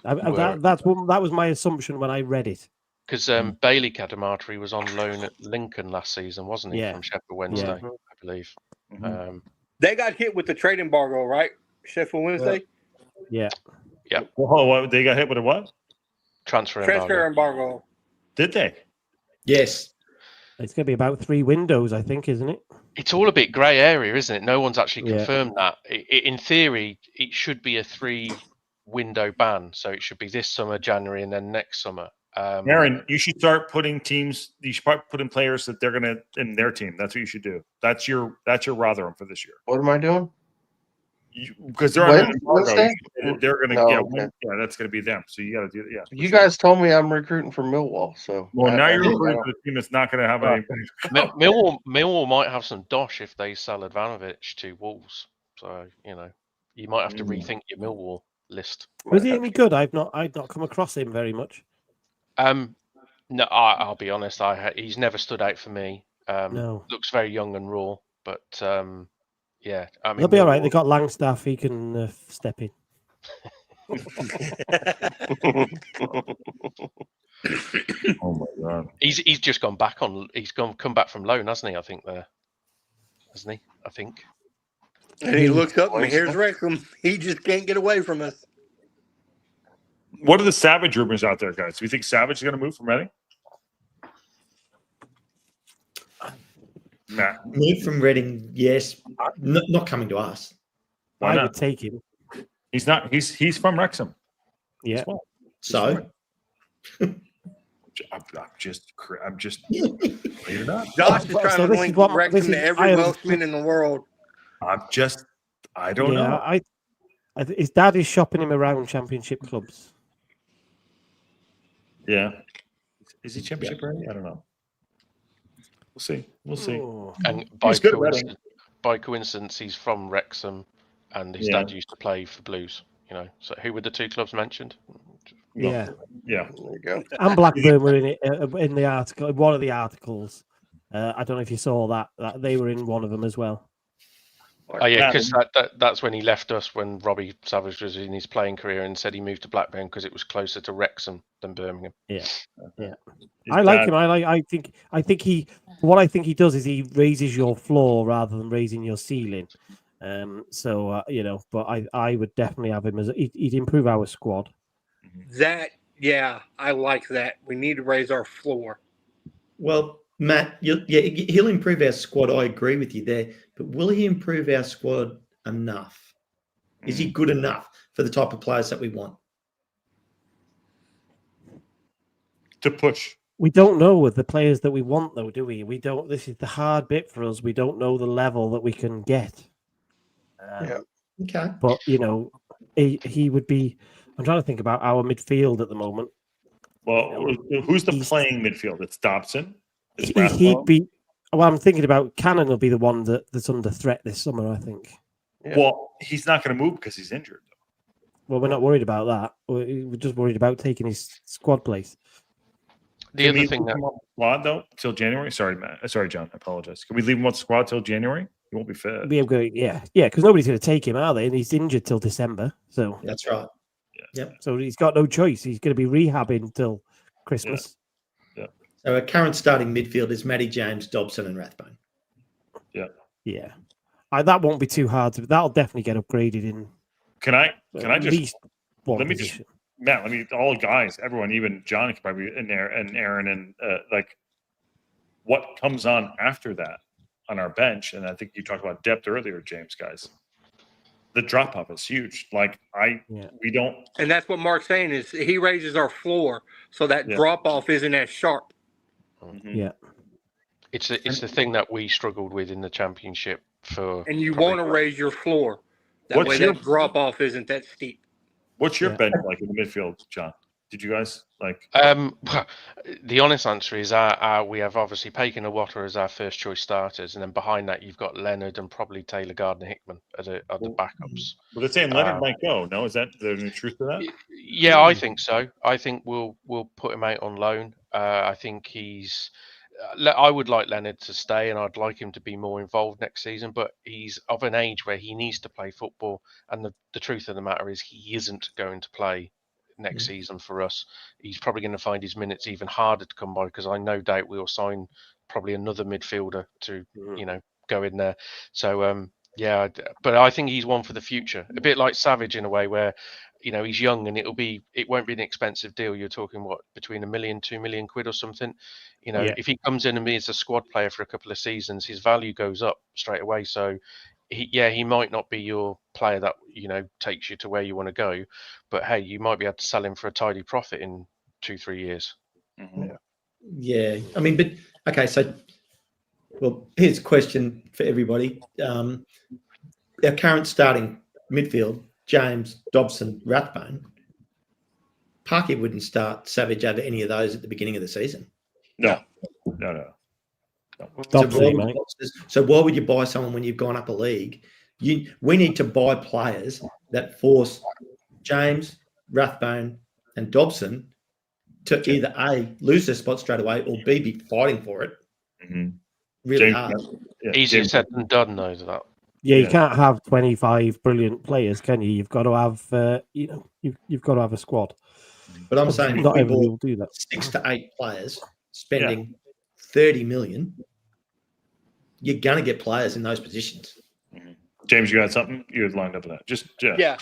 That was my assumption when I read it. Because Bailey Kadamatari was on loan at Lincoln last season, wasn't he? From Sheffield Wednesday, I believe. They got hit with the trade embargo, right? Sheffield Wednesday? Yeah. Well, they got hit with a what? Transfer embargo. Did they? Yes. It's going to be about 3 windows, I think, isn't it? It's all a bit grey area, isn't it? No one's actually confirmed that. In theory, it should be a 3-window ban. So it should be this summer, January, and then next summer. Aaron, you should start putting teams. You should start putting players that they're gonna in their team. That's what you should do. That's your Rotherham for this year. What am I doing? Because they're on Wednesday? They're gonna that's gonna be them. So you got to do it. You guys told me I'm recruiting for Millwall, so now you're recruiting for a team that's not gonna have any. Millwall might have some dosh if they sell Advanovich to Wolves. So you might have to rethink your Millwall list. Was he any good? I've not come across him very much. No, I'll be honest. He's never stood out for me. No, looks very young and raw, but I mean, they'll be all right. They got Langstaff; he can step in. Oh my god! He's just gone back on. He's come back from loan, hasn't he? I think hasn't he? I think. And he looks up and here's Wrexham. He just can't get away from us. What are the Savage rumors out there, guys? Do you think Savage is going to move from Reading? Matt. Move from Reading, yes. Not coming to us. Why not? I would take him. He's not. He's from Wrexham. Yeah. Well. So I'm just. Josh is trying to link Wrexham to every Welshman in the world. I don't know. His dad is shopping him around championship clubs. Yeah. Is he championship ready? I don't know. We'll see. Oh. And by coincidence, he's from Wrexham, and his dad used to play for Blues. So who were the 2 clubs mentioned? Yeah. Yeah. There you go. And Blackburn were in it in the article, one of the articles. I don't know if you saw that they were in one of them as well. Oh yeah, because that's when he left us when Robbie Savage was in his playing career and said he moved to Blackburn because it was closer to Wrexham than Birmingham. Yeah. His I like dad- him. I think he does is he raises your floor rather than raising your ceiling. But I would definitely have him as he'd improve our squad. I like that. We need to raise our floor. Well, Matt, he'll improve our squad. I agree with you there. But will he improve our squad enough? Is he good enough for the type of players that we want? to push. We don't know with the players that we want, though, do we? We don't. This is the hard bit for us. We don't know the level that we can get. Okay. But he would be. I'm trying to think about our midfield at the moment. Well, who's the playing midfield? It's Dobson. It's He'd Rathbone? be. Well, I'm thinking about Cannon will be the one that's under threat this summer, I think. Yeah. Well, he's not going to move because he's injured. Well, we're not worried about that. We're just worried about taking his squad place. The Can other we thing leave that him on the squad though till January. Sorry, Matt. Sorry, John. I apologize. Can we leave him on the squad till January? He won't be fit. Because nobody's going to take him, are they? And he's injured till December, so That's right. Yep. So he's got no choice. He's going to be rehabbing till Christmas. So our current starting midfield is Matty James, Dobson, and Rathbone. Yeah. That won't be too hard. That'll definitely get upgraded in. Can I at just least one let me position. Matt? Let me all guys, everyone, even John can probably in there, and Aaron, and like what comes on after that on our bench. And I think you talked about depth earlier, James. Guys, the drop off is huge. Like we don't. And that's what Mark's saying is he raises our floor so that drop off isn't as sharp. Mhm. Yeah. it's the thing that we struggled with in the championship for. And you probably- want to raise your floor. That What's way your- that drop off isn't that steep. What's your bench like in the midfield, John? Did you guys like? Well, the honest answer is we have obviously Pagan and Water as our first choice starters, and then behind that you've got Leonard and probably Taylor Gardner-Hickman are the backups. Well, they're saying Leonard might go. No, is that the truth to that? Yeah, I think so. I think we'll put him out on loan. I think he's. I would like Leonard to stay, and I'd like him to be more involved next season. But he's of an age where he needs to play football, and the truth of the matter is he isn't going to play next season for us. He's probably going to find his minutes even harder to come by because I no doubt we'll sign probably another midfielder to go in there. So but I think he's one for the future. A bit like Savage in a way where he's young and it won't be an expensive deal. You're talking between £1 million, £2 million or something. If he comes in and is a squad player for a couple of seasons, his value goes up straight away. So he might not be your player that takes you to where you want to go, but hey, you might be able to sell him for a tidy profit in 2-3 years. Mm-hmm. Yeah, I mean, but okay, so here's a question for everybody. Our current starting midfield: James, Dobson, Rathbone. Parky wouldn't start Savage over any of those at the beginning of the season. No. So why would you buy someone when you've gone up a league? We need to buy players that force James, Rathbone, and Dobson to either A, lose their spot straight away, or B, be fighting for it. Mm-hmm. Really James, hard. Easier said than done, though. That. Yeah, you can't have 25 brilliant players, can you? You've got to have, you've got to have a squad. But I'm saying not if we everybody will bought do that. 6 to 8 players spending 30 million, you're going to get players in those positions. Mm-hmm. James, you got something? You had lined up with that. Just Yeah.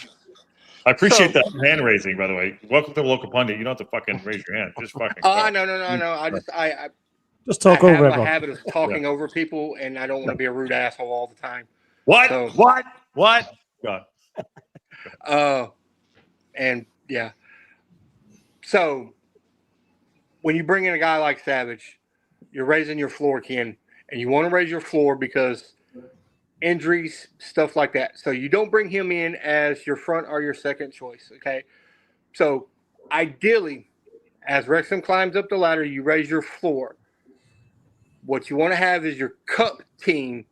I appreciate that hand raising, by the way. Welcome to the local pundit. You don't have to fucking raise your hand. Just fucking. No. I just talk I over have everyone. a habit of talking over people, and I don't want to be a rude asshole all the time. What? So- What? God. And yeah. So when you bring in a guy like Savage, you're raising your floor, Ken, and you want to raise your floor because injuries, stuff like that. So you don't bring him in as your front or your second choice. Okay. So ideally, as Wrexham climbs up the ladder, you raise your floor. What you want to have is your cup team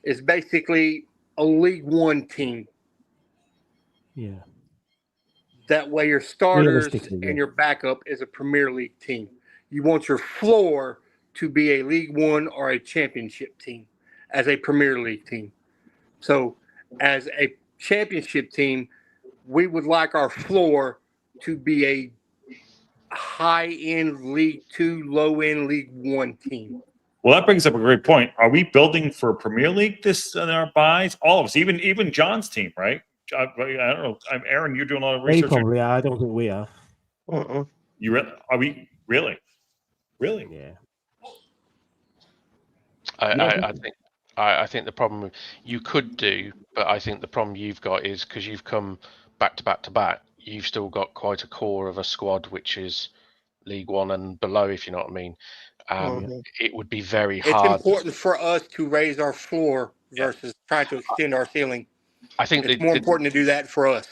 is basically a League One team. Yeah. That way your starters Realistically, yeah. and your backup is a Premier League team. You want your floor to be a League One or a championship team as a Premier League team. So as a championship team, we would like our floor to be a high-end League Two, low-end League One team. Well, that brings up a great point. Are we building for Premier League this in our buys? All of us, even John's team, right? I don't know. Aaron, you're doing a lot of They research. probably are. I don't think we are. Are we really? Really? Yeah. I think the problem you could do, but I think the problem you've got is because you've come back to back to back, you've still got quite a core of a squad which is League One and below, if you know what I mean. It would be very hard. It's important for us to raise our floor versus trying to extend our ceiling. I think it's more important to do that for us.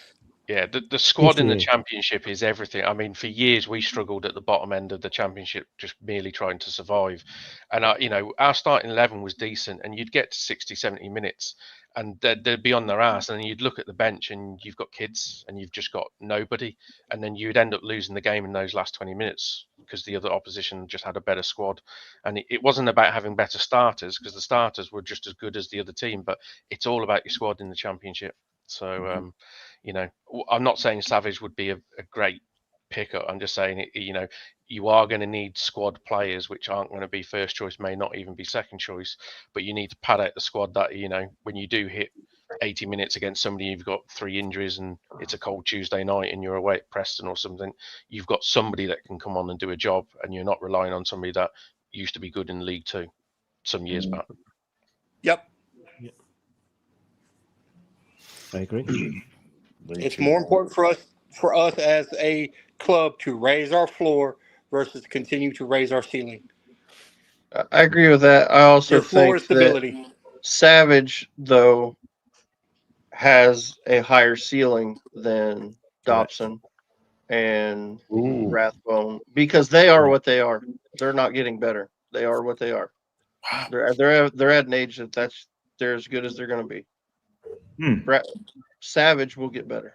Yeah, the squad in the championship is everything. I mean, for years we struggled at the bottom end of the championship, just merely trying to survive. And our starting 11 was decent, and you'd get to 60, 70 minutes, and they'd be on their ass, and then you'd look at the bench, and you've got kids, and you've just got nobody, and then you'd end up losing the game in those last 20 minutes because the other opposition just had a better squad. And it wasn't about having better starters, because the starters were just as good as the other team, but it's all about your squad in the championship. So, I'm not saying Savage would be a great pickup. I'm just saying, you are going to need squad players, which aren't going to be first choice, may not even be second choice, but you need to pad out the squad that, when you do hit 80 minutes against somebody, you've got 3 injuries and it's a cold Tuesday night and you're away at Preston or something, you've got somebody that can come on and do a job, and you're not relying on somebody that used to be good in League Two some years back. Yep. I agree. It's more important for us as a club to raise our floor versus continue to raise our ceiling. I agree with that. I also Your floor think is stability. that Savage, though, has a higher ceiling than Dobson and Rathbone, because they are what they are. They're not getting better. They are what they are. They're at an age that they're as good as they're going to be. Savage will get better.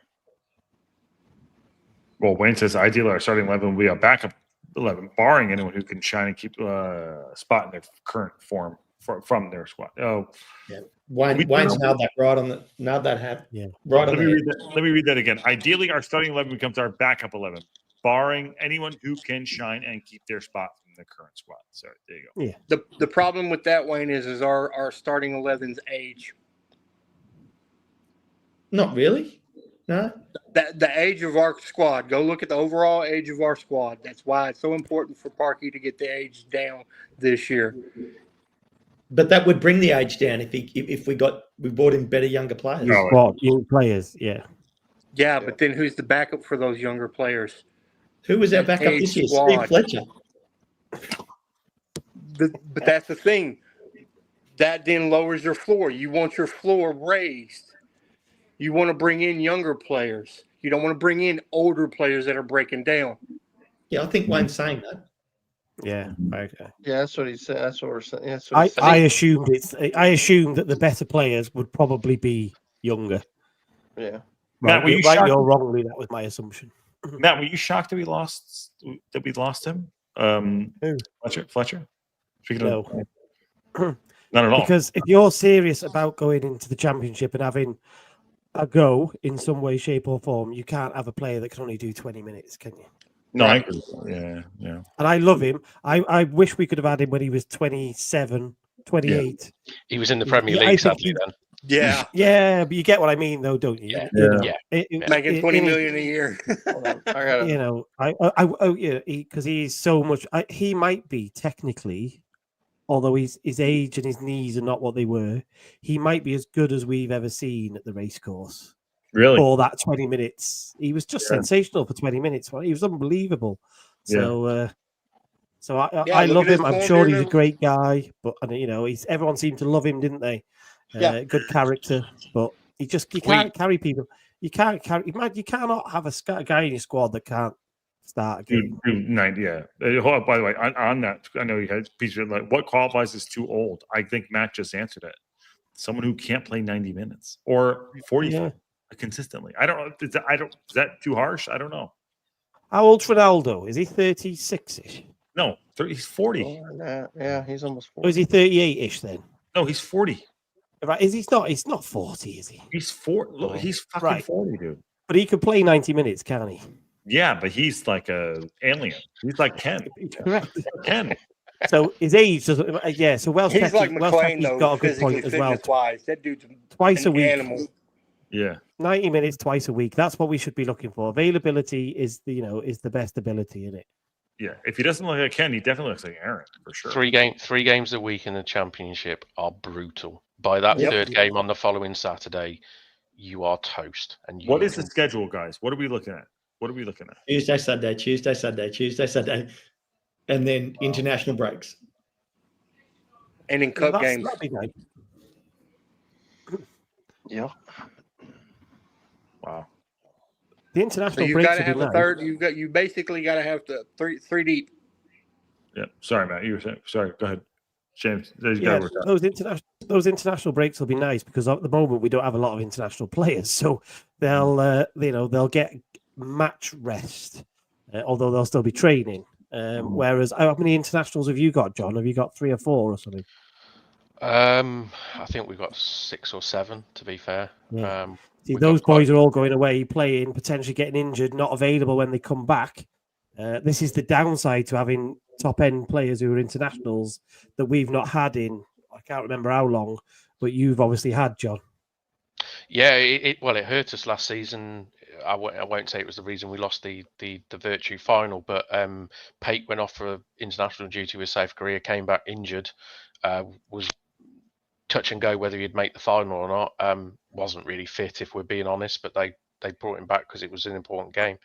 Well, Wayne says ideally our starting 11 will be a backup 11, barring anyone who can shine and keep a spot in their current form from their squad. Oh, yeah. Wayne's nailed that right on the nailed that hat. Yeah. Right on let me read that again. Ideally, our starting 11 becomes our backup 11, barring anyone who can shine and keep their spot from the current squad. So there you go. Yeah. The problem with that, Wayne, is our starting 11's age. Not really. No. The age of our squad. Go look at the overall age of our squad. That's why it's so important for Parky to get the age down this year. But that would bring the age down if we brought in better younger players. Young players, yeah. Yeah, but then who's the backup for those younger players? Who was our backup this year? Squad. Steve Fletcher. But that's the thing. That then lowers your floor. You want your floor raised. You want to bring in younger players. You don't want to bring in older players that are breaking down. Yeah, I think Wayne's saying that. Yeah, okay. Yeah, that's what he said. That's what we're saying. I assumed that the better players would probably be younger. Yeah. Matt, were you rightly shocked? or wrongly, that was my assumption. Matt, were you shocked that we lost him? Fletcher? No. Not at all. Because if you're serious about going into the championship and having a go in some way, shape, or form, you can't have a player that can only do 20 minutes, can you? No, I agree. Yeah. And I love him. I wish we could have had him when he was 27, 28. Yeah. He was in the Premier League, sadly, then. Yeah. Yeah, but you get what I mean, though, don't you? Making $20 million a year. Because he's so much. He might be technically, although his age and his knees are not what they were, he might be as good as we've ever seen at the race course. Really? For that 20 minutes. He was just sensational for 20 minutes. He was unbelievable. So I love him. I'm sure he's a great guy, but everyone seemed to love him, didn't they? Good character, but you can't carry people. You cannot have a guy in your squad that can't start a game. By the way, on that, I know you had pieces like what qualifies as too old. I think Matt just answered it. Someone who can't play 90 minutes or 45. consistently. I don't know. Is that too harsh? I don't know. How old's Ronaldo? Is he 36-ish? No, he's 40. Yeah, he's almost 40. Or is he 38-ish then? No, he's 40. Right? He's not 40, is he? He's 4. Look, he's fucking Right. 40, dude. But he could play 90 minutes, can't he? Yeah, but he's like a alien. He's like Ken. Correct. Ken. So his age doesn't. Yeah. So Welsh He's like Welsh McLean, Techie's though, got a good physically, point as well. fitness-wise. That dude's Twice an a week. animal. Yeah. 90 minutes twice a week. That's what we should be looking for. Availability is the best ability in it. Yeah. If he doesn't look like Ken, he definitely looks like Aaron for sure. 3 games a week in the championship are brutal. By that third game on the following Saturday, you are toast. And What is the schedule, guys? What are we looking at? Tuesday, Sunday, and then international breaks. And in cup games. That'd be nice. Yeah. Wow. The So international you breaks got to would be have a nice. third. You basically got to have the three deep. Yeah. Sorry, Matt. You were saying. Sorry. Go ahead, James. Yeah, those international breaks will be nice because at the moment we don't have a lot of international players, so they'll get match rest, although they'll still be training. Whereas, how many internationals have you got, John? Have you got 3 or 4 or something? I think we've got 6 or 7, to be fair. Yeah. See, those boys are all going away, playing, potentially getting injured, not available when they come back. This is the downside to having top-end players who are internationals that we've not had in, I can't remember how long, but you've obviously had, John. Yeah, it hurt us last season. I won't say it was the reason we lost the Virtue final, but Pate went off for international duty with South Korea, came back injured, was touch and go whether he'd make the final or not. Wasn't really fit, if we're being honest, but they brought him back because it was an important game.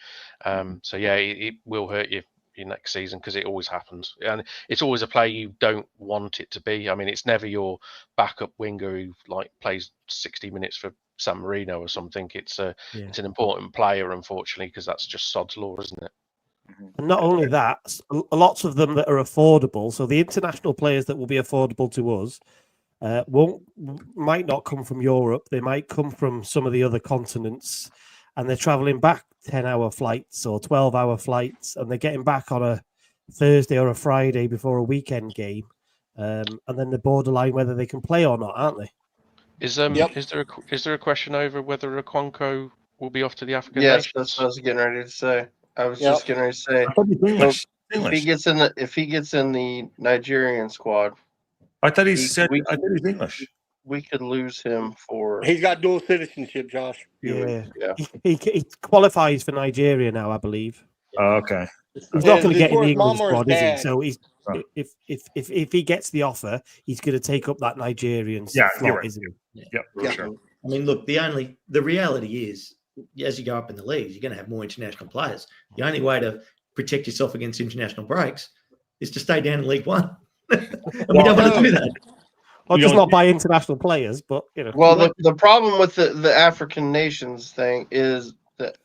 So yeah, it will hurt you next season because it always happens, and it's always a player you don't want it to be. I mean, it's never your backup winger who like plays 60 minutes for San Marino or something. It's an important player, unfortunately, because that's just sod's law, isn't it? And not only that, lots of them that are affordable. So the international players that will be affordable to us might not come from Europe. They might come from some of the other continents, and they're traveling back 10-hour flights or 12-hour flights, and they're getting back on a Thursday or a Friday before a weekend game, and then they're borderline whether they can play or not, aren't they? Is there a question over whether Okonkwo will be off to the African Yes, Nations? that's what I was getting ready to say. I was just getting ready to say if he gets in the Nigerian squad, I thought he said he's English. We could lose him for. He's got dual citizenship, Josh. Yeah. He qualifies for Nigeria now, I believe. Oh, okay. He's not going to get in the England mom or squad, is he? dad? So he's if he gets the offer, he's going to take up that Nigerian slot, right. isn't he? Yep, for sure. I mean, look, the reality is, as you go up in the leagues, you're going to have more international players. The only way to protect yourself against international breaks is to stay down in League One. And we don't want to do that. Or just not buy international players, but Well, the problem with the African nations thing is that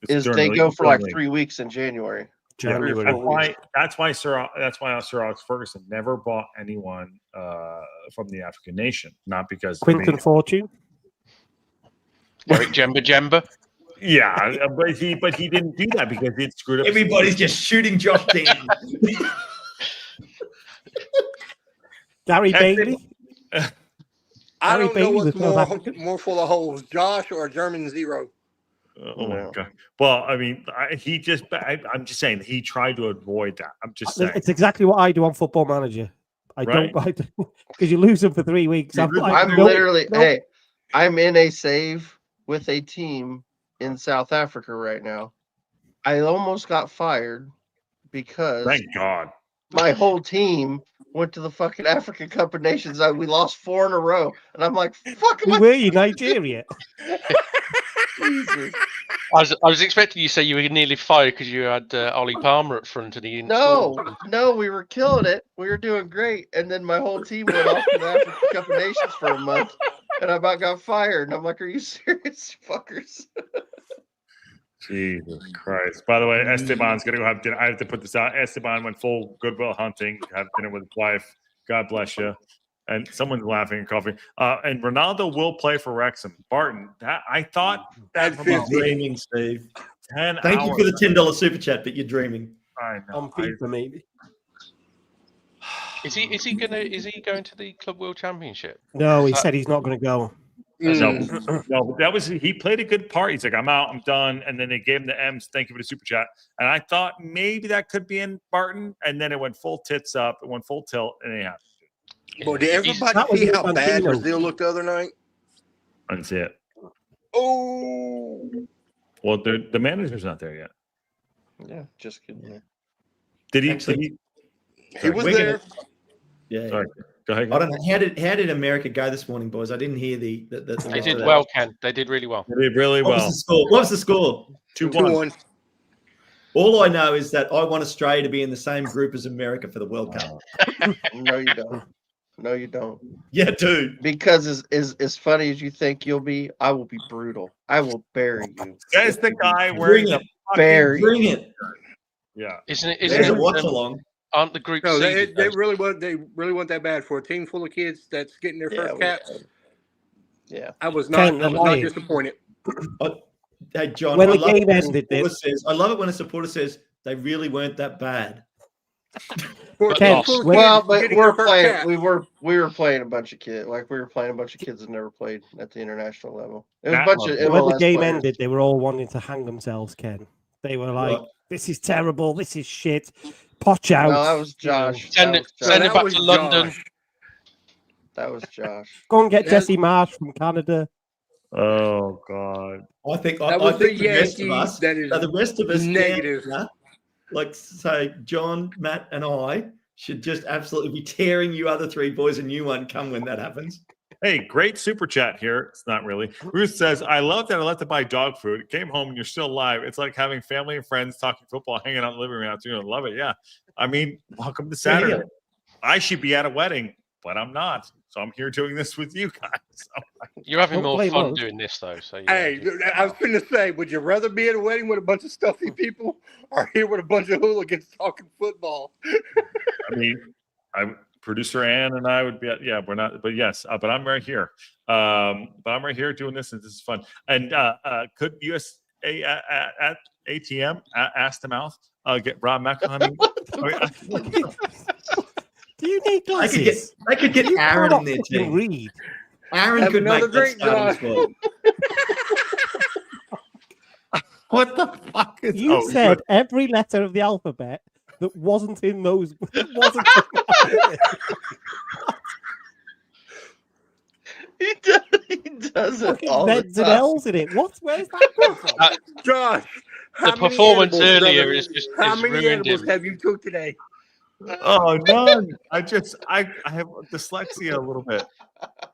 they go for like 3 weeks in January. That's why Sir Alex Ferguson never bought anyone from the African nation, not because Quinton Fortune, Eric Jemba. Yeah, but he didn't do that because it screwed up. Everybody's just shooting Josh down. Gary Bailey. I don't know what's more full of holes, Josh or German Zero. Oh my God! Well, I mean, I'm just saying he tried to avoid that. I'm just saying it's exactly what I do on Football Manager. I don't because you lose them for 3 weeks. I'm in a save with a team in South Africa right now. I almost got fired because thank God my whole team went to the fucking African Cup of Nations. We lost 4 in a row, and I'm like, "Fuck!" Who were you, Nigeria? I was expecting you to say you were nearly fired because you had Ollie Palmer up front of the. No, we were killing it. We were doing great, and then my whole team went off to the African Cup of Nations for a month, and I about got fired. And I'm like, "Are you serious, fuckers?" Jesus Christ! By the way, Esteban's gonna go have dinner. I have to put this out. Esteban went full Goodwill Hunting, have dinner with his wife. God bless you. And someone's laughing and coughing. And Ronaldo will play for Wrexham. Barton, that I thought that At from 50. Dreaming, Steve. 10 Thank hours. you for the $10 super chat, but you're dreaming. I know. On FIFA, maybe. Is he going to the Club World Championship? No, he said he's not going to go. No, but that was he played a good part. He's like, I'm out, I'm done. And then they gave him the M's. Thank you for the super chat. And I thought maybe that could be in Barton. And then it went full tits up. It went full tilt. And anyhow. Boy, did That everybody was see how Infantino. bad Brazil looked the other night? I didn't see it. Oh, Well, the manager's not there yet. Yeah, just kidding. Did he? Actually, he was We're there. Yeah. Sorry. Go ahead. I don't know. How did America go this morning, boys? I didn't hear the They rest did of that. well, Ken. They did really well. They did really What well. was the score? What was the score? 2-1. 2-1. All I know is that I want Australia to be in the same group as America for the World Cup. No, you don't. No, you don't. Yeah, dude. Because as funny as you think you'll be, I will be brutal. I will bury you. That's the guy wearing Bring the it. fucking Bury. Bring it. yeah. Isn't it? There's a Isn't watch it? along. Aren't the group No, they seeded, though? really want that bad for a team full of kids that's getting their first caps. Yeah. I was not lying. disappointed. Hey, John, When I the love it game when a ended, supporter says, I love it when a supporter says they really weren't that bad. For a Ken, team full of Well, kids but getting we're their first playing. cap. We were playing a bunch of kids. Like we were playing a bunch of kids that never played at the international level. It was a Matt bunch of loved it. When the MLS game players. ended, they were all wanting to hang themselves, Ken. They were like, Right. this is terrible. This is shit. Potch out. No, that was Josh. Send That it- was Josh. send it That back was to London. Josh. That was Josh. Go and get That- Jesse Marsh from Canada. Oh God. I think That I was think the the rest of Yankee us, that is the rest of us, negative. like say John, Matt, and I should just absolutely be tearing you other three boys a new one. Come when that happens. Hey, great super chat here. It's not really. Ruth says, I love that I left to buy dog food. Came home and you're still alive. It's like having family and friends talking football, hanging out in the living room afternoon. I love it. Yeah. I mean, welcome to Saturday. Yeah. I should be at a wedding, but I'm not. So I'm here doing this with you guys. You're having Don't more blame fun us. doing this, though. So Hey, I was going to say, would you rather be at a wedding with a bunch of stuffy people or here with a bunch of hooligans talking football? I mean, producer Ann and I would be at, we're not, but yes, but I'm right here. But I'm right here doing this, and this is fun. And could USA at ATM ask the mouth get Rob McElhenney? Do you need glasses? I could get Aaron in there too. Read. Aaron Have could another make that drink, starting Josh. squad. What the fuck is? You said every letter of the alphabet that wasn't in those. That wasn't in He does it fucking all the Z's and time. L's in it. Where's that come from? Josh, how The many performance edibles, earlier brother, is just how is many ruined edibles him. have you took today? Oh, none. I have dyslexia a little bit.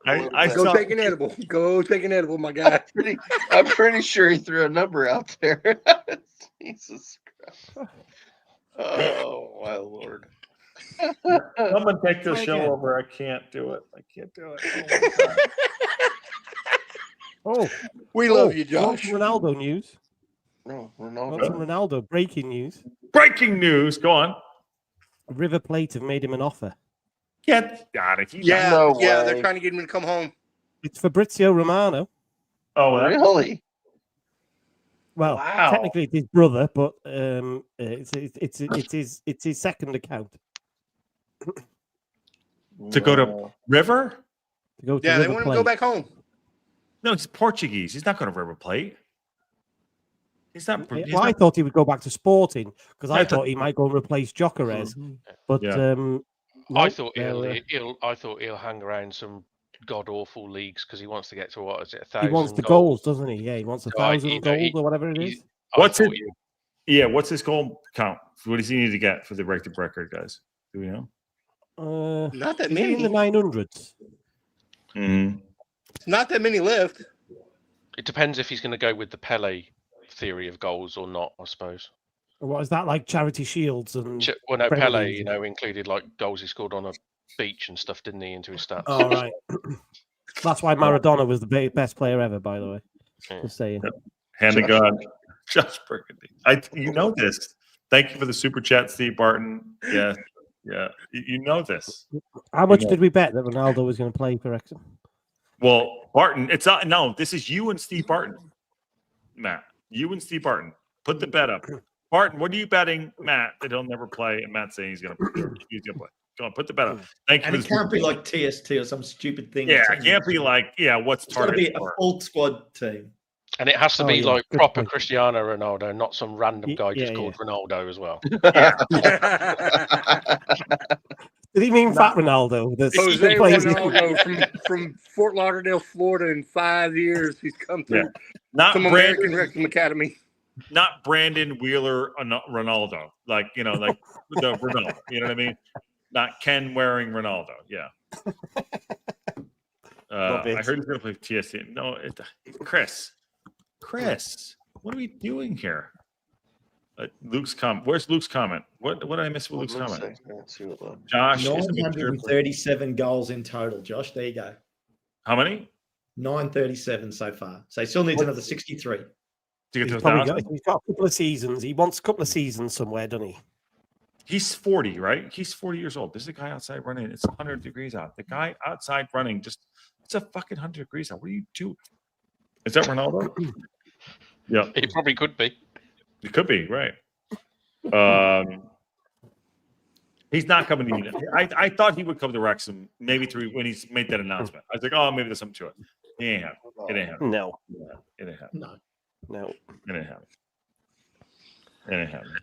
I Go saw, take an edible. Go take an edible, my guy. I'm pretty sure he threw a number out there. Jesus Christ. Oh my Lord. someone take this show Again. over. I can't do it. I can't do it. Oh, my God. Oh, We love you, on Josh. to Ronaldo news. No, On Ronaldo. to Ronaldo. Breaking news. Breaking news. Go on. River Plate have made him an offer. Get out of here. Yeah, No yeah, way. they're trying to get him to come home. It's Fabrizio Romano. Oh, that, Really? Well, Wow. technically it's his brother, but it's his second account to go to No. River? to go to Yeah, they River want him to Plate. go back home. No, he's Portuguese. He's not going to River Plate. He's not. Yeah, He's well, I not thought he would go back to Sporting because I Yeah, thought he might go and replace Gyökeres. But Yeah. no, I thought they're, he'll hang around some god awful leagues because he wants to get to what is it? he 1,000 wants the goals, doesn't he? Yeah, he wants Right, 1,000 you know, goals or whatever it he- is. I What's thought it- he- Yeah, what's his goal count? What does he need to get for the record, guys? Do we know? Not that Is he in the many. 900s? Mm-hmm. Not that many left. It depends if he's going to go with the Pele theory of goals or not, I suppose. Or what is that like? Charity Shields and Well, no, Premier Pele, League. included like goals he scored on a beach and stuff, didn't he, into his stats? Oh right, that's why Maradona was the best player ever. By the way, Yeah. just saying. Hand of God, Josh Burgundy. You know this. Thank you for the super chat, Steve Barton. Yeah, you know this. How much did we bet that Ronaldo was going to play for Wrexham? Well, Barton, it's not. No, this is you and Steve Barton, Matt. You and Steve Barton. Put the bet up. Barton, what are you betting, Matt, that he'll never play? And Matt's saying he's going to play. Go on, put the bet up. Thank you. And it can't be like TST or some stupid thing. Yeah, it can't be like, what's It's got to target? be a full squad team. And it has to be like good proper point. Cristiano Ronaldo, not some random guy just called Ronaldo as well. Did he mean Fat Ronaldo? Jose Ronaldo from Fort Lauderdale, Florida. In 5 years, he's come through Not some Brandon, American Wrexham Academy. not Brandon Wheeler Ronaldo, like the Ronaldo. You know what I mean? Not Ken wearing Ronaldo. Yeah. I heard he's going to play TSC. No, Chris, what are we doing here? Luke's comment. Where's Luke's comment? What did I miss with Luke's comment? Josh, 937 goals in total. Josh, there you go. how many? 937 so far. So he still needs another 63. To get to He's got 1,000? a couple of seasons. He wants a couple of seasons somewhere, doesn't he? He's 40, right? He's 40 years old. There's a guy outside running. It's 100 degrees out. The guy outside running it's a fucking 100 degrees out. What are you doing? Is that Ronaldo? Yeah. It probably could be. It could be, right. He's not coming to you. I thought he would come to Wrexham maybe when he's made that announcement. I was like, oh, maybe there's something to it. He ain't happening. It ain't happening. No. It ain't happening. No. It ain't happening. It ain't happening.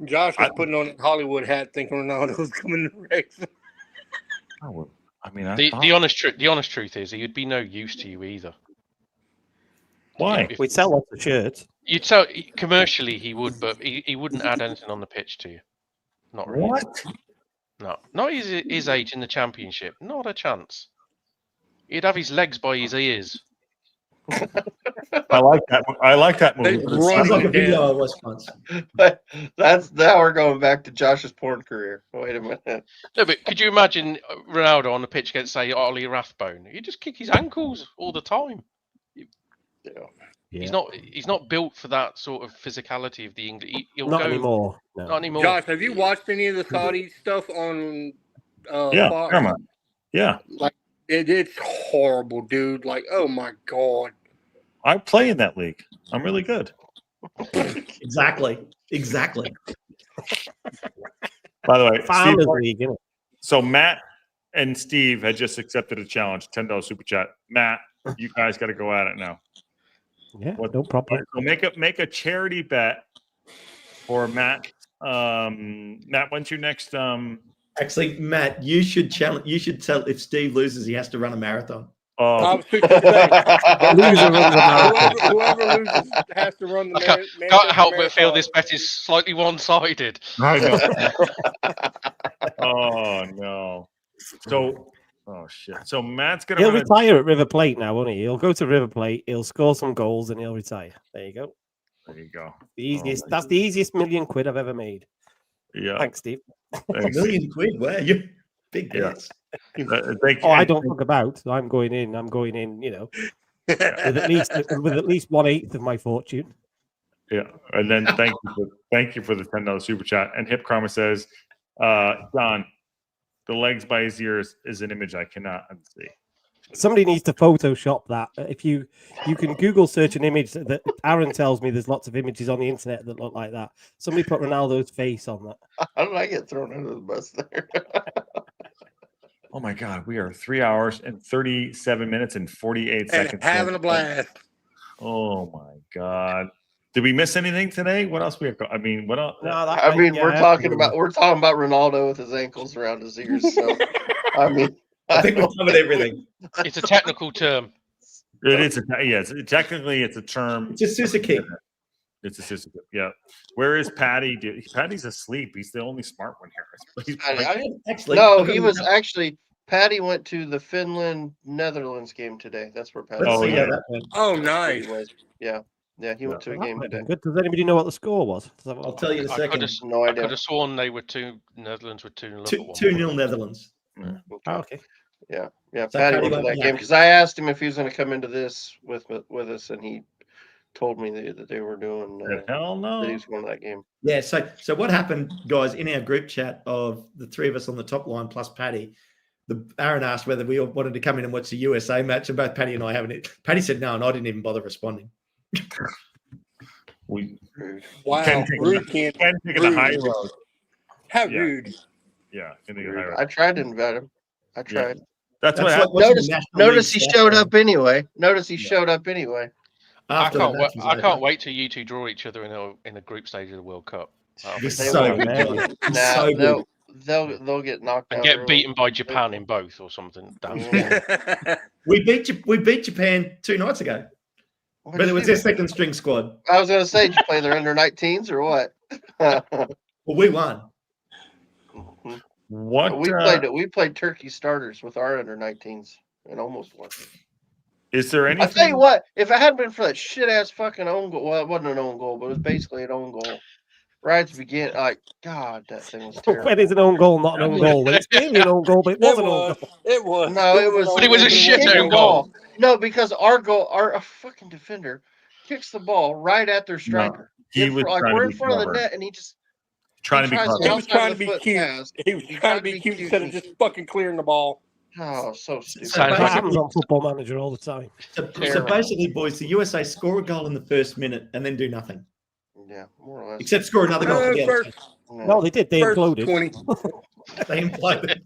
Josh was putting on a Hollywood hat, thinking Ronaldo was coming to Wrexham. The honest truth is he'd be no use to you either. Why? We'd sell lots of shirts. You'd sell commercially, he would, but he wouldn't add anything on the pitch to you. Not really. What? No, not his age in the Championship. Not a chance. He'd have his legs by his ears. I like that. I like that movie. Sounds like a video I watched once. But now we're going back to Josh's porn career. Wait a minute. No, but could you imagine Ronaldo on the pitch against, say, Ollie Rathbone? He'd just kick his ankles all the time. Yeah. He's not built for that sort of physicality of the English. Not anymore. No. Not anymore. Josh, have you watched any of the Saudi stuff on Yeah, Fox? Paramount. Yeah. Like it's horrible, dude. Like, oh my god. I play in that league. I'm really good. Exactly. By the way, Farmers League, isn't it? so Matt and Steve had just accepted a challenge, $10 super chat. Matt, you guys got to go at it now. Yeah, no problem. So make a charity bet for Matt. Matt, when's your next? Actually, Matt, you should challenge. You should tell if Steve loses, he has to run a marathon. I was fixing to say, whoever loses has to run the I can't help but feel this bet is slightly one-sided. I know. Oh no. So, oh shit. So Matt's gonna. He'll retire at River Plate now, won't he? He'll go to River Plate. He'll score some goals and he'll retire. There you go. There you go. The easiest. That's the easiest £1,000,000 I've ever made. Yeah. Thanks, Steve. Thanks. £1,000,000. Wow, you big bets. Thank you. Oh, I don't talk about. So I'm going in. You know, with at least 1/8 of my fortune. Yeah, and then thank you for the $10 super chat. And Hip Karma says, John, the legs by his ears is an image I cannot unsee. Somebody needs to Photoshop that. If you can Google search an image that Aaron tells me there's lots of images on the internet that look like that. Somebody put Ronaldo's face on that. How did I get thrown under the bus there? Oh my God, we are 3 hours and 37 minutes and 48 seconds. Having a blast. Oh my God. Did we miss anything today? What else we have? I mean, what else? No, we're talking about Ronaldo with his ankles around his ears. So I mean, I think we covered everything. It's a technical term. It is. Technically, it's a term. It's a Suzuki. It's a Suzuki. Yeah. Where is Patty? Patty's asleep. He's the only smart one here. Patty went to the Finland-Netherlands game today. That's where Patty. Oh, yeah. Oh, nice. Yeah, he went to a game today. Good. Does anybody know what the score was? I'll tell you in a second. No idea. I could have sworn they were Netherlands were 2-0. 2-0 Netherlands. Okay. Yeah. So Patty Patty went to went that game because I asked him if he was going to come into this with us, and he told me that they were doing. Hell no. That he was going to that game. Yeah. So what happened, guys, in our group chat of the three of us on the top line plus Patty, Aaron asked whether we all wanted to come in and watch the USA match, and both Paddy and I haven't. Paddy said no, and I didn't even bother responding. Wow, rude, Ken. Ken taking the high road. How Yeah. rude. Yeah, Ken taking the high road. I tried to invite him. I tried. That's what like happened. watching Notice, the National notice he League showed stuff. up anyway. Notice he showed up anyway. After the match was I over. can't wait till you two draw each other in a group stage of the World Cup. That'll be It's They so won't. good. John. It's Nah, so good. they'll get knocked and out. get early. beaten by Japan in both or something. Damn. Yeah. We beat Japan 2 nights ago, What but did it was you their do? second string squad. I was gonna say, did you play their under 19s or what? Well, we won. What We played Turkey starters with our under 19s and almost won. is there anything? I tell you what, if it hadn't been for that shit ass fucking own goal, well, it wasn't an own goal, but it was basically an own goal. Right at the beginning, like God, that thing was terrible. When is an own goal not an own goal? Well, it's clearly an own goal, but it was an own goal. It was. No, it was. But it was a shit kick the own goal. No, because our fucking defender kicks the ball right at their striker. he was Like trying we're to in be front of the clever. net, and he just Trying to be tries clever. He was trying to outside be the foot cute. pass. He was trying to be cute instead of just fucking clearing the ball. Oh, so stupid. So That basically- happens on Football Manager all the time. So Terrible. basically, boys, the USA score a goal in the first minute and then do nothing, Yeah, more or less. except score another goal. for the other First, team. No, they did. They first imploded. 20. They imploded.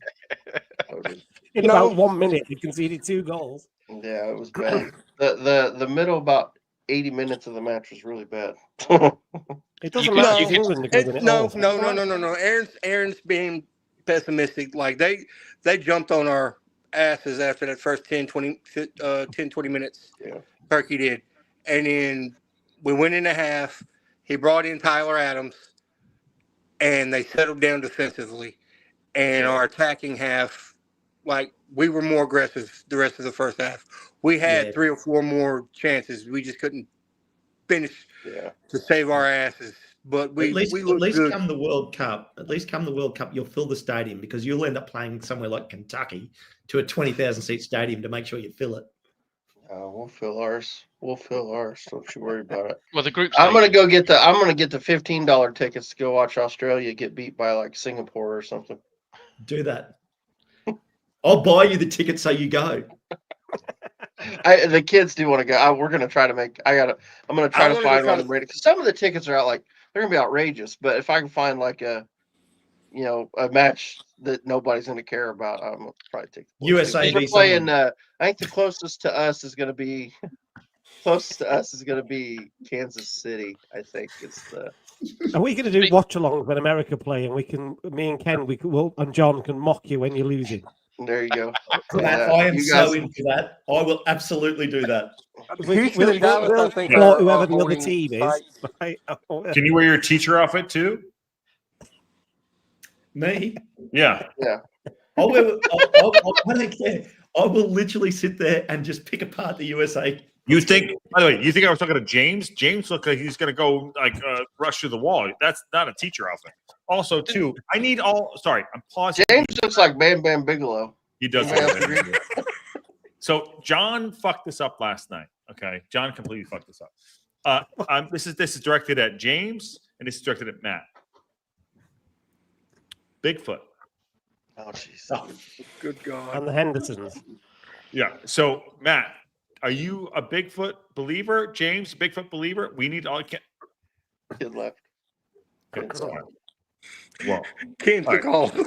In No. about 1 minute, they conceded 2 goals. Yeah, it was bad. The middle about 80 minutes of the match was really bad. It doesn't could- matter you if could- England are good in it. all. No. Aaron's being pessimistic. Like they jumped on our asses after that first 10, 20 minutes. Yeah. Turkey did. And then we went in a half. He brought in Tyler Adams, and they settled down defensively. And our attacking half, like, we were more aggressive the rest of the first half. We had Yeah. 3 or 4 more chances. We just couldn't finish Yeah. to save our asses. But we at least looked good. come the World Cup. At least come the World Cup, you'll fill the stadium because you'll end up playing somewhere like Kentucky to a 20,000 seat stadium to make sure you fill it. We'll fill ours. Don't you worry about it. Well, the group. I'm gonna stage- go get the $15 tickets to go watch Australia get beat by like Singapore or something. Do that. I'll buy you the ticket so you go. The kids do want to go. We're gonna try to make. I'm gonna try to wanna find go one ready because some of the tickets are out like they're gonna be outrageous. But if I can find like a match that nobody's gonna care about, I'm gonna probably take the boys. USA We're v playing. someone. I think the closest to us is gonna be Kansas City. I think it's the. Are we going to do watch along when America play, and me and Ken, and John can mock you when you're losing? There you go. I am you so guys- into that. I will absolutely do that. Houston and Dallas, I think, Well, are whoever the other holding team is. sites. Right? Can you wear your teacher outfit too? Me? Yeah. I don't care. I will literally sit there and just pick apart the USA. You think? By the way, you think I was talking to James? James looked like he's going to go rush through the wall. That's not a teacher outfit. Also, too, I need all. Sorry, I'm pausing. James looks like Bam Bam Bigelow. He does. Anybody else agree? So John fucked this up last night. Okay, John completely fucked this up. This is directed at James and this is directed at Matt. Bigfoot. Oh jeez. Good God. And the Hendersons. Yeah. So Matt, are you a Bigfoot believer? James, Bigfoot believer? We need all. Kid left. Well, Ken took off.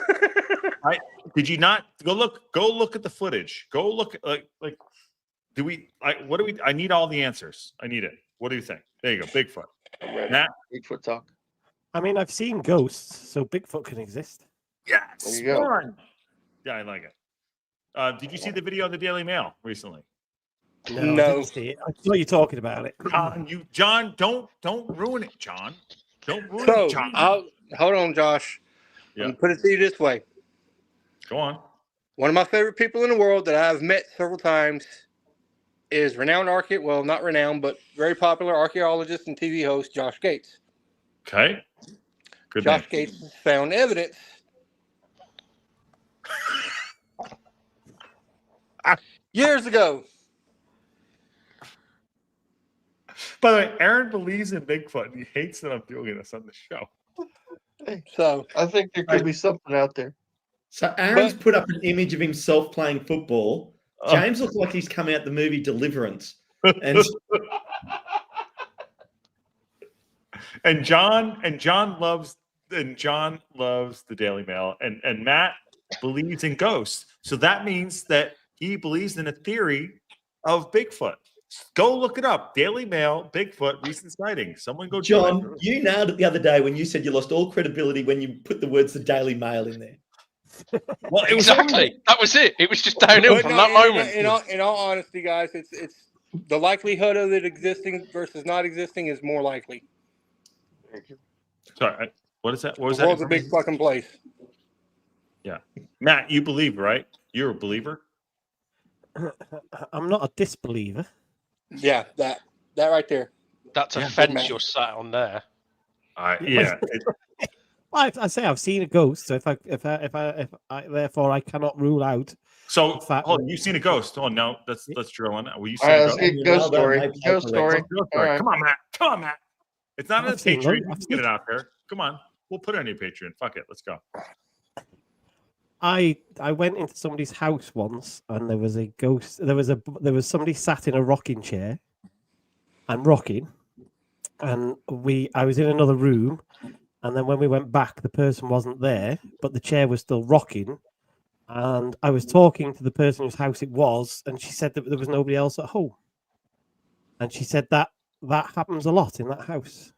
did you not go look at the footage? Go look like do we? I need all the answers. I need it. What do you think? There you go. Bigfoot. I'm ready. Matt. Bigfoot talk. I mean, I've seen ghosts, so Bigfoot can exist. Yes. There you go. Yeah, I like it. Did you see the video on the Daily Mail recently? No, I No. didn't see it. I saw you talking about it. John, don't ruin it, John. Don't ruin So, it, John. hold on, Josh. Yeah. Let me put it to you this way. Go on. One of my favorite people in the world that I've met several times is renowned not renowned, but very popular archaeologist and TV host Josh Gates. Okay. Good Josh name. Gates has found evidence years ago. By the way, Aaron believes in Bigfoot and he hates that I'm doing this on the show. So I think there could be something out there. So Aaron's put up an image of himself playing football. James looks like he's come out the movie Deliverance. And John loves the Daily Mail, and Matt believes in ghosts. So that means that he believes in a theory of Bigfoot. Go look it up. Daily Mail, Bigfoot, recent sighting. Someone go. John, you nailed it the other day when you said you lost all credibility when you put the words the Daily Mail in there. Well, it was Exactly. That was it. It was just downhill from that moment. In all honesty, guys, it's the likelihood of it existing versus not existing is more likely. Sorry, what is that? What was The that? world's a big fucking place. Yeah, Matt, you believe, right? You're a believer. I'm not a disbeliever. Yeah, that right there. That's a Yeah, fence you're sat on there. Yeah. Well, I say I've seen a ghost, so if I therefore I cannot rule out. So, fact, hold on, you've seen a ghost. Oh no, let's drill on that. Will you All see right, a let's ghost? get ghost story. Ghost story. Ghost All story. right. Come on, Matt. Come on, Matt. It's not on I've the seen Patreon. them. You can get it out there. Come on, we'll put it on your Patreon. Fuck it, let's go. I went into somebody's house once, and there was a ghost. There was somebody sat in a rocking chair, and rocking, and I was in another room, and then when we went back, the person wasn't there, but the chair was still rocking, and I was talking to the person whose house it was, and she said that there was nobody else at home, and she said that happens a lot in that house.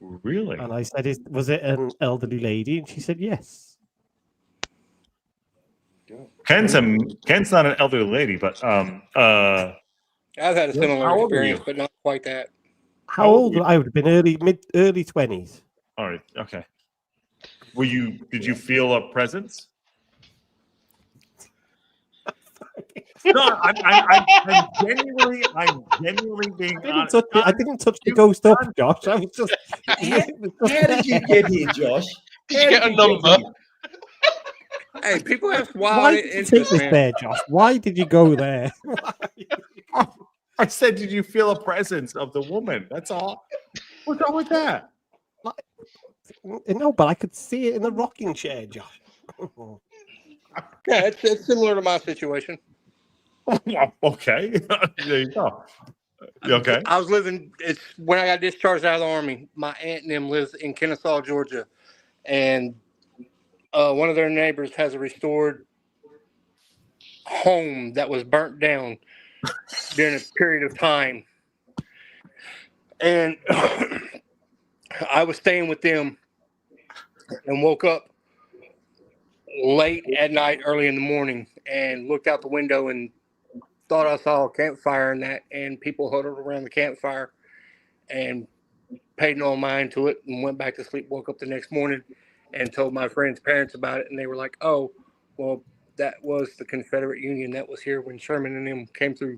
Really? And I said, was it an elderly lady? And she said yes. Ken's not an elderly lady, but I've had a similar how old are experience, you? but not quite that. How old? I would have been early 20s. All right, okay. Did you feel a presence? No, I'm genuinely being honest. I didn't touch the ghost up, Josh. I was just. How did you get here, Josh? Did you get a number? Hey, people ask Why why did you take this there, Josh? Why did you go there? I said, did you feel a presence of the woman? That's all. What's wrong with that? No, but I could see it in the rocking chair, Josh. Yeah, it's similar to my situation. Okay, there you go. Okay. I was living. It's when I got discharged out of the army. My aunt and them lives in Kennesaw, Georgia, and one of their neighbors has a restored home that was burnt down during a period of time, and I was staying with them, and woke up late at night, early in the morning, and looked out the window and thought I saw a campfire and people huddled around the campfire, and paid no mind to it and went back to sleep. Woke up the next morning and told my friend's parents about it, and they were like, "Oh, well, that was the Confederate Union that was here when Sherman and them came through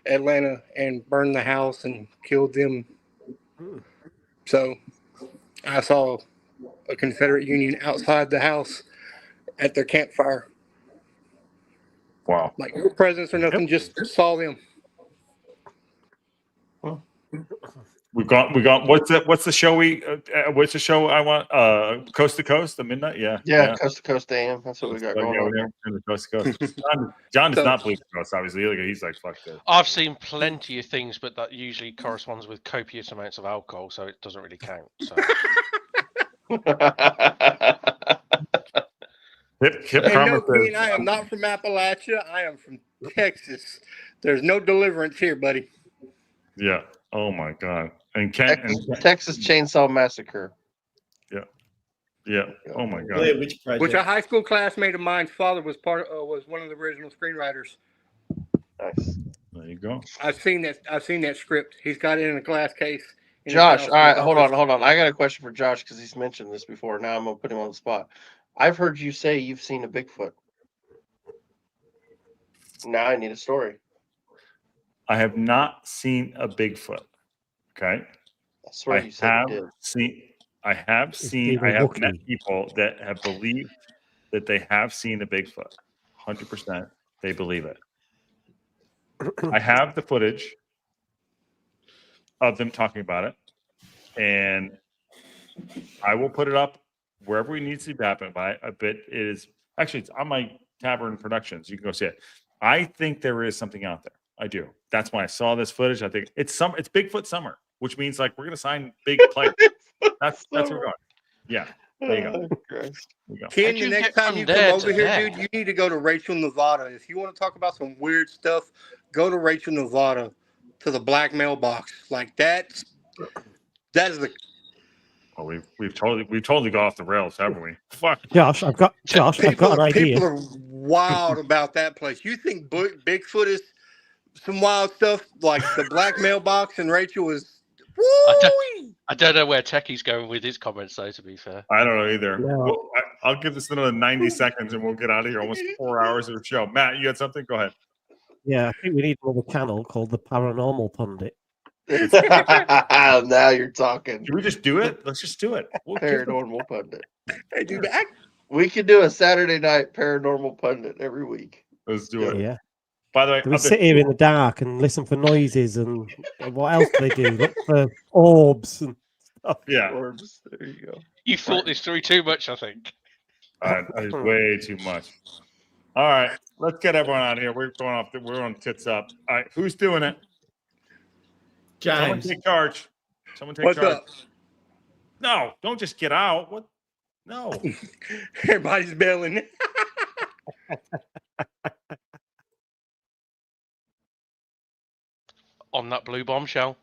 Atlanta and burned the house and killed them." So I saw a Confederate Union outside the house at their campfire. Wow. Like no presence or nothing, just saw them. We got. What's the show? What's the show? I want. Coast to Coast, the midnight. Yeah. Coast to coast AM. That's what we got going on here. Coast to Coast. John does not believe in ghosts. Obviously, he's like, fuck this. I've seen plenty of things, but that usually corresponds with copious amounts of alcohol, so it doesn't really count. So. Hip And Karma no, says, Keen, I am not from Appalachia. I am from Texas. There's no deliverance here, buddy. yeah. Oh my God. And Texas Chainsaw Massacre. Yeah. Oh my God. Blair Witch Project. Which a high school classmate of mine's father was was one of the original screenwriters. Nice. There you go. I've seen that script. He's got it in a glass case. in his Josh, house. all right, hold on. I got a question for Josh because he's mentioned this before. Now I'm gonna put him on the spot. I've heard you say you've seen a Bigfoot. Now I need a story. I have not seen a Bigfoot. Okay. I swear you said you did. I have met people that have believed that they have seen a Bigfoot. 100%. They believe it. I have the footage of them talking about it, and I will put it up wherever it needs to be happened by. But it is Actually, it's on my Tavern Productions. You can go see it. I think there is something out there. I do. That's why I saw this footage. I think it's Bigfoot summer, which means like we're gonna sign big players. That's where we're going. Yeah. There you go. There you go. Ken, How'd the you next get time from you come there over to here, there? dude, you need to go to Rachel, Nevada. If you want to talk about some weird stuff, go to Rachel, Nevada, to the black mailbox. Like that is the Well, we've totally got off the rails, haven't we? Fuck. Josh, I've got an idea. people are wild about that place. You think Bigfoot is some wild stuff? Like the black mailbox and Rachel is. I don't know where Techie's going with his comments, though. To be fair, I don't know either. No. Well, I'll give this another 90 seconds and we'll get out of here. Almost 4 hours of the show. Matt, you got something? Go ahead. Yeah, I think we need another channel called the Paranormal Pundit. Now you're talking. Can we just do it? Let's just do it. Paranormal Pundit. Hey, dude, We could do a Saturday night Paranormal Pundit every week. Let's do it. Yeah. By the way, Do we sit here in the dark and listen for noises and what else do they do? Look for orbs and stuff. yeah, Orbs. There you go. you thought this through too much. I think. it's way too much. All right, let's get everyone out of here. We're going off. We're on tits up. All right, who's doing it? Someone James. take charge. Someone take what's charge. up? No, don't just get out. What? No. Everybody's bailing. On that blue bombshell.